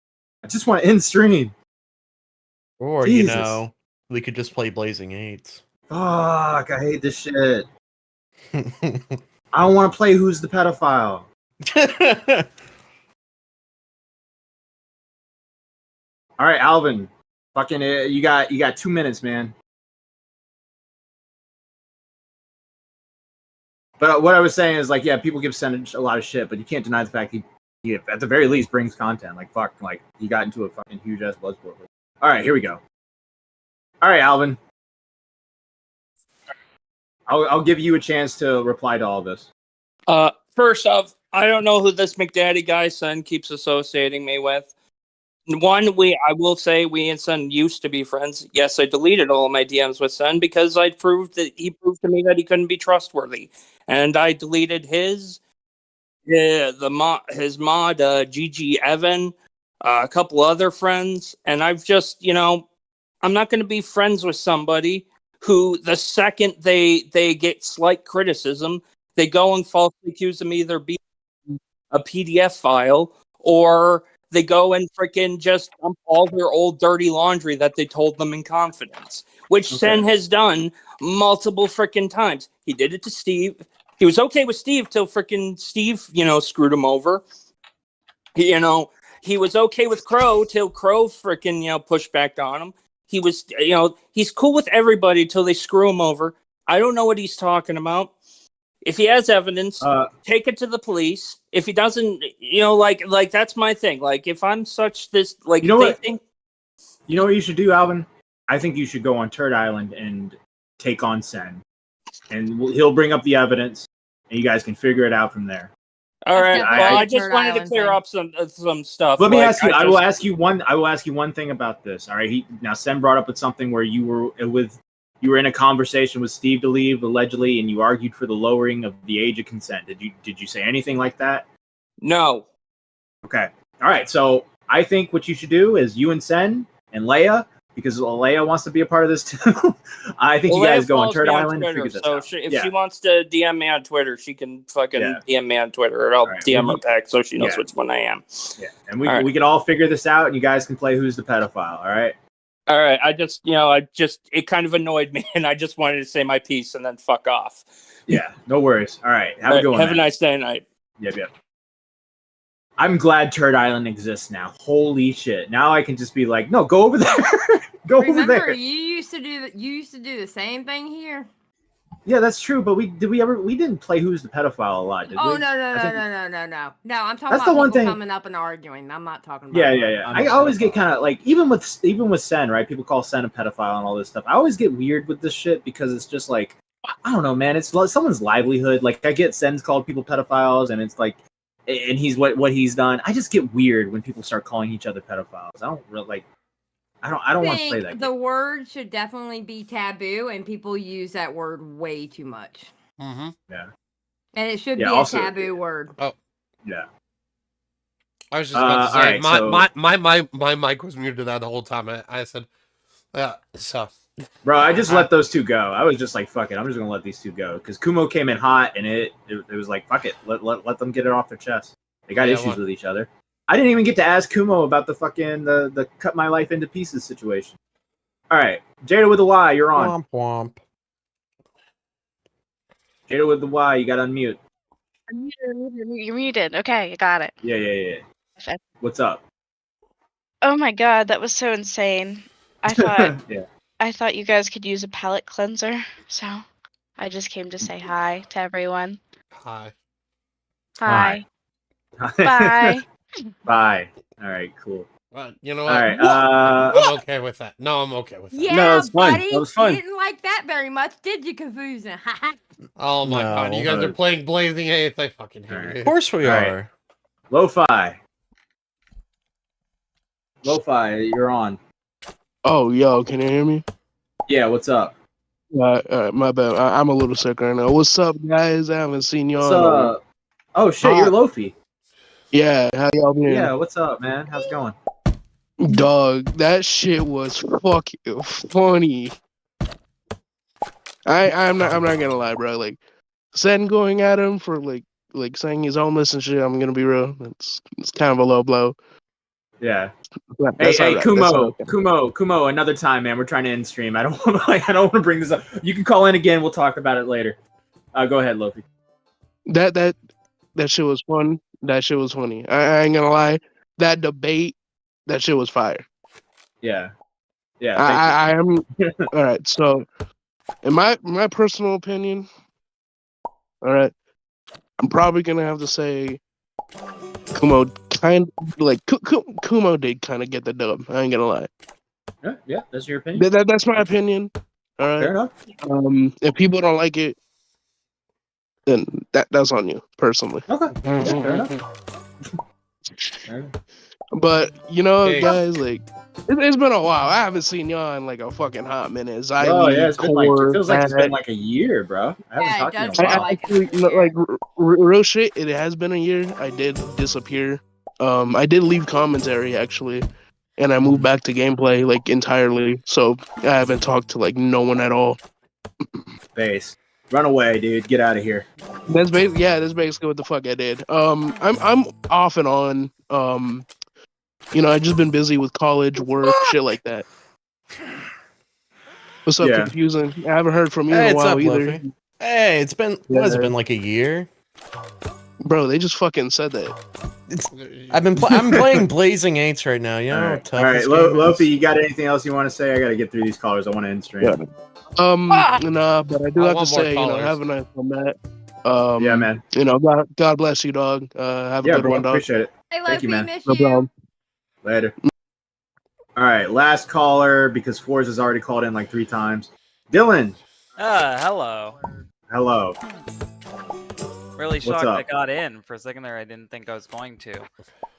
I just want to end stream. Or, Jesus. we could just play Blazing Eights. Fuck, I hate this shit. I don't want to play Who's the Pedophile. All right, Alvin. Fucking, you got 2 minutes, man. But what I was saying is, like, yeah, people give Senate a lot of shit, but you can't deny the fact he at the very least brings content. Like, fuck, like, he got into a fucking huge ass blood sport. All right, here we go. All right, Alvin. I'll give you a chance to reply to all this. First off, I don't know who this McDaddy guy's son keeps associating me with. One, I will say we and Son used to be friends. Yes, I deleted all of my DMs with Son because he proved to me that he couldn't be trustworthy, and I deleted his mod Gigi Evan, a couple other friends, and I've just I'm not going to be friends with somebody who the second they get slight criticism, they go and falsely accuse them either being a PDF file or they go and freaking just dump all their old dirty laundry that they told them in confidence, which Sen has done multiple freaking times. He did it to Steve. He was okay with Steve till freaking Steve, screwed him over. He was okay with Crow till Crow freaking, pushed back on him. He was, he's cool with everybody till they screw him over. I don't know what he's talking about. If he has evidence, take it to the police. If he doesn't, like that's my thing. Like if I'm what you should do, Alvin? I think you should go on Turd Island and take on Sen, and he'll bring up the evidence, and you guys can figure it out from there. All right. definitely Well, a I just Turd wanted to Island clear thing. up some stuff. Let me like, ask you. I will just- ask you one. I will ask you one thing about this. All right. Now, Sen brought up with something where you were in a conversation with Steve DeLeve allegedly, and you argued for the lowering of the age of consent. Did you say anything like that? No. Okay. All right. So I think what you should do is you and Sen and Leia, because Leia wants to be a part of this too. I think Well, you guys Leia go on follows Turd me Island and Twitter, figure this so out. if Yeah. she wants to DM me on Twitter, she can fucking DM me on Twitter, or I'll DM her back so she knows which one I am. Yeah, and we can all figure this out, and you guys can play who's the pedophile. All right. All right. It kind of annoyed me, and I just wanted to say my piece and then fuck off. Yeah. No worries. All right. Have a good one. Have man. a nice day, night. Yep. I'm glad Turd Island exists now. Holy shit! Now I can just be like, no, go over there. Go over Remember, there. you used to do the same thing here. Yeah, that's true. But we didn't play who's the pedophile a lot, did Oh we? no. I think- No, I'm talking That's about the one people thing- coming up and arguing. I'm not talking about. Yeah. I always get kind of like even with Sen, right? People call Sen a pedophile and all this stuff. I always get weird with this shit because it's just like I don't know, man. It's someone's livelihood. Like I get Sen's called people pedophiles, and it's like, and he's what he's done. I just get weird when people start calling each other pedophiles. I don't really like. I don't want to play that. The word should definitely be taboo, and people use that word way too much. Mm-hmm. Yeah. And it should Yeah, be also- a taboo word. Oh. Yeah. I was just about to say, all right, my mic was muted that the whole time. I said, yeah, so. Bro, I just let those two go. I was just like, fuck it. I'm just gonna let these two go because Kumo came in hot, and it was like, fuck it. Let them get it off their chest. They got issues with each other. I didn't even get to ask Kumo about the fucking the cut my life into pieces situation. All right, Jada with the Y, you're on. Womp womp. Jada with the Y, you got to unmute. You're muted. Okay, I got it. Yeah. What's up? Oh my god, that was so insane. I thought Yeah. I thought you guys could use a palate cleanser, so I just came to say hi to everyone. Hi. Hi. Bye. Bye. All right, cool. You know what? All right. I'm okay with that. No, I'm okay with that. Yeah, No, it's fine. buddy. That was fun. You didn't like that very much, did you, Confusion? Oh my god, you guys are playing Blazing 8th. I fucking hate it. Of course we All are. right. Lo-fi. Lo-fi, you're on. Oh, yo, can you hear me? Yeah, what's up? My bad. I'm a little sick right now. What's up, guys? I haven't seen y'all. What's up? Oh shit, you're Lofi. Yeah, how y'all been? Yeah, what's up, man? How's it going? Dog, that shit was fucking funny. I'm not gonna lie, bro. Like, Sen going at him for like saying he's homeless and shit. I'm gonna be real. It's kind of a low blow. Yeah. That's Hey, not- Kumo, that's not- Kumo, another time, man. We're trying to end stream. I don't want to bring this up. You can call in again. We'll talk about it later. Go ahead, Lofi. That shit was fun. That shit was funny. I ain't gonna lie. That debate, that shit was fire. Yeah. Yeah. I am all right. So, in my personal opinion, all right, I'm probably gonna have to say Kumo Kumo did kind of get the dub. I ain't gonna lie. Yeah, that's your opinion. That's my opinion. All right. Fair enough. If people don't like it, then that's on you personally. Okay. Yeah, fair enough. But you know, Hey. guys, like it's been a while. I haven't seen y'all in like a fucking hot minute. Oh yeah, it's been like it feels like it's been like a year, bro. I haven't talked to you in a while. Actually, like real shit, it has been a year. I did disappear. I did leave commentary actually, and I moved back to gameplay like entirely. So I haven't talked to like no one at all. Base. Run away, dude. Get out of here. That's basically what the fuck I did. I'm off and on. You know, I just been busy with college, work, shit like that. What's up, Yeah. Confusing? I haven't heard from you Hey, in a what's while up, either. Luffy? Hey, it's been what has it been like a year? Bro, they just fucking said that. I'm playing Blazing Eights right now. You know how tough All right, this game is? Lofi, you got anything else you want to say? I got to get through these callers. I want to end stream. Nah, but I do have to want more say, callers. have a nice one, Matt. Yeah, man. You know, God bless you, dog. Have a Yeah, good bro. one, dog. Appreciate it. Hey, Thank you, Lofi, man. miss No you. problem. Later. All right, last caller because Forza has already called in like 3 times. Dylan, Hello. hello. Really What's shocked up? I got in. For a second there, I didn't think I was going to.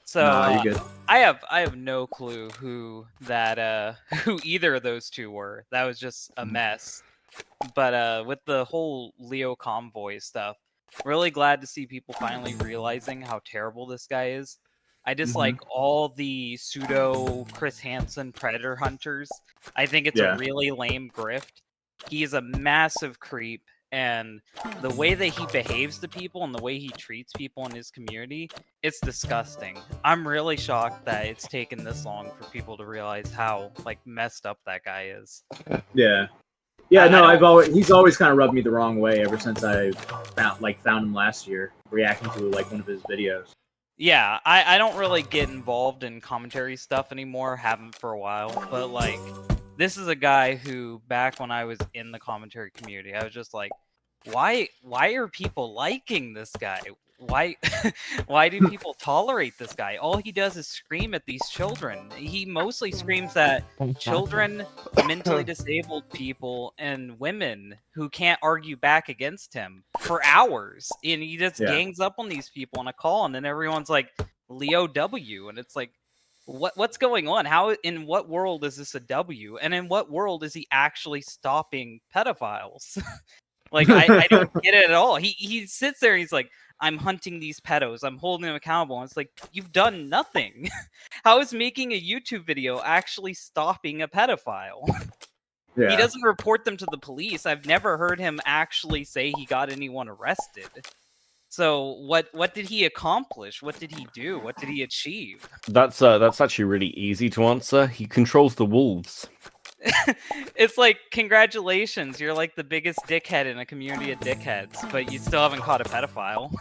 So Nah, you're good. I have no clue who that who either of those two were. That was just a mess. But with the whole Leo Convoy stuff, really glad to see people finally realizing how terrible this guy is. I dislike all the pseudo Chris Hansen predator hunters. I think it's a really lame grift. He's a massive creep, and the way that he behaves to people and the way he treats people in his community, it's disgusting. I'm really shocked that it's taken this long for people to realize how like messed up that guy is. Yeah. Yeah, no, he's always kind of rubbed me the wrong way ever since I found him last year, reacting to like one of his videos. Yeah, I don't really get involved in commentary stuff anymore, haven't for a while, but like this is a guy who back when I was in the commentary community, I was just like, why are people liking this guy? Why do people tolerate this guy? All he does is scream at these children. He mostly screams at children, mentally disabled people, and women who can't argue back against him for hours. And he just gangs up on these people on a call, and then everyone's like, Leo W. And it's like, what's going on? How, in what world is this a W? And in what world is he actually stopping pedophiles? Like, I don't get it at all. He sits there and he's like, I'm hunting these pedos. I'm holding them accountable. And it's like, you've done nothing. How is making a YouTube video actually stopping a pedophile? Yeah. He doesn't report them to the police. I've never heard him actually say he got anyone arrested. So what did he accomplish? What did he do? What did he achieve? That's actually really easy to answer. He controls the wolves. It's like, congratulations, you're like the biggest dickhead in a community of dickheads, but you still haven't caught a pedophile.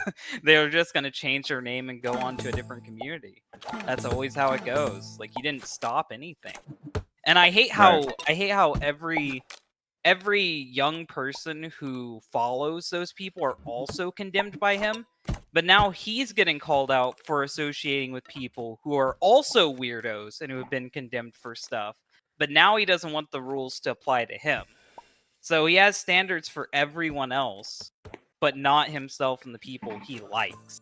They were just going to change their name and go on to a different community. That's always how it goes. Like, he didn't stop anything. And I hate how every young person who follows those people are also condemned by him. But now he's getting called out for associating with people who are also weirdos and who have been condemned for stuff. But now he doesn't want the rules to apply to him. So he has standards for everyone else, but not himself and the people he likes.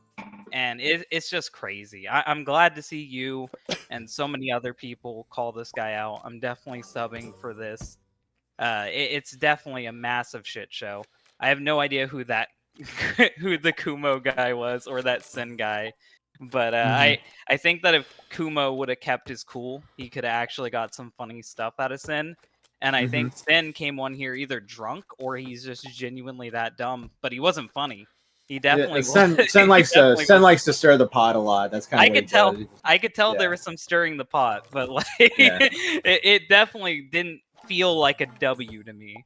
And it's just crazy. I'm glad to see you and so many other people call this guy out. I'm definitely subbing for this. It's definitely a massive shit show. I have no idea who the Kumo guy was or that Sin guy. But I think that if Kumo would have kept his cool, he could have actually got some funny stuff out of Sin. And I think Sin came on here either drunk or he's just genuinely that dumb. But he wasn't funny. He definitely Sen likes to stir the pot a lot. That's kind of I could tell there was some stirring the pot, but like it definitely didn't feel like a W to me.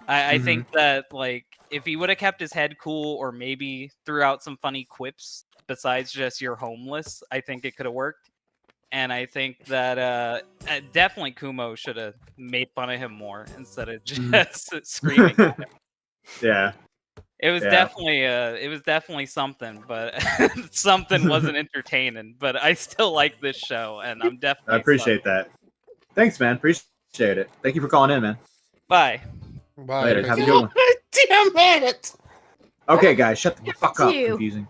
I think that like if he would have kept his head cool or maybe threw out some funny quips besides just "you're homeless," I think it could have worked. And I think that definitely Kumo should have made fun of him more instead of just screaming at him. Yeah. It was definitely something, but something wasn't entertaining. But I still like this show, and I'm definitely. I appreciate that. Thanks, man. Appreciate it. Thank you for calling in, man. Bye. Bye. Later. Have a good one. Damn it! Okay, guys, shut the fuck up. Confusing.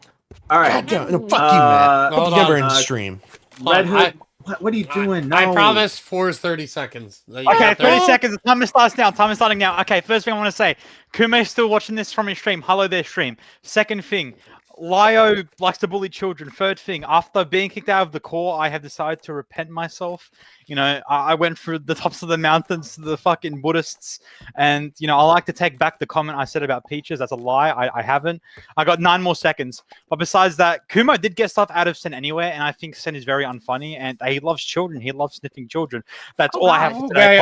All right. God, no, fuck you, man. hold Never on, in stream. Red Hood. What are you doing? No. I promise 4 is 30 seconds. Okay, 30 seconds. The timer starts now. Timer starting now. Okay, first thing I want to say, Kume's still watching this from his stream. Hello there, stream. Second thing, Lio likes to bully children. Third thing, after being kicked out of the core, I have decided to repent myself. You know, I went through the tops of the mountains to the fucking Buddhists, and you know, I like to take back the comment I said about peaches. That's a lie. I haven't. I got 9 more seconds. But besides that, Kumo did get stuff out of Sen anyway, and I think Sen is very unfunny, and he loves children. He loves sniffing children. That's all I have to say.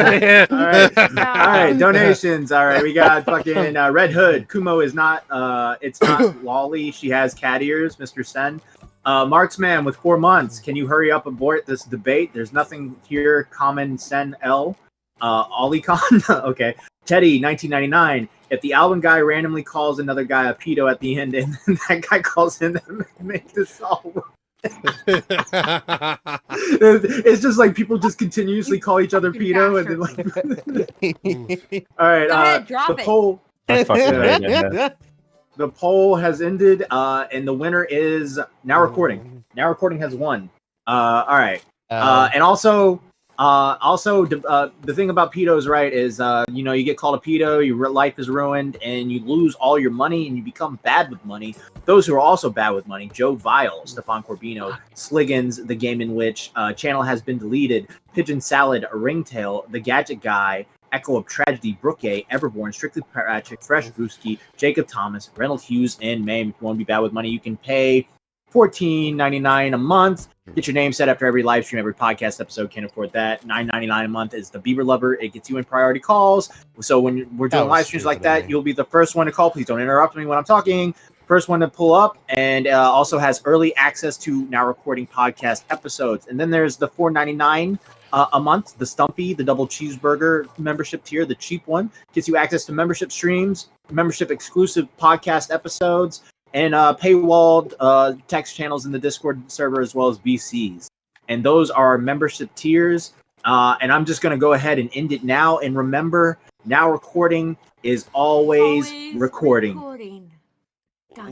Okay. All right. Donations. All right. We got fucking Red Hood. Kumo is not. It's not Lolly. She has cat ears. Mr. Sen. Marksman with 4 months. Can you hurry up abort this debate? There's nothing here. Common Sen L. Olicon. Okay. Teddy 1999. If the album guy randomly calls another guy a pedo at the end, and that guy calls in to make this all work. It's just like people just continuously call each other pedo, and then like. All right. Drop the it. poll. I fucking hate it. The poll has ended, and the winner is Now Recording. Now Recording has won. All right. And also, the thing about pedos, right, is you get called a pedo, your life is ruined, and you lose all your money, and you become bad with money. Those who are also bad with money: Joe Vile, Stefan Corbino, Sliggins, The Game in Which, channel has been deleted, Pigeon Salad, Ringtail, The Gadget Guy, Echo of Tragedy, Brooke A, Everborn, Strictly Patrick, Fresh Brewski, Jacob Thomas, Reynolds Hughes, and Mame. If you want to be bad with money, you can pay $14.99 a month. Get your name set after every live stream, every podcast episode. Can't afford that. $9.99 a month is the Bieber Lover. It gets you in priority calls. So when we're doing live streams like that, you'll be the first one to call. Please don't interrupt me when I'm talking. First one to pull up, and also has early access to Now Recording podcast episodes. And then there's the $4.99 a month, the Stumpy, the double cheeseburger membership tier, the cheap one, gets you access to membership streams, membership exclusive podcast episodes, and paywalled text channels in the Discord server, as well as VCs. And those are membership tiers. And I'm just going to go ahead and end it now. And remember, Now Recording is always recording. Bye.